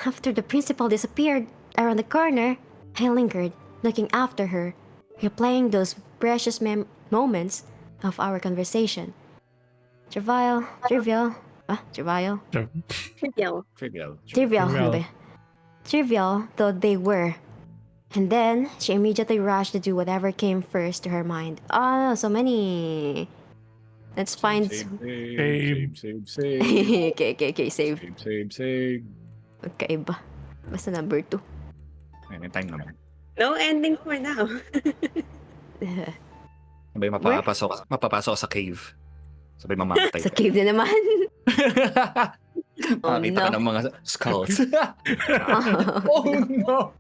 After the principal disappeared around the corner, I lingered, looking after her, replaying those precious moments of our conversation. Trivial. Trivial. Trivial though they were. And then, she immediately rushed to do whatever came first to her mind. Oh, so many. Let's find... Save. okay, save. Save. Magkaiba. Basta number 2. May time naman. No ending for now. Sabay mapapasok sa cave. Sabay mamamatay. Sa cave na naman. Makakita ka ng mga skulls. Oh no!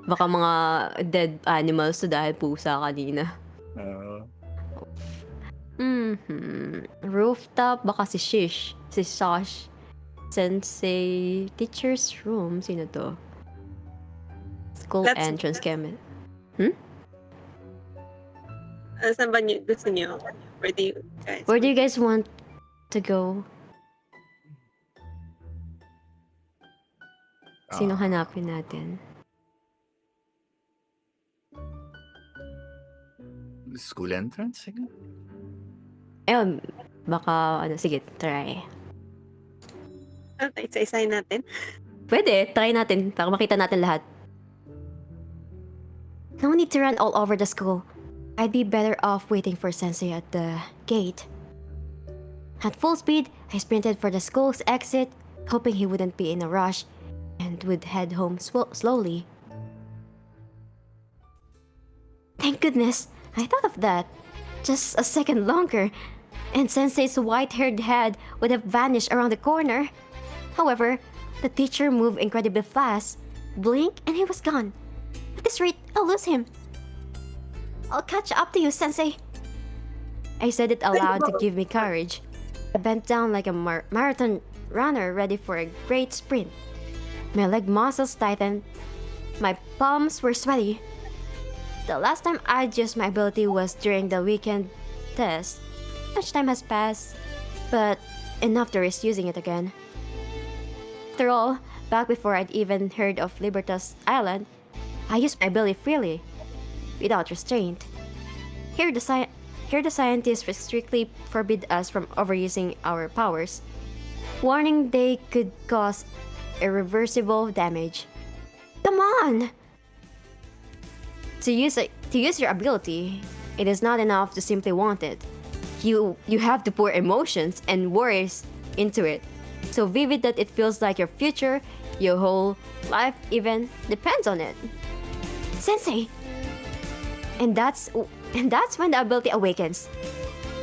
Baka mga dead animals to dahil pusa kanina. Rooftop, baka si Shish. Si Sash. Sensei. Teacher's room. Sino to? School entrance cabinet. Saan ba gusto niyo? Where do you guys want to go? Sino hanapin natin? School entrance? Sige. Ayun. Baka, sige, try. Isa-isahin natin. Pwede, try natin para makita natin lahat. No need to run all over the school. I'd be better off waiting for Sensei at the gate. At full speed, I sprinted for the school's exit, hoping he wouldn't be in a rush and would head home slowly. Thank goodness, I thought of that. Just a second longer, and Sensei's white-haired head would have vanished around the corner. However, the teacher moved incredibly fast. Blink and he was gone. At this rate, I'll lose him. I'll catch up to you, Sensei. I said it aloud to give me courage. I bent down like a marathon runner ready for a great sprint. My leg muscles tightened. My palms were sweaty. The last time I used my ability was during the weekend test. Much time has passed, but enough to risk using it again. After all, back before I'd even heard of Libertas Island, I used my ability freely, without restraint. Here the scientists strictly forbid us from overusing our powers, warning they could cause irreversible damage. Come on! To use your ability, it is not enough to simply want it. You have to pour emotions and worries into it, so vivid that it feels like your future, your whole life even depends on it. Sensei! And that's when the ability awakens,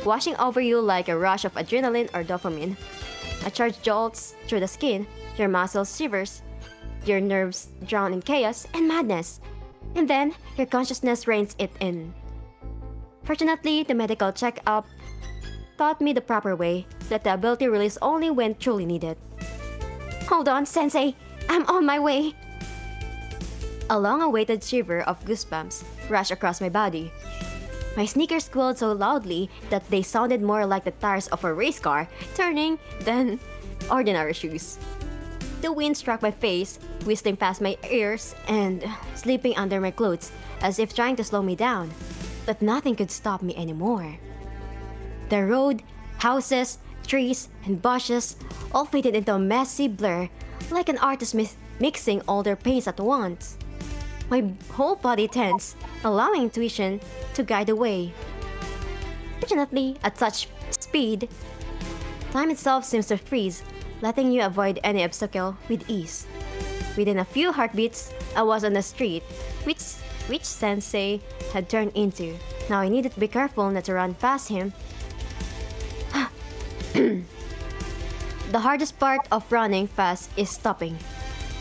washing over you like a rush of adrenaline or dopamine. A charge jolts through the skin, your muscles shivers, your nerves drown in chaos and madness, and then your consciousness reins it in. Fortunately, the medical checkup taught me the proper way, that the ability release only when truly needed. Hold on, Sensei! I'm on my way! A long-awaited shiver of goosebumps rushed across my body. My sneakers squealed so loudly that they sounded more like the tires of a race car turning than ordinary shoes. The wind struck my face, whistling past my ears and slipping under my clothes as if trying to slow me down. But nothing could stop me anymore. The road, houses, trees, and bushes all faded into a messy blur, like an artist mixing all their paints at once. My whole body tense, allowing intuition to guide the way. Fortunately, at such speed, time itself seems to freeze, letting you avoid any obstacle with ease. Within a few heartbeats, I was on the street, which Sensei had turned into. Now I needed to be careful not to run past him. The hardest part of running fast is stopping.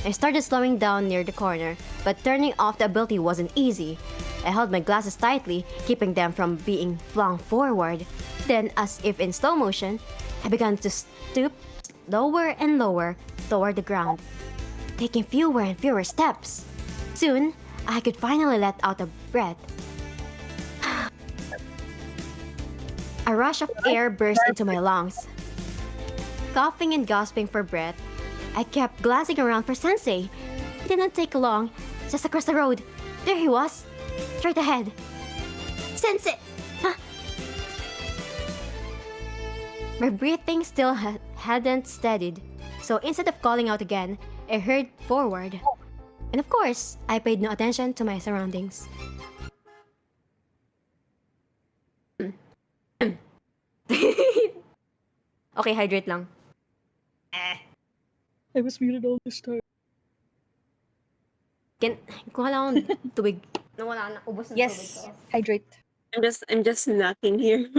I started slowing down near the corner, but turning off the ability wasn't easy. I held my glasses tightly, keeping them from being flung forward. Then, as if in slow motion, I began to stoop lower and lower toward the ground, taking fewer and fewer steps. Soon, I could finally let out a breath. A rush of air burst into my lungs. Coughing and gasping for breath, I kept glancing around for Sensei. It did not take long. Just across the road. There he was. Straight ahead. Sensei! Huh? My breathing still hadn't steadied, so instead of calling out again, I hurried forward. And of course, I paid no attention to my surroundings. Okay, hydrate lang. I was muted all this time. Kuha lang akong tubig. Nawala na, ubos na Yes, tubig ko. hydrate. I'm just snacking here.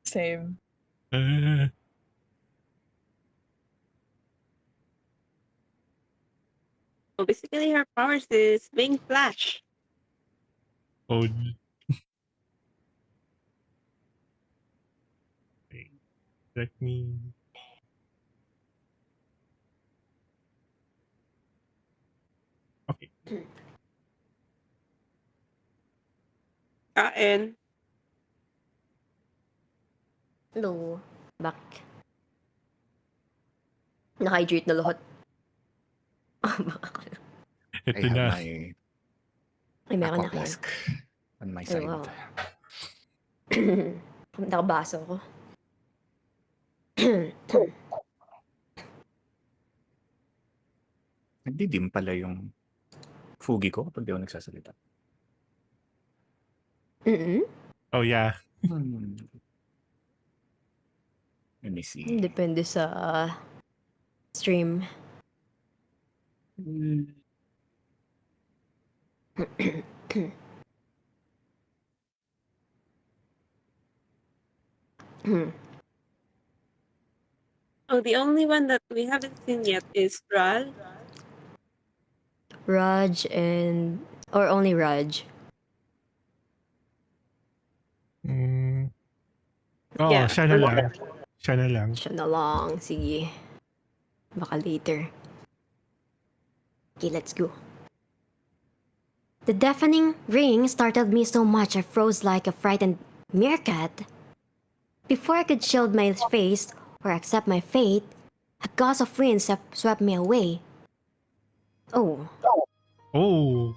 Same. So basically, her powers is being Flash. Oh. Let me. Okay. And No. Back. Naka-hydrate na lahat. Ito I have na. my Ay, meron aqua na kayo. flask on my Ay, side. wow. Nakabaso ako. Nagdidim pala yung fugi ko kapag di ako nagsasalita. Oh yeah. Let me see. Depende sa stream. Oh, the only one that we haven't seen yet is Ral. Raj and or only Raj. Mm. Oo, Yeah. siya na lang. Siya na lang. Siya na lang. Sige. Baka later. Okay, let's go. The deafening ring startled me so much I froze like a frightened meerkat. Before I could shield my face or accept my fate, a gust of wind swept me away. Oh, Oh.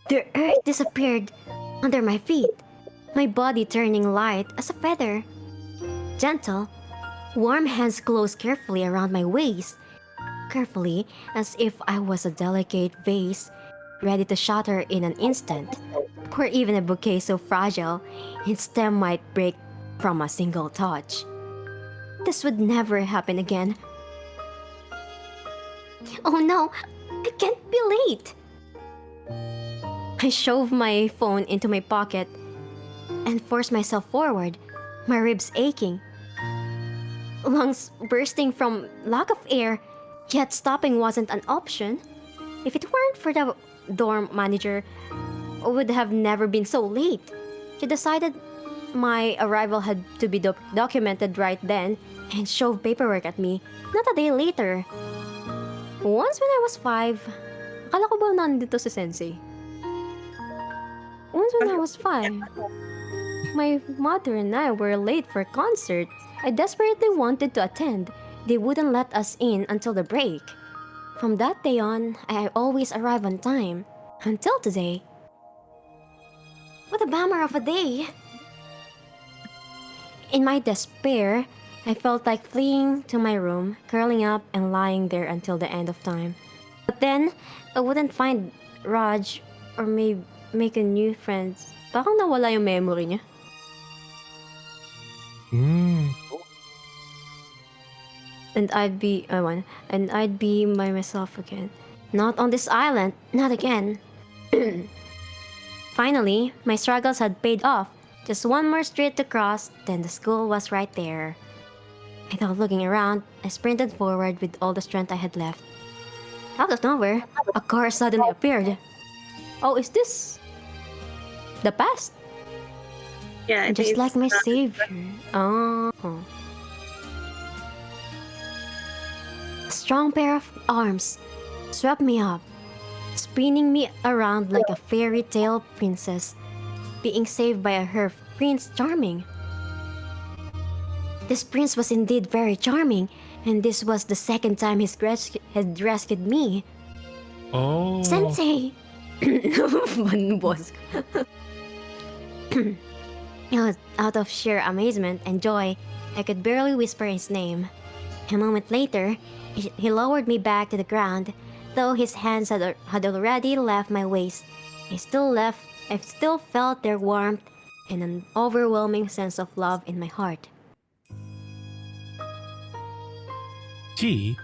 the earth disappeared under my feet, my body turning light as a feather. Gentle, warm hands closed carefully around my waist, carefully as if I was a delicate vase ready to shatter in an instant, or even a bouquet so fragile its stem might break from a single touch. This would never happen again. Oh no, I can't be late. I shoved my phone into my pocket and forced myself forward, my ribs aching, lungs bursting from lack of air, yet stopping wasn't an option. If it weren't for the dorm manager, I would have never been so late. She decided my arrival had to be documented right then and shoved paperwork at me, not a day later. Once when I was 5, akala ko ba nandito si Sensei? Once when I was 5, my mother and I were late for a concert. I desperately wanted to attend. They wouldn't let us in until the break. From that day on, I always arrive on time. Until today. What a bummer of a day! In my despair, I felt like fleeing to my room, curling up and lying there until the end of time. But then, I wouldn't find Raj or maybe make a new friends. Parang nawala yung memory niya. Mm. And I'd be by myself again. Not on this island, not again. Finally, my struggles had paid off. Just one more street to cross, then the school was right there. Without looking around, I sprinted forward with all the strength I had left. Out of nowhere, a car suddenly appeared. Oh, is this the past? Yeah, I think Just it's like my savior. Oh. A strong pair of arms swept me up, spinning me around like a fairy tale princess, being saved by her Prince Charming. This prince was indeed very charming, and this was the second time had rescued me. Oh. Sensei! Boss. Out of sheer amazement and joy, I could barely whisper his name. A moment later, he lowered me back to the ground, though his hands had already left my waist. I still felt their warmth and an overwhelming sense of love in my heart. Gee,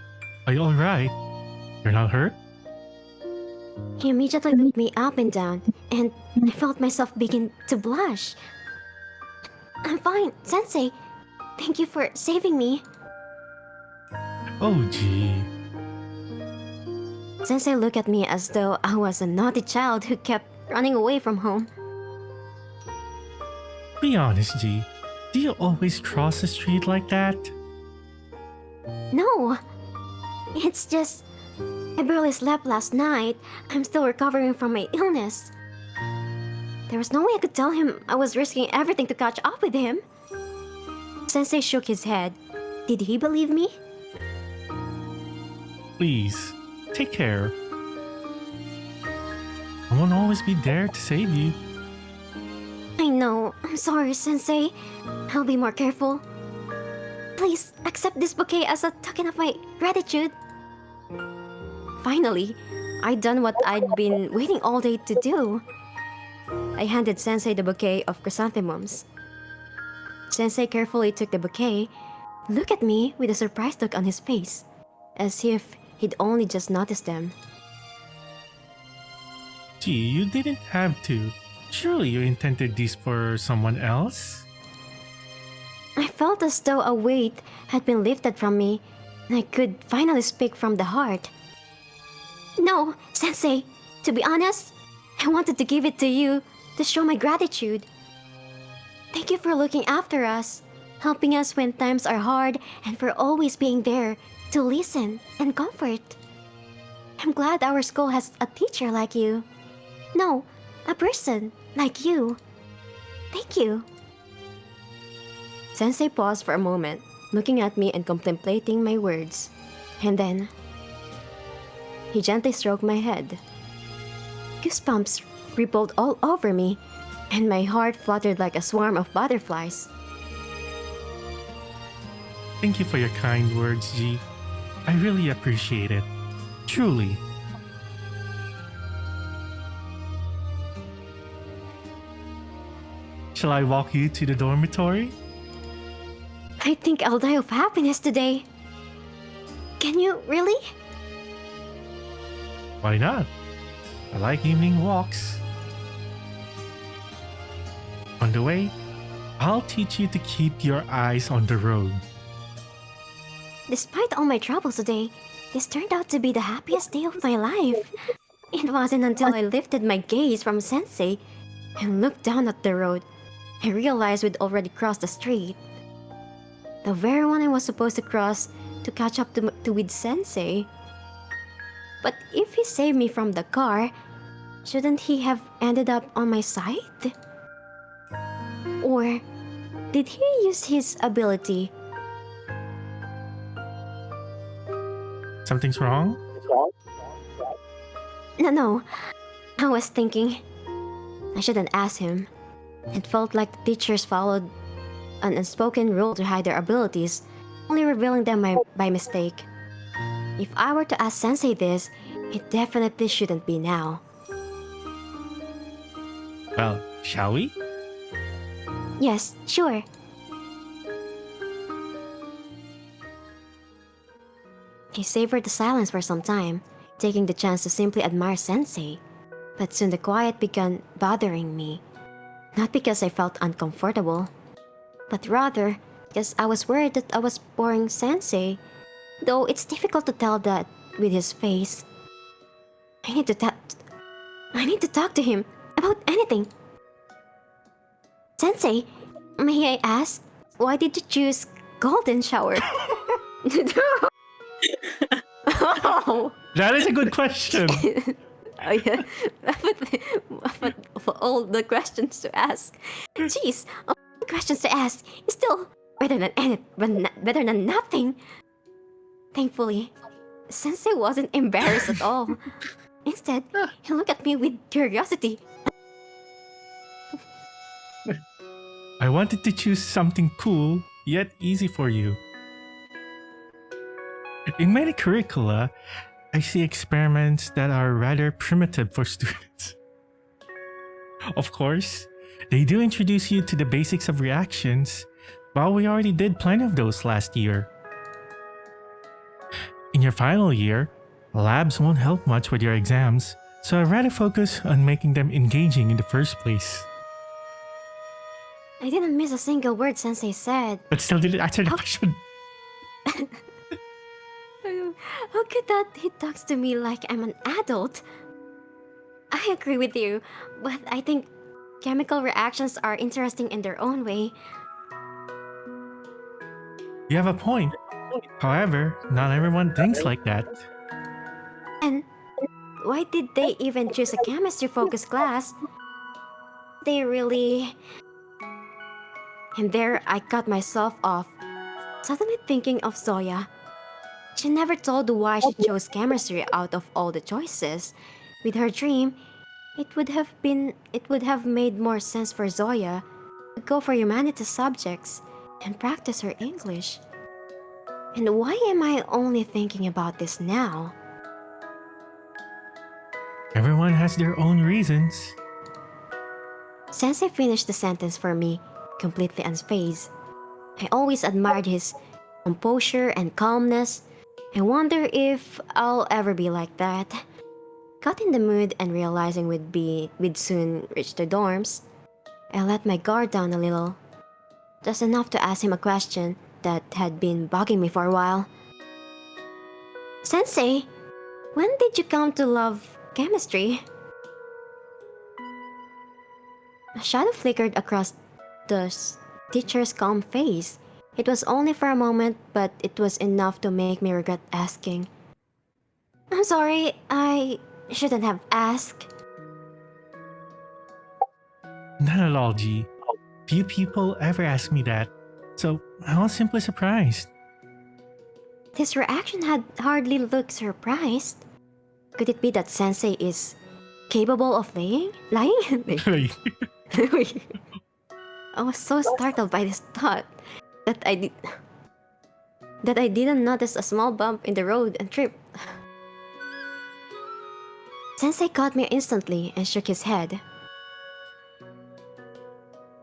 are you alright? You're not hurt? He immediately looked me up and down, and I felt myself begin to blush. I'm fine, Sensei. Thank you for saving me. Oh, gee. Sensei looked at me as though I was a naughty child who kept running away from home. Be honest, G. Do you always cross the street like that? No, it's just I barely slept last night. I'm still recovering from my illness. There was no way I could tell him I was risking everything to catch up with him. Sensei shook his head. Did he believe me? Please, take care. I won't always be there to save you. I know. I'm sorry, Sensei. I'll be more careful. Please accept this bouquet as a token of my gratitude. Finally, I'd done what I'd been waiting all day to do. I handed Sensei the bouquet of chrysanthemums. Sensei carefully took the bouquet, looked at me with a surprised look on his face, as if he'd only just noticed them. Gee, you didn't have to. Surely you intended these for someone else? I felt as though a weight had been lifted from me, I could finally speak from the heart. No, Sensei, to be honest, I wanted to give it to you to show my gratitude. Thank you for looking after us, helping us when times are hard, and for always being there to listen and comfort. I'm glad our school has a teacher like you. No, a person like you. Thank you. Sensei paused for a moment, looking at me and contemplating my words. And then, he gently stroked my head. Goosebumps rippled all over me, and my heart fluttered like a swarm of butterflies. Thank you for your kind words, G. I really appreciate it. Truly. Shall I walk you to the dormitory? I think I'll die of happiness today. Can you really? Why not? I like evening walks. On the way, I'll teach you to keep your eyes on the road. Despite all my troubles today, this turned out to be the happiest day of my life. It wasn't until I lifted my gaze from Sensei and looked down at the road, I realized we'd already crossed the street. The very one I was supposed to cross to catch up to with Sensei. But if he saved me from the car, shouldn't he have ended up on my side? Or did he use his ability? Something's wrong? No. I was thinking I shouldn't ask him. It felt like the teachers followed an unspoken rule to hide their abilities, only revealing them by mistake. If I were to ask Sensei this, it definitely shouldn't be now. Well, shall we? Yes, sure. He savored the silence for some time, taking the chance to simply admire Sensei. But soon the quiet began bothering me. Not because I felt uncomfortable, but rather because I was worried that I was boring Sensei, though it's difficult to tell that with his face. I need to talk to him about anything. Sensei, may I ask, why did you choose Golden Shower? Oh. That is a good question. Oh yeah, but of all the questions to ask, jeez, of all the questions to ask is still better than nothing. Thankfully, Sensei wasn't embarrassed at all. Instead, he looked at me with curiosity. I wanted to choose something cool, yet easy for you. In many curricula, I see experiments that are rather primitive for students. Of course, they do introduce you to the basics of reactions, but we already did plenty of those last year. In your final year, labs won't help much with your exams, so I'd rather focus on making them engaging in the first place. I didn't miss a single word Sensei said. But still didn't answer the question. How could that he talks to me like I'm an adult? I agree with you, but I think chemical reactions are interesting in their own way. You have a point. However, not everyone thinks like that. And why did they even choose a chemistry-focused class? They really... And there I cut myself off, suddenly thinking of Zoya. She never told why she chose chemistry out of all the choices. With her dream, it would have made more sense for Zoya to go for humanities subjects and practice her English. And why am I only thinking about this now? Everyone has their own reasons. Sensei finished the sentence for me, completely unfazed. I always admired his composure and calmness. I wonder if I'll ever be like that. Caught in the mood and realizing we'd soon reach the dorms, I let my guard down a little. Just enough to ask him a question that had been bugging me for a while. Sensei, when did you come to love chemistry? A shadow flickered across the teacher's calm face. It was only for a moment, but it was enough to make me regret asking. I'm sorry, I shouldn't have asked. Not at all, G. Few people ever ask me that, so I was simply surprised. His reaction had hardly looked surprised. Could it be that Sensei is capable of lying? Lying? I was so startled by this thought that I didn't notice a small bump in the road and tripped. Sensei caught me instantly and shook his head.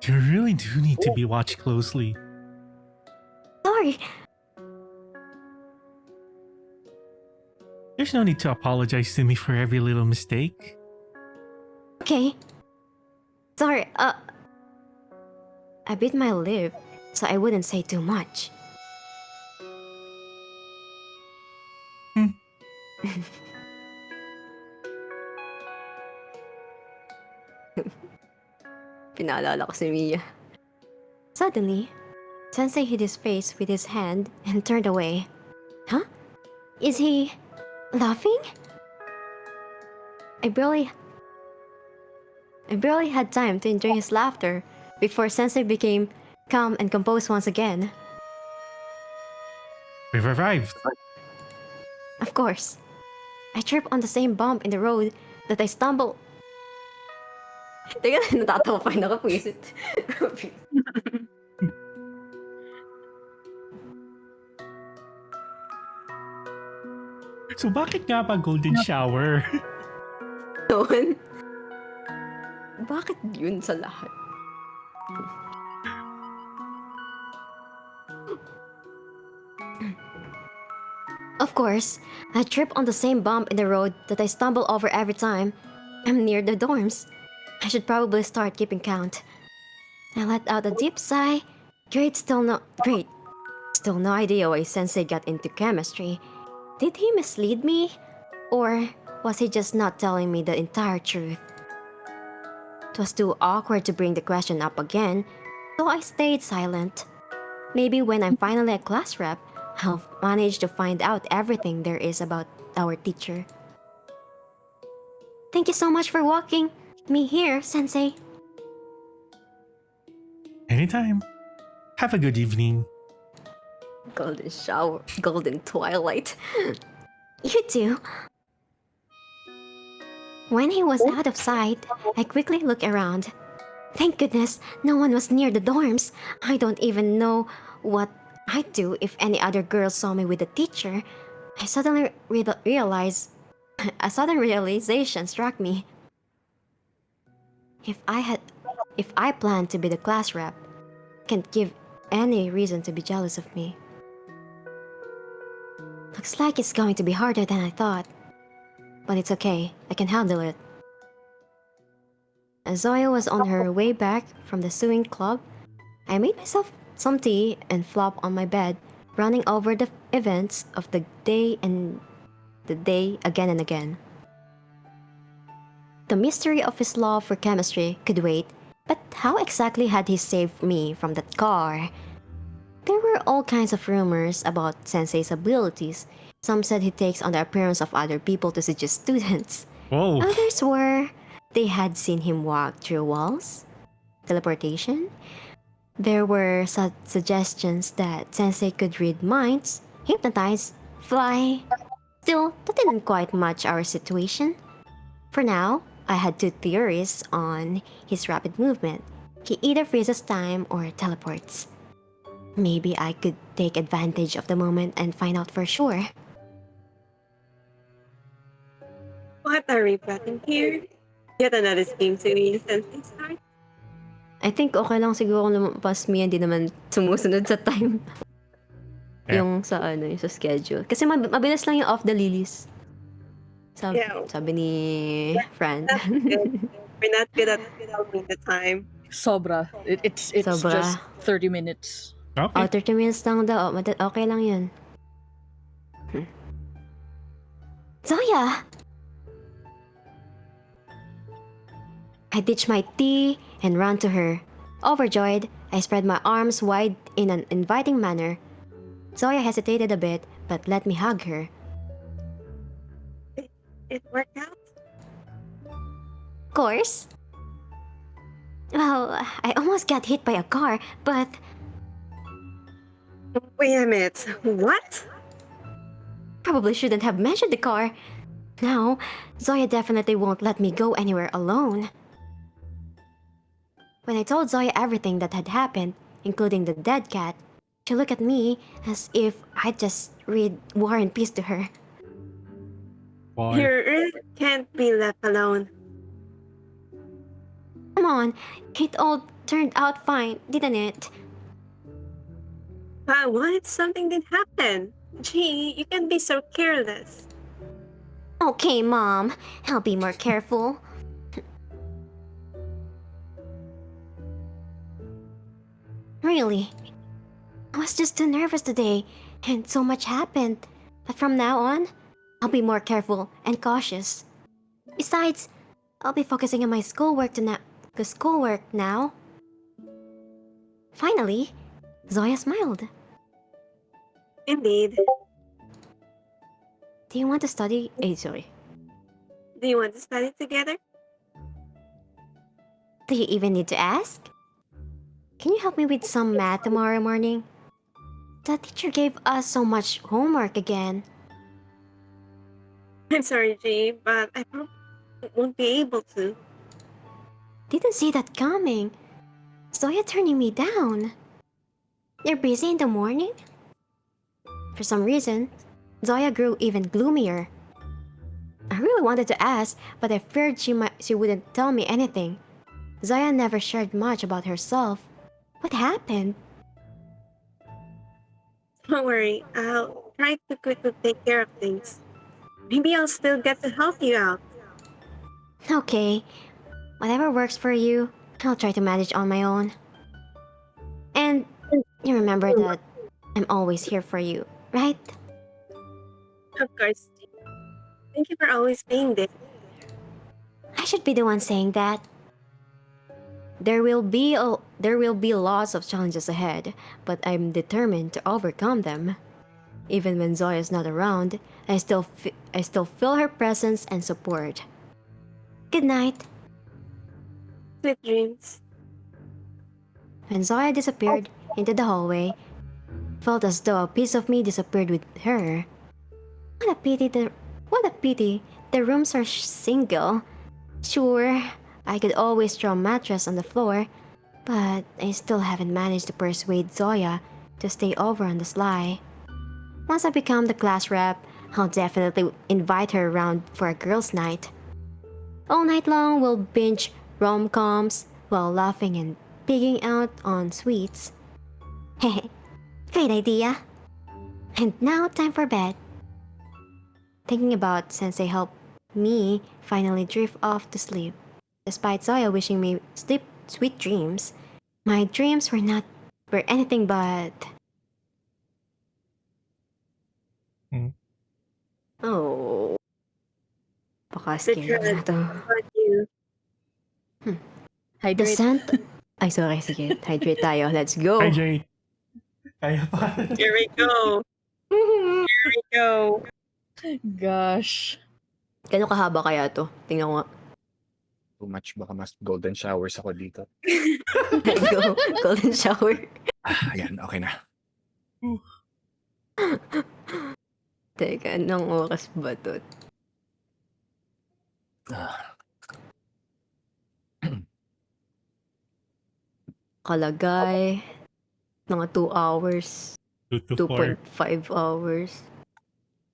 You really do need to be watched closely. Sorry. There's no need to apologize to me for every little mistake. Okay. Sorry, I bit my lip so I wouldn't say too much. Pinaalala ko si Mia. Suddenly, Sensei hid his face with his hand and turned away. Huh? Is he laughing? I barely had time to enjoy his laughter before Sensei became calm and composed once again. We've arrived. Of course. I tripped on the same bump in the road that I stumbled. Teka, natatawa pa rin ako, puwisit. So bakit nga ba golden shower? Noon. Bakit yun sa lahat? Of course, I trip on the same bump in the road that I stumble over every time I'm near the dorms. I should probably start keeping count. I let out a deep sigh. Great. Still no idea why Sensei got into chemistry. Did he mislead me? Or was he just not telling me the entire truth? It was too awkward to bring the question up again, so I stayed silent. Maybe when I'm finally a class rep, I'll manage to find out everything there is about our teacher. Thank you so much for walking me here, Sensei. Anytime. Have a good evening. Golden shower, golden twilight. You too. When he was out of sight, I quickly looked around. Thank goodness no one was near the dorms. I don't even know what I'd do if any other girls saw me with the teacher. I suddenly realized a sudden realization struck me. If I planned to be the class rep, can't give any reason to be jealous of me. Looks like it's going to be harder than I thought. But it's okay, I can handle it. As Zoya was on her way back from the sewing club, I made myself some tea and flop on my bed, running over the events of the day again and again. The mystery of his love for chemistry could wait, but how exactly had he saved me from that car? There were all kinds of rumors about Sensei's abilities. Some said he takes on the appearance of other people to seduce students. Whoa. Others were they had seen him walk through walls, teleportation. There were suggestions that Sensei could read minds, hypnotize, fly. Still, that didn't quite match our situation. For now, I had two theories on his rapid movement. He either freezes time or teleports. Maybe I could take advantage of the moment and find out for sure. What are we plotting here? Yet another scheme to instantly start? I think okay lang siguro kung lumampas Mia, hindi naman sumusunod sa time. Yeah. Yung sa sa schedule. Kasi mabilis lang yung off the lilies. Yeah. Sabi ni Fran. We're not good at helping the time. Sobra. It's Sobra. just 30 minutes. Okay. 30 minutes lang daw. Okay lang yun. Zoya! I ditched my tea and ran to her. Overjoyed, I spread my arms wide in an inviting manner. Zoya hesitated a bit, but let me hug her. It worked out? Of course. Well, I almost got hit by a car, but Wait a minute. What? probably shouldn't have mentioned the car. Now, Zoya definitely won't let me go anywhere alone. When I told Zoya everything that had happened, including the dead cat, she looked at me as if I'd just read War and Peace to her. Boy. You really can't be left alone. Come on, it all turned out fine, didn't it? But what if something did happen? Gee, you can be so careless. Okay, Mom, I'll be more careful. Really, I was just too nervous today, and so much happened. But from now on, I'll be more careful and cautious. Besides, I'll be focusing on my schoolwork now. Finally, Zoya smiled. Indeed. Do you want to study? Sorry. Do you want to study together? Do you even need to ask? Can you help me with some math tomorrow morning? The teacher gave us so much homework again. I'm sorry, G, but I probably won't be able to. Didn't see that coming. Zoya turning me down. You're busy in the morning? For some reason, Zoya grew even gloomier. I really wanted to ask, but I feared she wouldn't tell me anything. Zoya never shared much about herself. What happened? Don't worry, I'll try to quickly take care of things. Maybe I'll still get to help you out. Okay, whatever works for you, I'll try to manage on my own. And you remember that I'm always here for you, right? Of course, G. Thank you for always saying this. I should be the one saying that. There will be lots of challenges ahead, but I'm determined to overcome them. Even when Zoya is not around, I still feel her presence and support. Good night. Sweet dreams. When Zoya disappeared into the hallway, it felt as though a piece of me disappeared with her. What a pity the rooms are single. Sure, I could always throw a mattress on the floor, but I still haven't managed to persuade Zoya to stay over on the sly. Once I become the class rep, I'll definitely invite her around for a girls' night. All night long, we'll binge rom-coms while laughing and pigging out on sweets. Hehe, great idea. And now, time for bed. Thinking about Sensei helped me finally drift off to sleep. Despite Zoya wishing me sweet dreams, my dreams were anything but. Oh. Baka scary na to. How about you? The Hydrate. scent. Ay, sorry, sige. Hydrate tayo. Let's go. Hydrate. Kaya pa. Here we go. Here we go. Gosh. Gano'ng kahaba kaya to? Tingnan ko nga. Too much, baka mas golden showers ako dito. There you go. Golden shower. Ayan, okay na. Teka, anong oras ba to? Kalagay. Mga 2 hours. 2 to 4. 2.5 hours.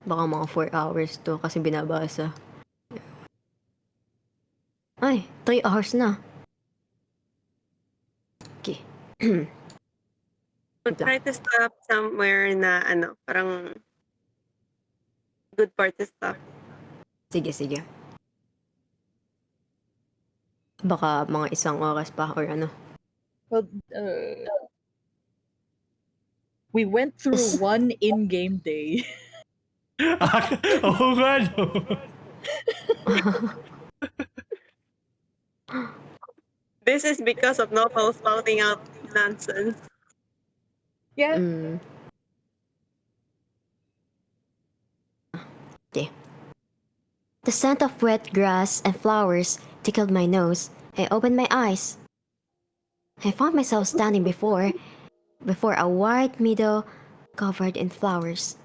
Baka mga 4 hours to kasi binabasa. Ay, 3 hours na. Okay. We'll try to stop somewhere na parang good part to stop. Sige, sige. Baka mga 1 oras pa or ano. Well, we went through one in-game day. Oo nga, no? This is because of Novel spouting out nonsense. Yeah. Mm. Okay. The scent of wet grass and flowers tickled my nose. I opened my eyes. I found myself standing before a wide meadow covered in flowers.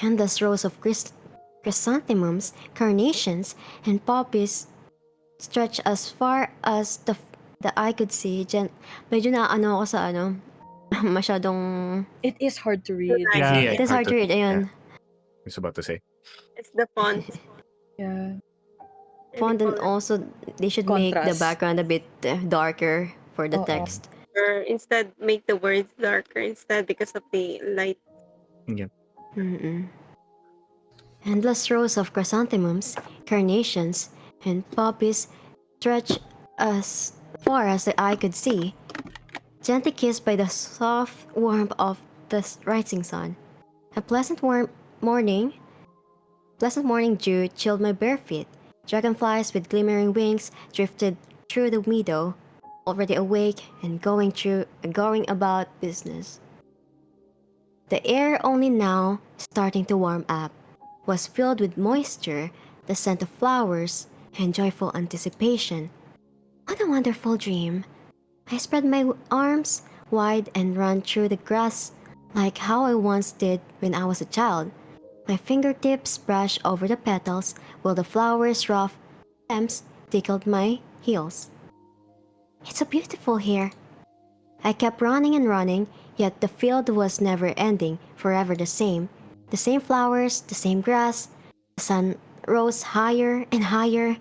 Endless rows of chrysanthemums, carnations, and poppies stretched as far as the eye could see. Medyo na ako sa masyadong... It is hard to read. Yeah. It is hard to read, ayun. I was about to say. It's the font. Yeah. Font, and also they should make the Contrast. background a bit darker for the Oo. text. Or instead, make the words darker instead because of the light. Yeah. Mm-mm. Endless rows of chrysanthemums, carnations, and poppies stretched as far as the eye could see, gently kissed by the soft warmth of the rising sun. A pleasant morning dew chilled my bare feet. Dragonflies with glimmering wings drifted through the meadow, already awake and going about business. The air, only now starting to warm up, was filled with moisture, the scent of flowers, and joyful anticipation. What a wonderful dream! I spread my arms wide and ran through the grass like how I once did when I was a child. My fingertips brushed over the petals while the flower's rough stems tickled my heels. It's so beautiful here. I kept running and running, yet the field was never ending, forever the same. The same flowers, the same grass. The sun rose higher and higher,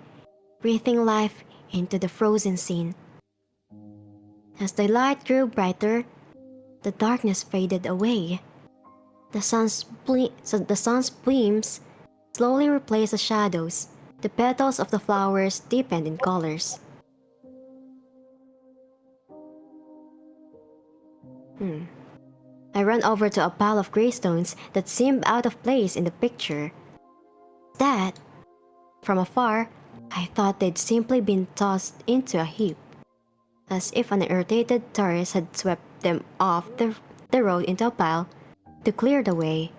breathing life into the frozen scene. As the light grew brighter, the darkness faded away. The sun's beams slowly replaced the shadows. The petals of the flowers deepened in colors. I ran over to a pile of greystones that seemed out of place in the picture. That, from afar, I thought they'd simply been tossed into a heap, as if an irritated tourist had swept them off the road into a pile to clear the way.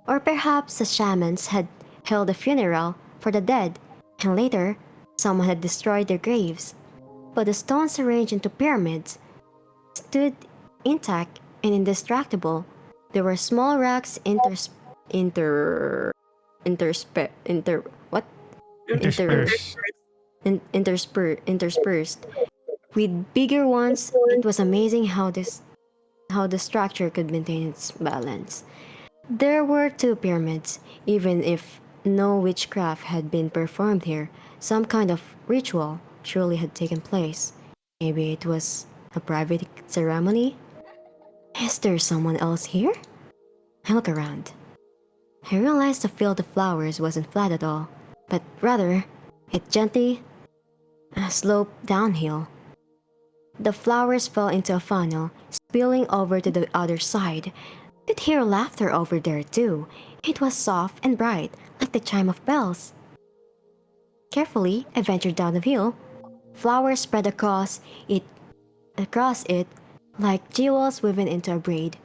Or perhaps the shamans had held a funeral for the dead, and later, someone had destroyed their graves. But the stones arranged into pyramids stood intact and indestructible. There were small rocks what? Interspersed. Interspersed with bigger ones. It was amazing how the structure could maintain its balance. There were two pyramids, even if no witchcraft had been performed here. Some kind of ritual surely had taken place. Maybe it was a private ceremony. Is there someone else here? I look around. I realized the field of flowers wasn't flat at all, but rather, it gently sloped downhill. The flowers fell into a funnel, spilling over to the other side. I could hear laughter over there too. It was soft and bright, like the chime of bells. Carefully, I ventured down the hill. Flowers spread across it like jewels woven into a braid.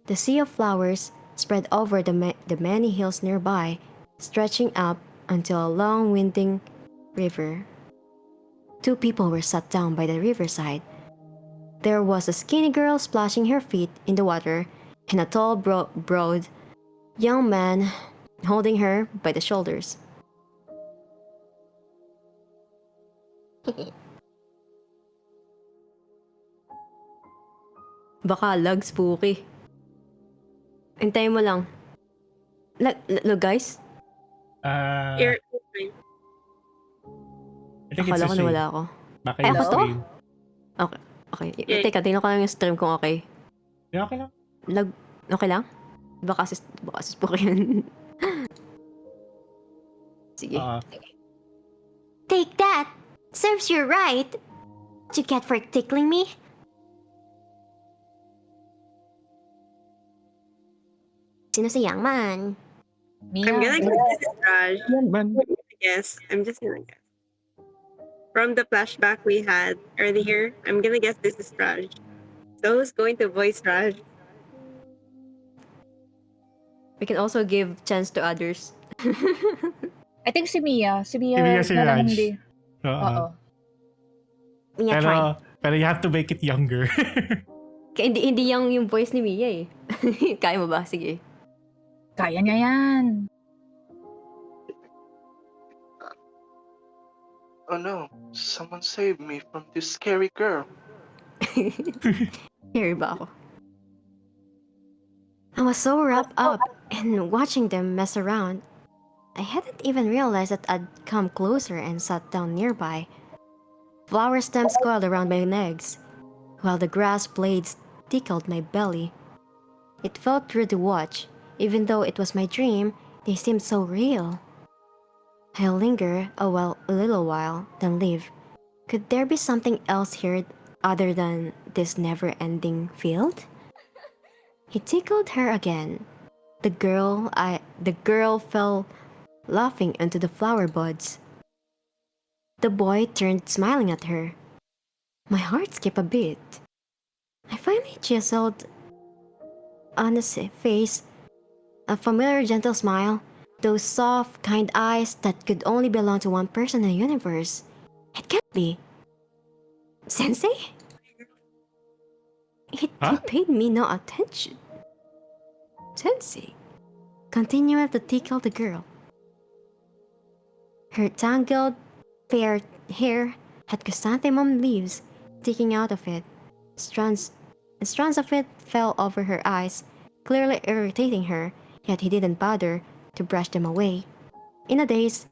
The sea of flowers spread over the many hills nearby, stretching up until a long winding river. Two people were sat down by the riverside. There was a skinny girl splashing her feet in the water, and a tall, broad young man holding her by the shoulders. Baka lag, spooky. Hintayin mo lang. Guys? You're I think it's Akala the ko same. nawala ako. Baka Ay, yung ako to? stream. Okay. Yeah. Teka, tingnan ko lang yung stream kung okay. Yeah, okay lang. Okay lang? Baka spooky yun. Sige. Take that! Serves you right! What you get for tickling me? Sino si Young Man? Mia. I'm gonna guess this is Raj. Yan man. Yes, I'm just gonna guess. From the flashback we had earlier, I'm gonna guess this is Raj. So who's going to voice Raj? We can also give chance to others. I think si Mia. Si Mia, Mia si parang Raj. hindi. Oo. Mia, try. Pero you have to make it younger. Kaya hindi yung voice ni Mia eh. Kaya mo ba? Sige. Kaya niya yan. Oh no, someone save me from this scary girl. Harry ba ako? I was so wrapped up in watching them mess around. I hadn't even realized that I'd come closer and sat down nearby. Flower stems coiled around my legs, while the grass blades tickled my belly. It felt weird to watch, even though it was my dream, they seemed so real. I'll linger a little while, then leave. Could there be something else here other than this never-ending field? He tickled her again. The girl fell laughing into the flower buds. The boy turned smiling at her. My heart skipped a beat. I finally chiseled on his face a familiar gentle smile, those soft, kind eyes that could only belong to one person in the universe. It can't be. Sensei? He paid me no attention. Sensei continued to tickle the girl. Her tangled, fair hair had chrysanthemum leaves sticking out of it. Strands of it fell over her eyes, clearly irritating her, yet he didn't bother to brush them away. In a daze,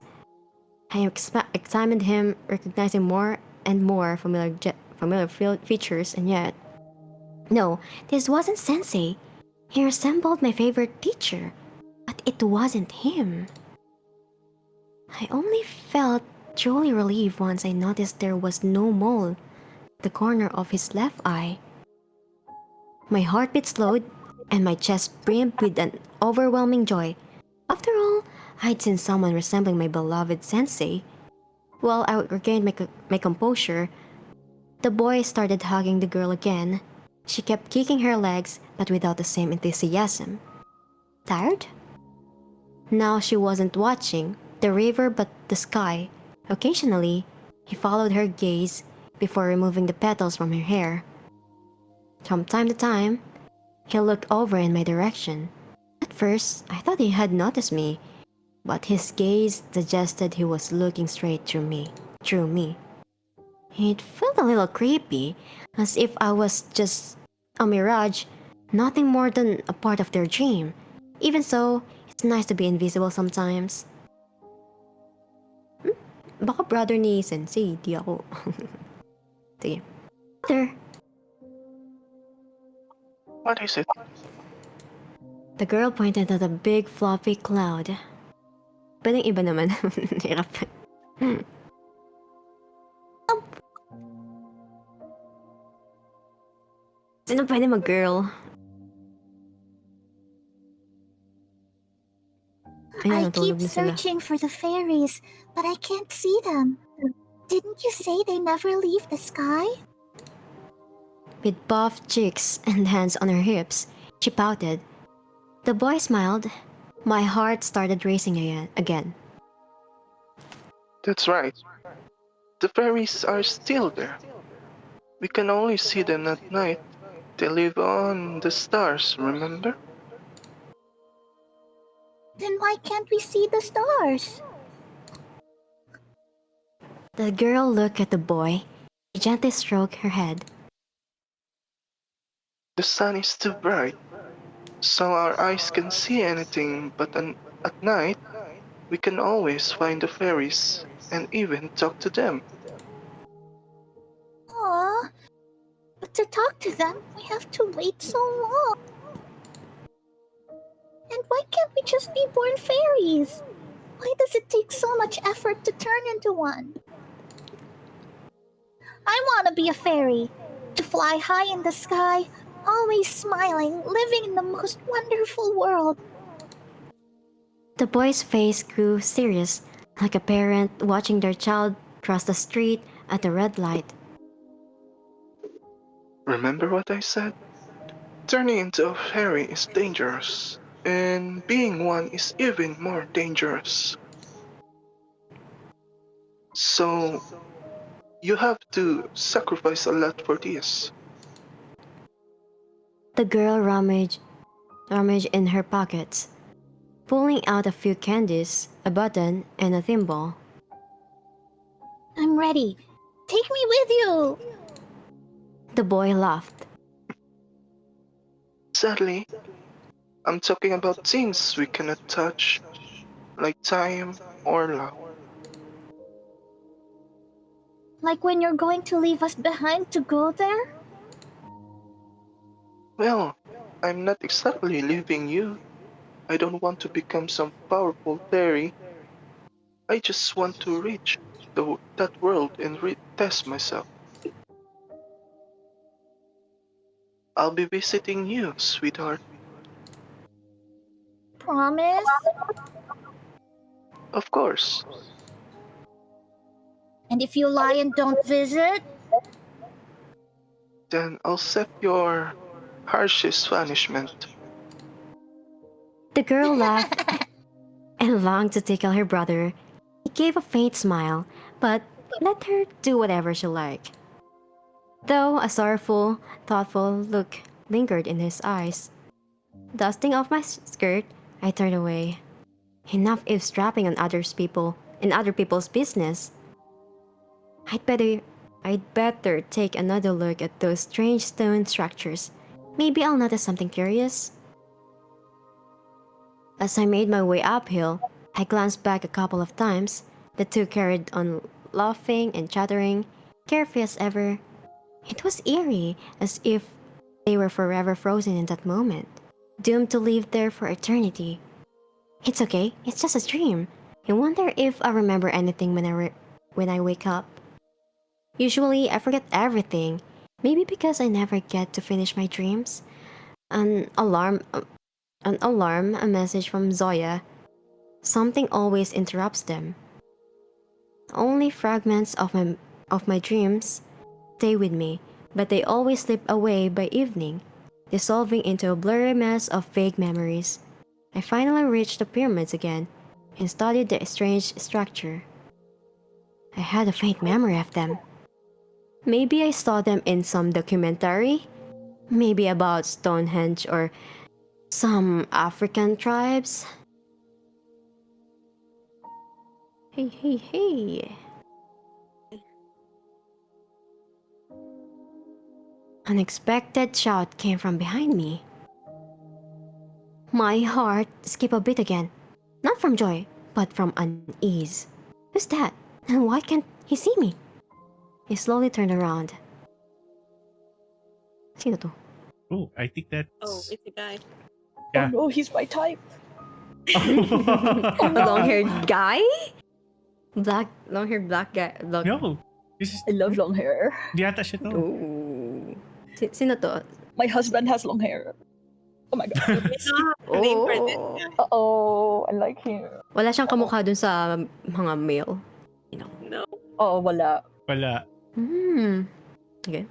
I examined him, recognizing more and more familiar features, and yet... No, this wasn't Sensei. He resembled my favorite teacher, but it wasn't him. I only felt truly relieved once I noticed there was no mole at the corner of his left eye. My heartbeat slowed, and my chest brimmed with an overwhelming joy. After all, I'd seen someone resembling my beloved Sensei. While I regained my composure, the boy started hugging the girl again. She kept kicking her legs, but without the same enthusiasm. Tired? Now she wasn't watching the river but the sky. Occasionally, he followed her gaze before removing the petals from her hair. From time to time, he looked over in my direction. At first, I thought he had noticed me, but his gaze suggested he was looking straight through me. It felt a little creepy, as if I was just a mirage, nothing more than a part of their dream. Even so, it's nice to be invisible sometimes. Baka brother ni Sensei, di ako. Sige. Brother. What is it? The girl pointed at a big fluffy cloud. Pwedeng iba naman. Hirap. Sino pwede mag-girl? I Ayan, keep natulog na sila. searching for the fairies, but I can't see them. Didn't you say they never leave the sky? With puffed cheeks and hands on her hips, she pouted. The boy smiled. My heart started racing again. That's right. The fairies are still there. We can only see them at night. They live on the stars, remember? Then why can't we see the stars? The girl looked at the boy. She gently stroked her head. The sun is too bright, so our eyes can see anything, but at night, we can always find the fairies and even talk to them. Aww. But to talk to them, we have to wait so long. And why can't we just be born fairies? Why does it take so much effort to turn into one? I want to be a fairy. To fly high in the sky, always smiling, living in the most wonderful world. The boy's face grew serious, like a parent watching their child cross the street at a red light. Remember what I said? Turning into a fairy is dangerous, and being one is even more dangerous. So, you have to sacrifice a lot for this. The girl rummaged in her pockets, pulling out a few candies, a button, and a thimble. I'm ready. Take me with you. The boy laughed. Sadly, I'm talking about things we cannot touch, like time or love. Like when you're going to leave us behind to go there? Well, I'm not exactly leaving you. I don't want to become some powerful fairy. I just want to reach that world and test myself. I'll be visiting you, sweetheart. Promise? Of course. And if you lie and don't visit? Then I'll set your harshest punishment. The girl laughed and longed to tickle her brother. He gave a faint smile, but let her do whatever she liked. Though a sorrowful, thoughtful look lingered in his eyes. Dusting off my skirt, I turned away. Enough eavesdropping on other people's business. I'd better I'd better take another look at those strange stone structures. Maybe I'll notice something curious. As I made my way uphill, I glanced back a couple of times. The two carried on laughing and chattering, carefree as ever. It was eerie, as if they were forever frozen in that moment, doomed to live there for eternity. It's okay, it's just a dream. I wonder if I remember anything when I wake up. Usually, I forget everything. Maybe because I never get to finish my dreams. An alarm, a message from Zoya. Something always interrupts them. Only fragments of my dreams stay with me, but they always slip away by evening, dissolving into a blurry mess of vague memories. I finally reached the pyramids again and studied the strange structure. I had a faint memory of them. Maybe I saw them in some documentary, maybe about Stonehenge or some African tribes. Hey, hey, hey. An unexpected shout came from behind me. My heart skipped a beat again. Not from joy, but from unease. Who's that? And why can't he see me? He slowly turned around. Sino to? Oh, I think that's... Oh, it's a guy. Yeah. Oh no, he's my type. A long-haired guy? Long-haired black guy. No, this is... I love long hair. Di ata siya to. Ooh. Sino to? My husband has long hair. Oh my god. It's not a name for this Oh. guy. Oh, I like him. Wala siyang kamukha dun sa mga male. You know. No. Oh, wala. Wala. Okay.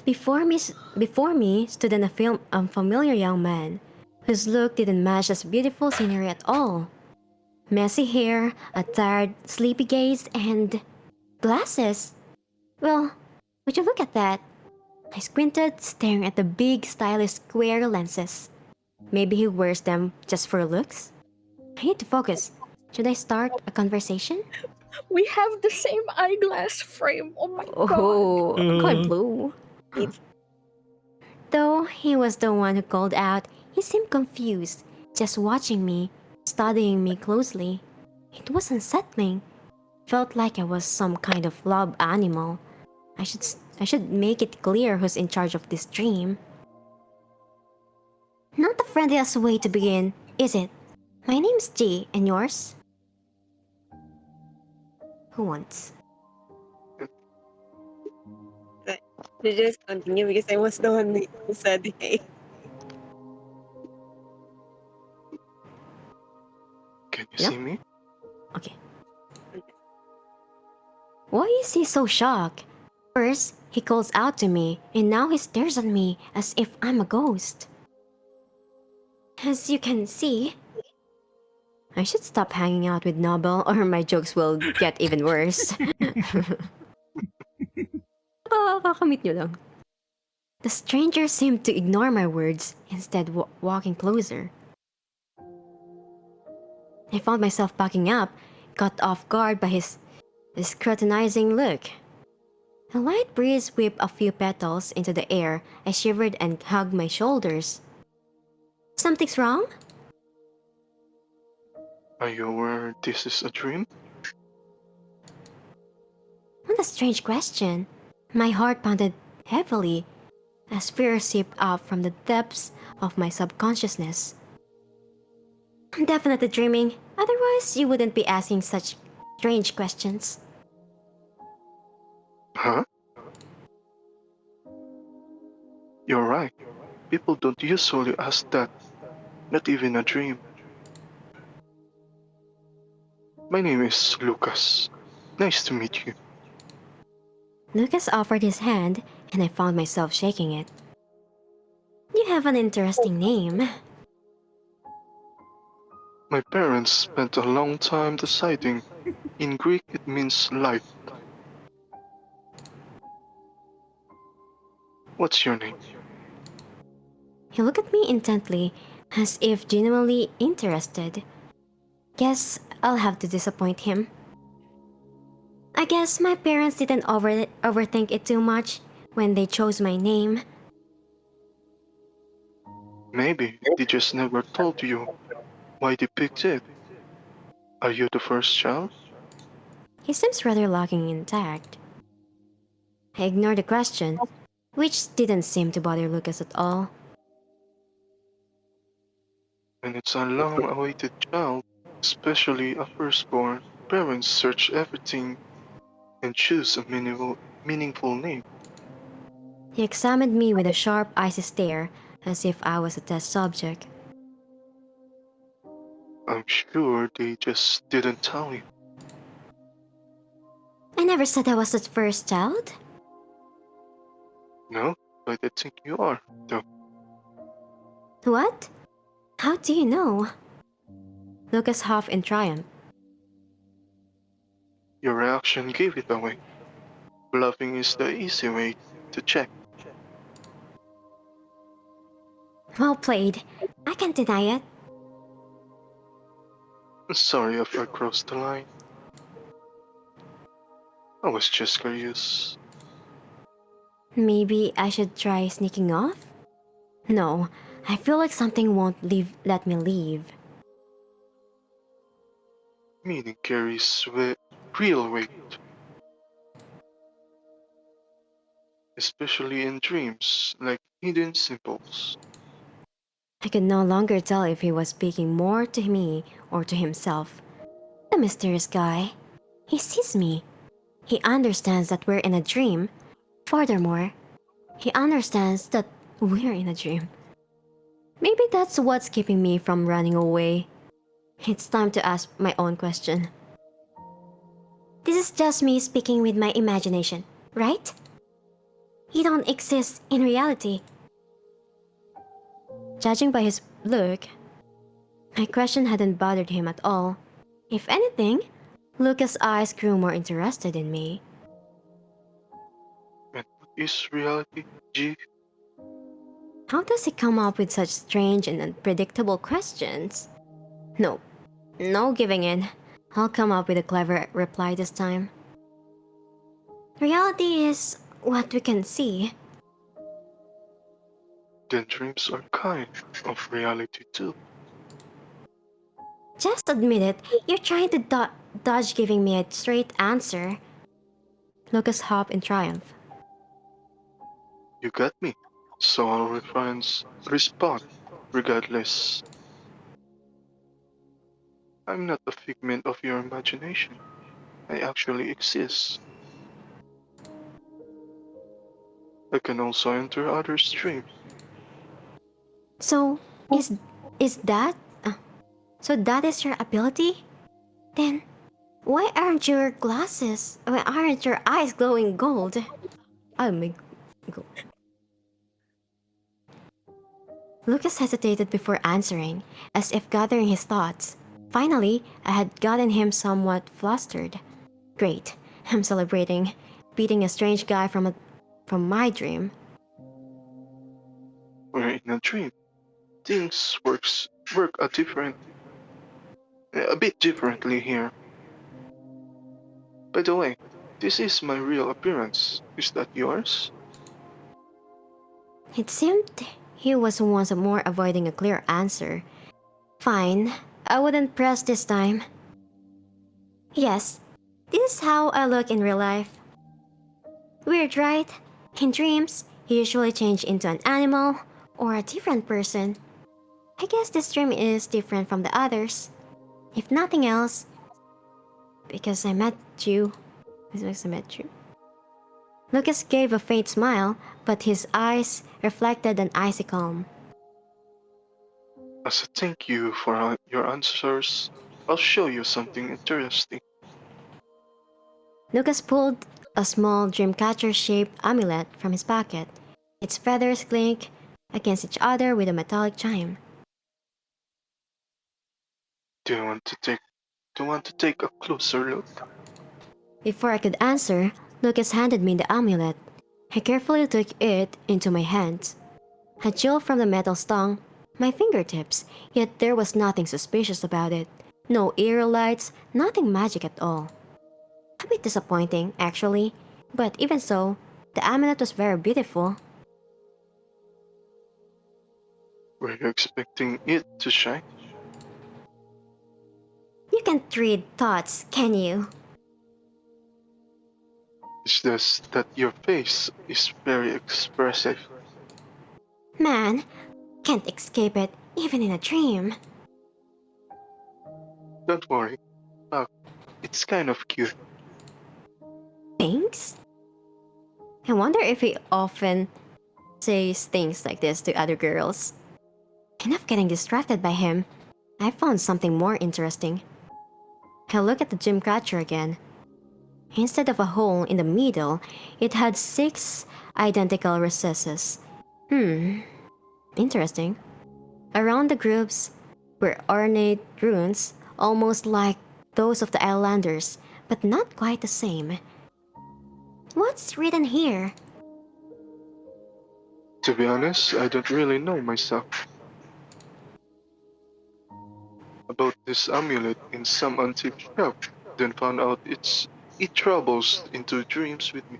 Before me stood an unfamiliar young man, whose look didn't match this beautiful scenery at all. Messy hair, a tired, sleepy gaze, and glasses. Well, would you look at that? I squinted, staring at the big, stylish square lenses. Maybe he wears them just for looks? I need to focus. Should I start a conversation? We have the same eyeglass frame. Oh my god. Oh, quite blue. It's Though he was the one who called out, he seemed confused, just watching me, studying me closely. It was unsettling. Felt like I was some kind of lab animal. I should make it clear who's in charge of this dream. Not the friendliest way to begin, is it? My name's G, and yours? Who wants? you just continue because I was the one who said hey. Yep. See me? Okay. Why is he so shocked? First, he calls out to me, and now he stares at me as if I'm a ghost. As you can see, I should stop hanging out with Nobel or my jokes will get even worse. Kakamit nyo lang. The stranger seemed to ignore my words, instead walking closer. I found myself backing up, caught off guard by his scrutinizing look. A light breeze whipped a few petals into the air. I shivered and hugged my shoulders. Something's wrong? Are you aware this is a dream? What a strange question. My heart pounded heavily as fear seeped up from the depths of my subconsciousness. I'm definitely dreaming, otherwise, you wouldn't be asking such strange questions. Huh? You're right. People don't usually ask that. Not even a dream. My name is Lucas. Nice to meet you. Lucas offered his hand, and I found myself shaking it. You have an interesting name. My parents spent a long time deciding. In Greek, it means life. What's your name? He looked at me intently, as if genuinely interested. Guess I'll have to disappoint him. I guess my parents didn't overthink it too much when they chose my name. Maybe they just never told you why they picked it. Are you the first child? He seems rather lacking intact. I ignored the question, which didn't seem to bother Lucas at all. When it's a long-awaited child, especially a firstborn, parents search everything and choose a meaningful name. He examined me with a sharp, icy stare, as if I was a test subject. I'm sure they just didn't tell you. I never said I was the first child. No, but I think you are, though. What? How do you know? Lucas huffed in triumph. Your reaction gave it away. Bluffing is the easy way to check. Well played. I can't deny it. Sorry if I crossed the line. I was just curious. Maybe I should try sneaking off? No, I feel like something won't let me leave. Meaning carries real weight, especially in dreams, like hidden symbols. I could no longer tell if he was speaking more to me or to himself. The mysterious guy. He sees me. He understands that we're in a dream. Furthermore, he understands that we're in a dream. Maybe that's what's keeping me from running away. It's time to ask my own question. This is just me speaking with my imagination, right? You don't exist in reality. Judging by his look, my question hadn't bothered him at all. If anything, Lucas' eyes grew more interested in me. And what is reality, G? How does he come up with such strange and unpredictable questions? No, no giving in. I'll come up with a clever reply this time. Reality is what we can see. Then dreams are kind of reality too. Just admit it, you're trying to dodge giving me a straight answer. Lucas hopped in triumph. You got me. So I'll respond regardless. I'm not a figment of your imagination. I actually exist. I can also enter others' dreams. So, is that? So that is your ability? Then, why aren't your glasses? Why aren't your eyes glowing gold? Oh my god. Lucas hesitated before answering, as if gathering his thoughts. Finally, I had gotten him somewhat flustered. Great, I'm celebrating, beating a strange guy from my dream. We're in a dream. Things work a bit differently here. By the way, this is my real appearance. Is that yours? It seemed he was once more avoiding a clear answer. Fine, I wouldn't press this time. Yes, this is how I look in real life. Weird, right? In dreams, you usually change into an animal or a different person. I guess this dream is different from the others. If nothing else, because I met you. Because I met you. Lucas gave a faint smile, but his eyes reflected an icy calm. As a thank you for your answers, I'll show you something interesting. Lucas pulled a small dreamcatcher-shaped amulet from his pocket. Its feathers clink against each other with a metallic chime. Do you want to take a closer look? Before I could answer, Lucas handed me the amulet. I carefully took it into my hands. A chill from the metal stung my fingertips, yet there was nothing suspicious about it. No eerie lights, nothing magic at all. A bit disappointing, actually, but even so, the amulet was very beautiful. Were you expecting it to shine? You can't read thoughts, can you? It's just that your face is very expressive. Man, can't escape it, even in a dream. Don't worry. Look, it's kind of cute. Thanks? I wonder if he often says things like this to other girls. Enough getting distracted by him. I found something more interesting. I look at the gym catcher again. Instead of a hole in the middle, it had 6 identical recesses. Interesting. Around the grooves were ornate runes, almost like those of the islanders, but not quite the same. What's written here? To be honest, I don't really know myself about this amulet in some antique shop. Then found out it travels into dreams with me.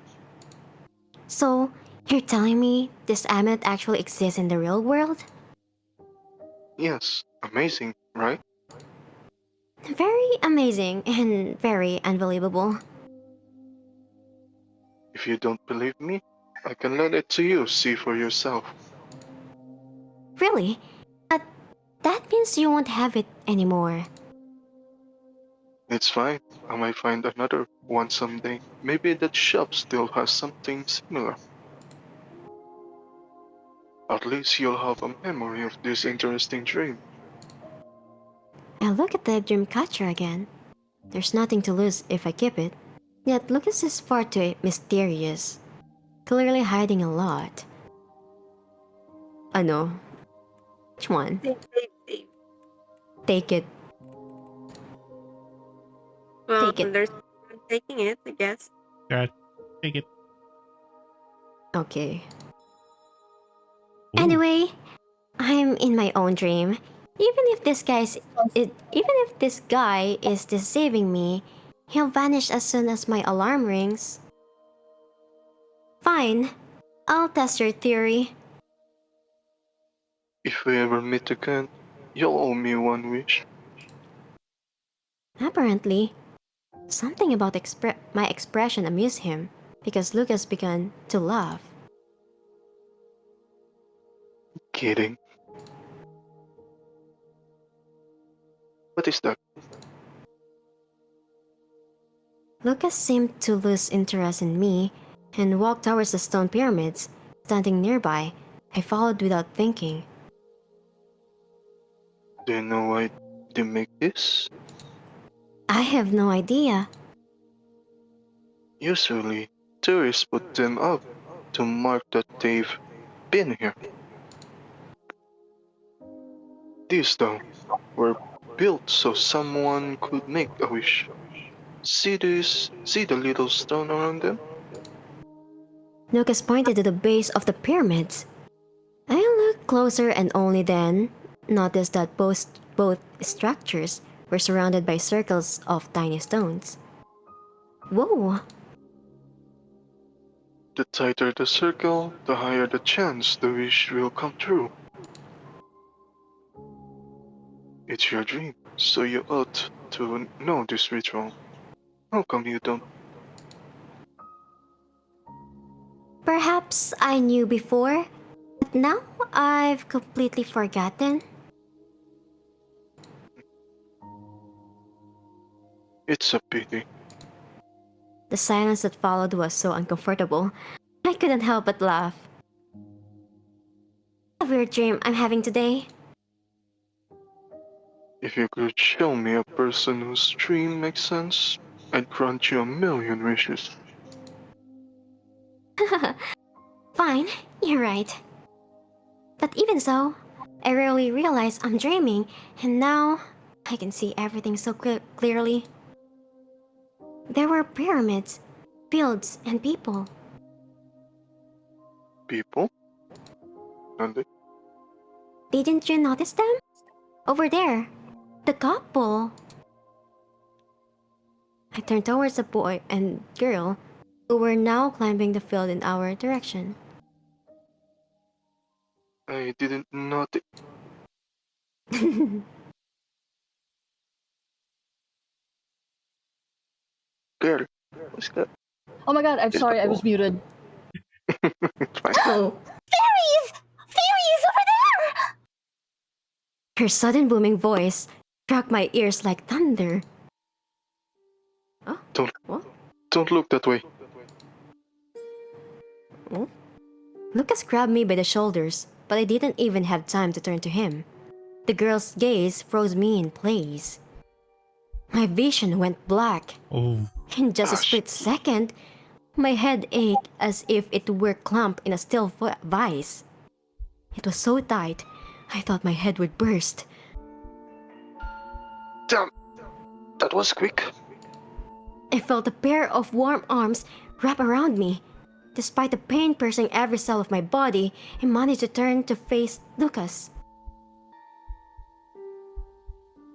So, you're telling me this amulet actually exists in the real world? Yes, amazing, right? Very amazing and very unbelievable. If you don't believe me, I can lend it to you, see for yourself. Really? But that means you won't have it anymore. It's fine. I might find another one someday. Maybe that shop still has something similar. At least you'll have a memory of this interesting dream. I look at the dream catcher again. There's nothing to lose if I keep it. Yet Lucas is far too mysterious. Clearly hiding a lot. Ano? Which one? Save. Take it. Well, Take it. there's one taking it, I guess. Yeah, take it. Okay. Ooh. Anyway, I'm in my own dream. Even if this guy is deceiving me, he'll vanish as soon as my alarm rings. Fine. I'll test your theory. If we ever meet again, you'll owe me one wish. Apparently, something about my expression amused him because Lucas began to laugh. Kidding. What is that? Lucas seemed to lose interest in me and walked towards the stone pyramids. Standing nearby, I followed without thinking. Do you know why they make this? I have no idea. Usually, tourists put them up to mark that they've been here. These, though, were built so someone could make a wish. See this? See the little stone around them? Lucas pointed to the base of the pyramids. I looked closer and only then noticed that both structures were surrounded by circles of tiny stones. Whoa! The tighter the circle, the higher the chance the wish will come true. It's your dream, so you ought to know this ritual. How come you don't? Perhaps I knew before, but now I've completely forgotten. It's a pity. The silence that followed was so uncomfortable. I couldn't help but laugh. A weird dream I'm having today. If you could show me a person whose dream makes sense, I'd grant you 1,000,000 wishes. Fine, you're right. But even so, I rarely realize I'm dreaming, and now I can see everything so clearly. There were pyramids, fields, and people. People? Nande? Didn't you notice them? Over there, the couple. I turned towards the boy and girl who were now climbing the field in our direction. I didn't notice. Girl, what's that? Oh my god, I'm Is sorry, the I was ball? muted. It's fine. Oh, fairies! Fairies over there! Her sudden booming voice struck my ears like thunder. Oh, Don't, what? don't look that way. Oh? Lucas grabbed me by the shoulders, but I didn't even have time to turn to him. The girl's gaze froze me in place. My vision went black. Oh. In just a Gosh. split second, my head ached as if it were clamped in a steel vice. It was so tight, I thought my head would burst. Damn, that was quick. I felt a pair of warm arms wrap around me. Despite the pain piercing every cell of my body, I managed to turn to face Lucas.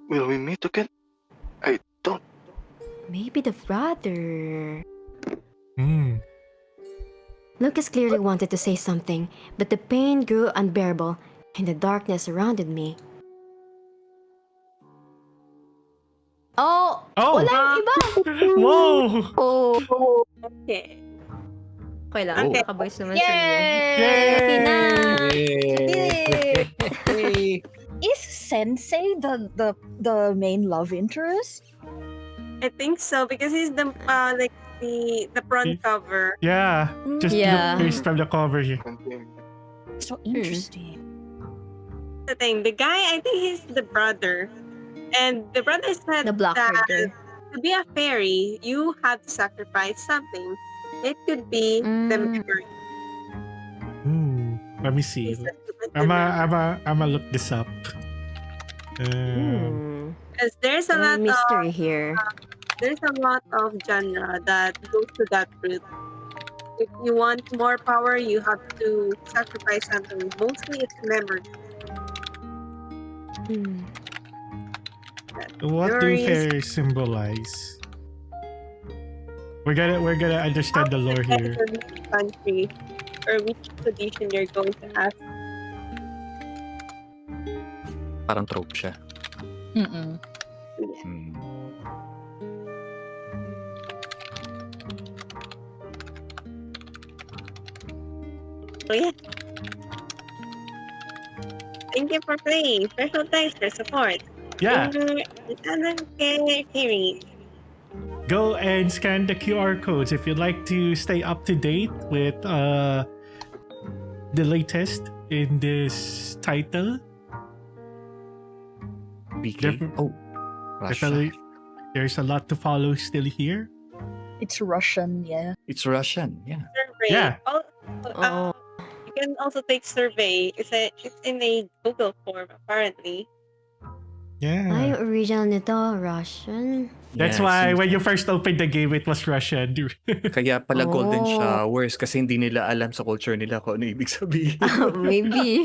Will we meet again? I don't. Maybe the brother. Hmm. Lucas clearly wanted to say something, but the pain grew unbearable and the darkness surrounded me. Oh! Oh! Walang iba! Whoa! Oh! Okay. Okay lang. Okay. Naka-voice naman si Rian. Yay! Lucky na! Yay! Is Sensei the main love interest? I think so because he's the like the front cover. Yeah. Just Yeah. look based from the cover here. So interesting. The thing, the guy, I think he's the brother, and the brother said The black that haired guy. to be a fairy, you have to sacrifice something. It could be the memory. Let me see. He said it was the memory. I'ma look this up. Because there's a lot mystery of here. genre that goes to that route. If you want more power, you have to sacrifice something. Mostly it's memory. What do Memories. fairies symbolize? We're gonna understand the lore here. For which country or which tradition you're going to ask. Parang trope siya. Mm-mm. Hmm. So yeah. Thank you for playing. Special thanks for support. Yeah. Hearing. Go and scan the QR codes if you'd like to stay up to date with the latest in this title. BK? Defi- Oh, Russia. Definitely, There's a lot to follow still here. It's Russian, yeah. It's Russian, yeah. Survey. Yeah. Oh. You can also take survey. It's in a Google form apparently. Ay, Yeah. original nito, Russian. That's Yeah, why seems when you first opened the game, it was Russian. Kaya pala golden Oh. showers kasi hindi nila alam sa culture nila kung ano ibig sabihin. Maybe.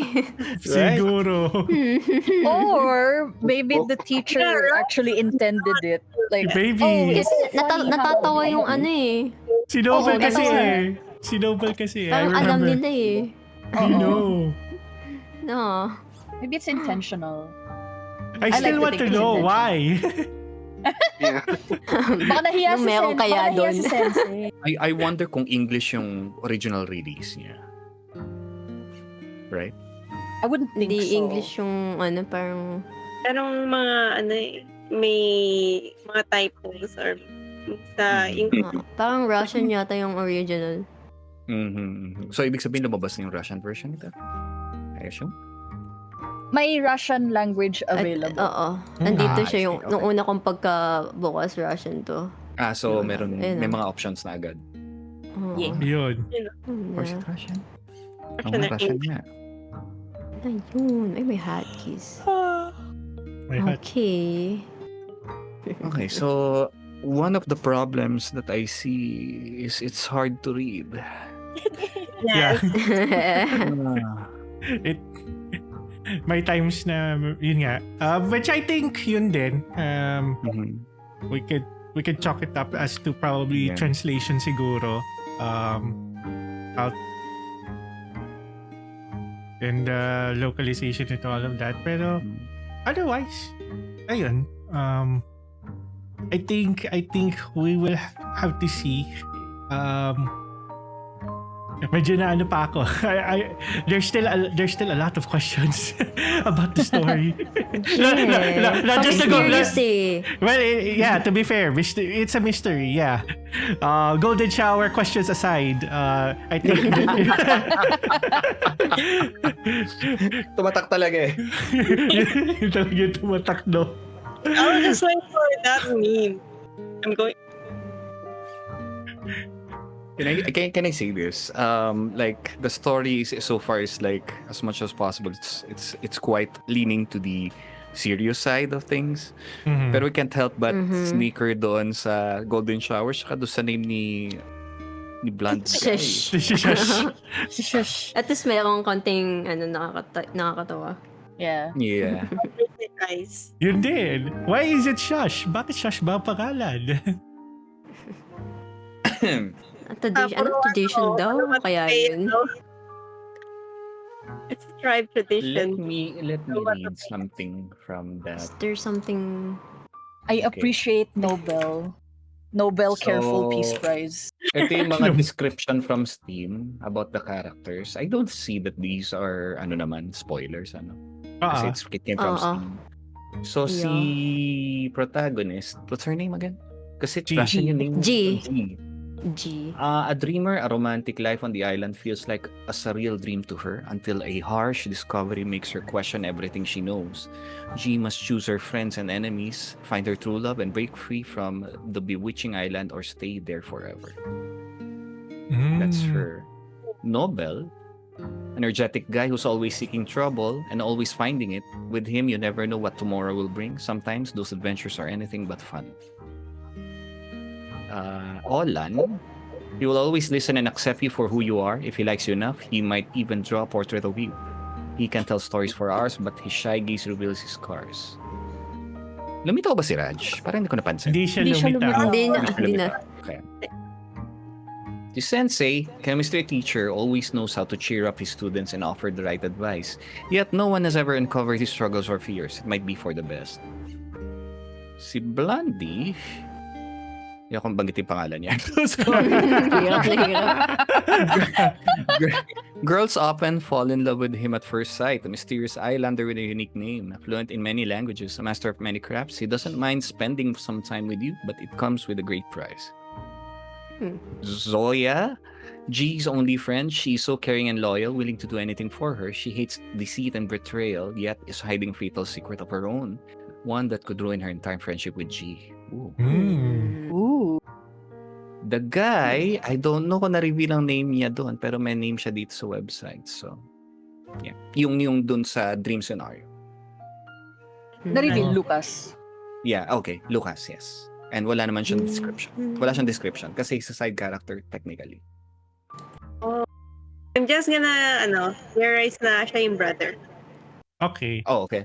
Right? Siguro. Or maybe the teacher actually intended it. Like, Maybe. oh, isn't it funny Natatawa how- yung ano eh. Si Nobel Oo, kasi tama. eh. Si Nobel kasi. I Parang alam remember. nila eh. I know. No. Maybe it's intentional. I I still like to want to think it's know intentional. why. Yeah. Baka nahiya Nung meron kaya baka nahiya doon. si Sensei. I wonder kung English yung original release niya. Right? I wouldn't think Hindi so. English yung ano, parang... Merong mga ano eh, may mga typos or sa English. parang Russian yata yung original. So, ibig sabihin lumabas na yung Russian version nito? I assume? May Russian language available. Oo. Nandito Ah, siya yung... I see. Nung Okay. una kong pagkabukas Russian to. So Ayun meron, na. may mga options na agad. Oo. Yeah. Yun. Or is it Russian? Oo, Russian Russian nga. Ayun. Ay, may hotkeys. My heart. Okay. Okay, so one of the problems that I see is it's hard to read. Yeah. Ah, It, may times na, yun nga. Which I think yun din. mhm. We could chalk it up as to probably Yeah. translation siguro. Out and localization and all of that. Pero otherwise, ayun. I think we will have to see. Medyo na ano pa ako. There's still a lot of questions about the story. Not just to go. Pag-curious eh. Well, yeah, to be fair, it's a mystery, yeah. Golden shower questions aside, I think... Tumatak talaga eh. Yun talaga yung tumatak, no? I was just waiting for that meme. I'm going. Can I say this? Like the story so far is like as much as possible. It's quite leaning to the serious side of things. Mhm. Pero we can't help but Mhm. sneaker doon sa Golden Shower saka doon sa name ni Blunt. Shush. Shush. At least mayroong konting ano, nakakatawa. Yeah. Yeah. Guys. Yun din. Why is it Shush? Bakit Shush ba ang pangalan? Anong tradition daw? Kaya yun. It's a tribe let tradition. me read something from that. Is there something... I appreciate Nobel Careful So- Peace Prize. Ito yung mga description from Steam about the characters. I don't see that these are spoilers Kasi it came from Steam. So si protagonist, what's her name again? Kasi G. Russian yung name. G. G. G. A dreamer, a romantic life on the island feels like a surreal dream to her until a harsh discovery makes her question everything she knows. G must choose her friends and enemies, find her true love, and break free from the bewitching island or stay there forever. That's her. Nobel, energetic guy who's always seeking trouble and always finding it. With him, you never know what tomorrow will bring. Sometimes those adventures are anything but fun. Olan, he will always listen and accept you for who you are. If he likes you enough, he might even draw a portrait of you. He can tell stories for hours, but his shy gaze reveals his scars. Lumitaw ba si Raj? Parang hindi ko napansin. Hindi siya Hindi siya lumitaw. Hindi na. Okay. The sensei, chemistry teacher, always knows how to cheer up his students and offer the right advice. Yet no one has ever uncovered his struggles or fears. It might be for the best. Si Blondie, hindi akong banggitin pangalan niya. Hirap na hirap. Girls often fall in love with him at first sight. A mysterious islander with a unique name, fluent in many languages, a master of many crafts. He doesn't mind spending some time with you, but it comes with a great price. Zoya, G's only friend. She's so caring and loyal, willing to do anything for her. She hates deceit and betrayal, yet is hiding a fatal secret of her own, one that could ruin her entire friendship with G. Ooh. Ooh. The guy, I don't know kung na-reveal ang name niya doon, pero may name siya dito sa website. So, yeah. Yung doon sa dream scenario. Na-reveal Oh. Lucas. Yeah, okay. Lucas, yes. And wala naman siyang description. Wala siyang description kasi sa side character technically. I'm just gonna, theorize na siya yung brother. Okay. Oh, okay.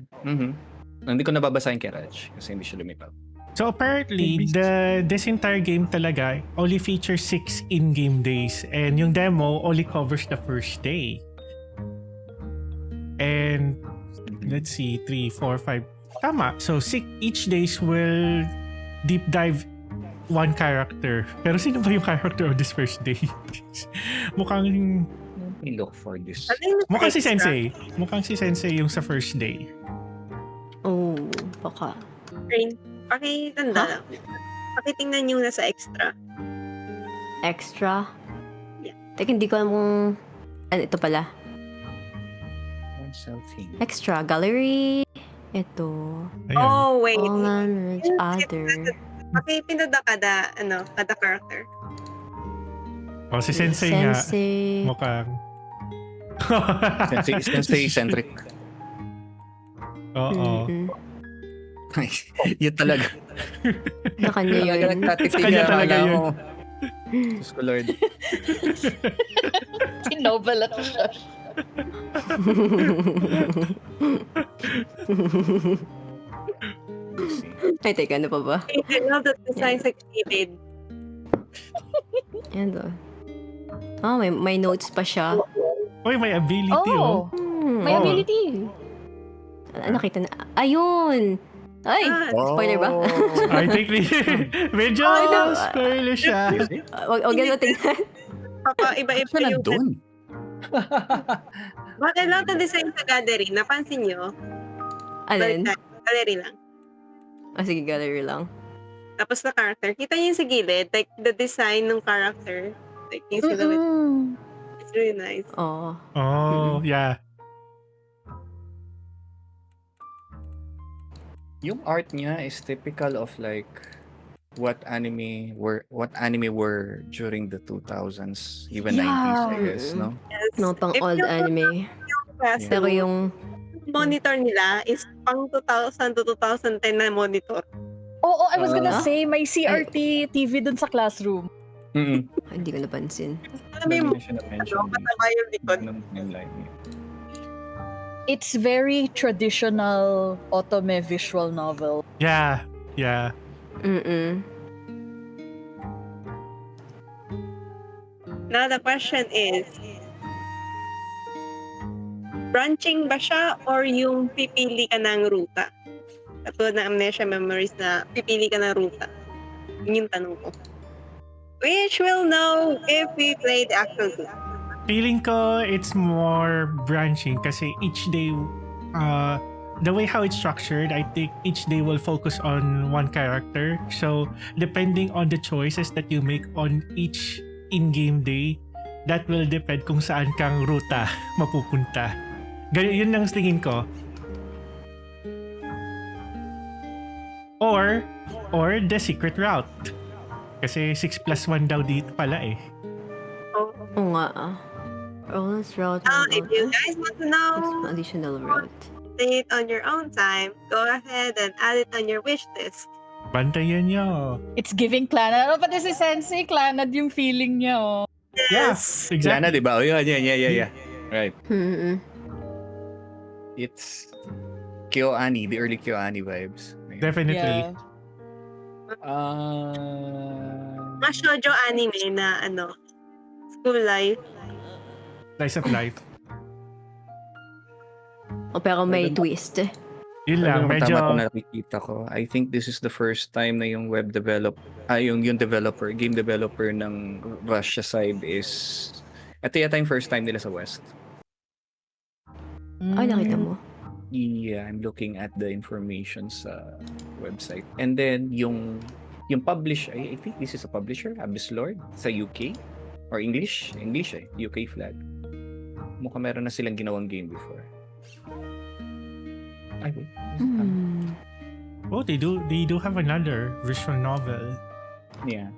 Hindi ko nababasahin kay Raj kasi hindi siya lumitaw. So apparently, this entire game talaga only features 6 in-game days and yung demo only covers the first day. And let's see, 3, 4, 5. Tama. So each days will deep dive one character. Pero sino ba yung character on this first day? Mukhang Let me look for this. Ano yung mukhang si extra? Sensei. Mukhang si Sensei yung sa first day. Oh, baka. Rain. Pakitanda lang. Pakitingnan yung nasa extra. Extra? Yeah. Teka, hindi ko alam kung... Ano, ito pala. Something. Extra. Gallery. Ito. Ayan. Oh, wait. All language. Other. Pakipinda kada character. Oh, si Sensei nga. Sensei. Mukhang. Sensei-centric. Oo. Yun talaga. Na kanya yun. Kanya talaga yun. Diyos ko Lord. Sinobalat siya. Ay, teka, ano pa ba? I love that design sa gilid. Yan do. Oh, may notes pa siya. Uy, may ability oh. May Oh. ability. Nakita na. Ayun! Ay! Spoiler ba? I think medyo no. spoiler siya. Huwag ganun tingnan. Iba-iba Siya yung... nandun. But I love the design sa gallery. Napansin nyo? Alin? Gallery lang. Sige, gallery lang. Tapos na character. Kita niyo yung sa gilid, like the design ng character. Like yung silhouette. It's really nice. Oo. Oh, yeah. Yung art niya is typical of like what anime were during the 2000s, even 90s, I guess, no? Yes. No, pang If old you anime. Kasi Pero yung... monitor nila is pang 2000 to 2010 na monitor. Oo, I was gonna Ah? say, may CRT TV dun sa classroom. Hindi ko napansin. Alam mo yung mataba yung likod. It's very traditional Otome visual novel. Yeah. Yeah. Now the question is, branching ba siya or yung pipili ka ng ruta? Katulad ng Amnesia Memories na pipili ka ng ruta. Yun yung tanong ko. Which we'll know if we play the actual game. Feeling ko it's more branching kasi each day the way how it's structured, I think each day will focus on one character. So depending on the choices that you make on each in-game day, that will depend kung saan kang ruta mapupunta. Yun lang tingin ko. Or the secret route. Kasi 6+1 daw dito pala eh. Oo nga. Rollins route. If you guys want to know, Additional route. say it on your own time, go ahead and add it on your wish list. Bantayan nyo. It's giving Clanad. Ano pati si Sensei, Clanad yung feeling niya, oh. Yes, Yan exactly. na, di ba? Oh, yeah. Right. It's KyoAni, the early KyoAni vibes. Definitely. Yeah. Mga shoujo anime na school life. Slice of life. Pero may twist. Yun lang, medyo... Tama na nakikita ko. I think this is the first time na yung yung game developer ng Russia side is... Ito yata yung first time nila sa West. Ay, nakita mo. Yeah, I'm looking at the information sa website. And then, yung publish, I think this is a publisher, Abyss Lord, sa UK. Or English eh, UK flag. Mukhang meron na silang ginawang game before. Ay, wait. Oh, they do have another visual novel. Yeah.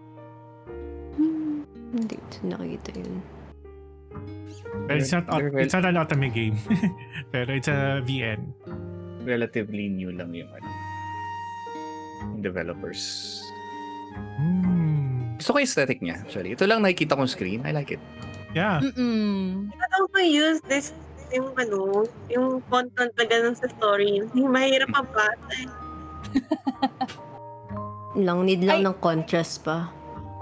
Hindi ko nakita yun. But it's not an Otome game. Pero it's a VN. Relatively new lang yung developers. Gusto ko yung aesthetic niya, actually. Ito lang nakikita kong screen. I like it. Yeah. I also use this, yung content na ganun sa story. Yung mahirap ang bata. Need lang ng contrast pa.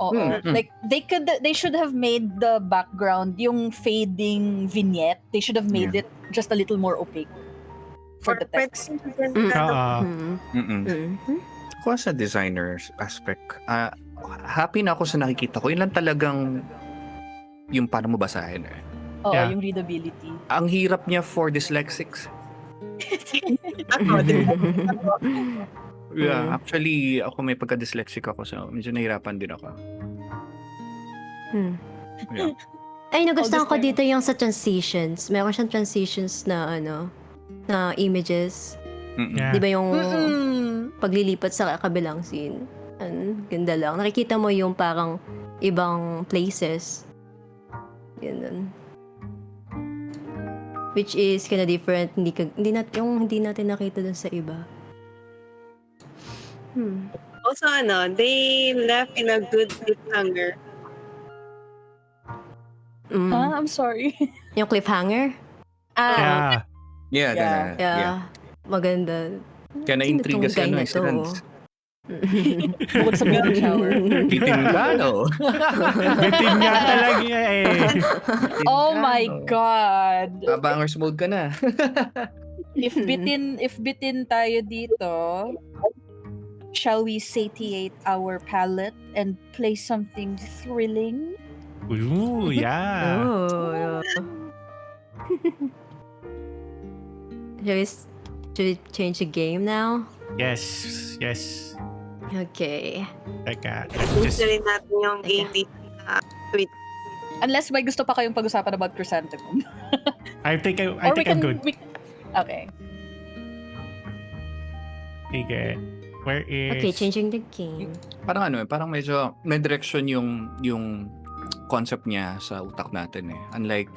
Oo. Like they should have made the background yung fading vignette. They should have made it just a little more opaque for the text. Ako sa designer's aspect, happy na ako sa nakikita ko. Yun lang talagang yung paano mo basahin eh. Oo, yung readability. Ang hirap niya for dyslexics. Yeah, actually, ako may pagka-dyslexic ako, so medyo nahirapan din ako. Yeah. Ay, nagustuhan ko dito yung sa transitions. Meron siyang transitions na na images. Yeah. Di ba yung paglilipat sa kabilang scene? Ganda lang. Nakikita mo yung parang ibang places. Ganun. Which is kinda different. Hindi natin nakita dun sa iba. Also, they left in a good cliffhanger. I'm sorry. Yung cliffhanger? Yeah. Yeah. Maganda. Kaya na-intriga si Rands. Bukod sa baby shower. Bitin ka, no? Bitin nga talaga eh. Oh my God. Bangers mode ka na. If bitin tayo dito, shall we satiate our palate and play something thrilling? Ooh, yeah. Should we change the game now? Yes. Okay. Teka. Gusto rin natin yung game dito sa Twitch. Unless may gusto pa kayong pag-usapan about Chrysanthemum. I think I'm good. Okay. Sige. Where is... Okay, changing the game. Parang parang medyo may direction yung concept niya sa utak natin eh. Unlike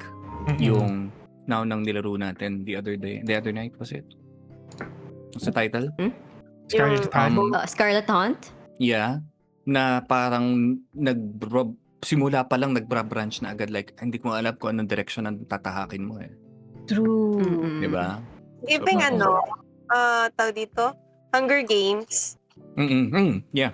yung naunang nilaro natin the other night, was it? What's the title? Scarlet Hunt? Yeah. Na parang simula pa lang nagbra-branch na agad, like hindi ko alam kung anong direction ang tatahakin mo eh. True. Diba? Giving tawag dito, Hunger Games. Yeah.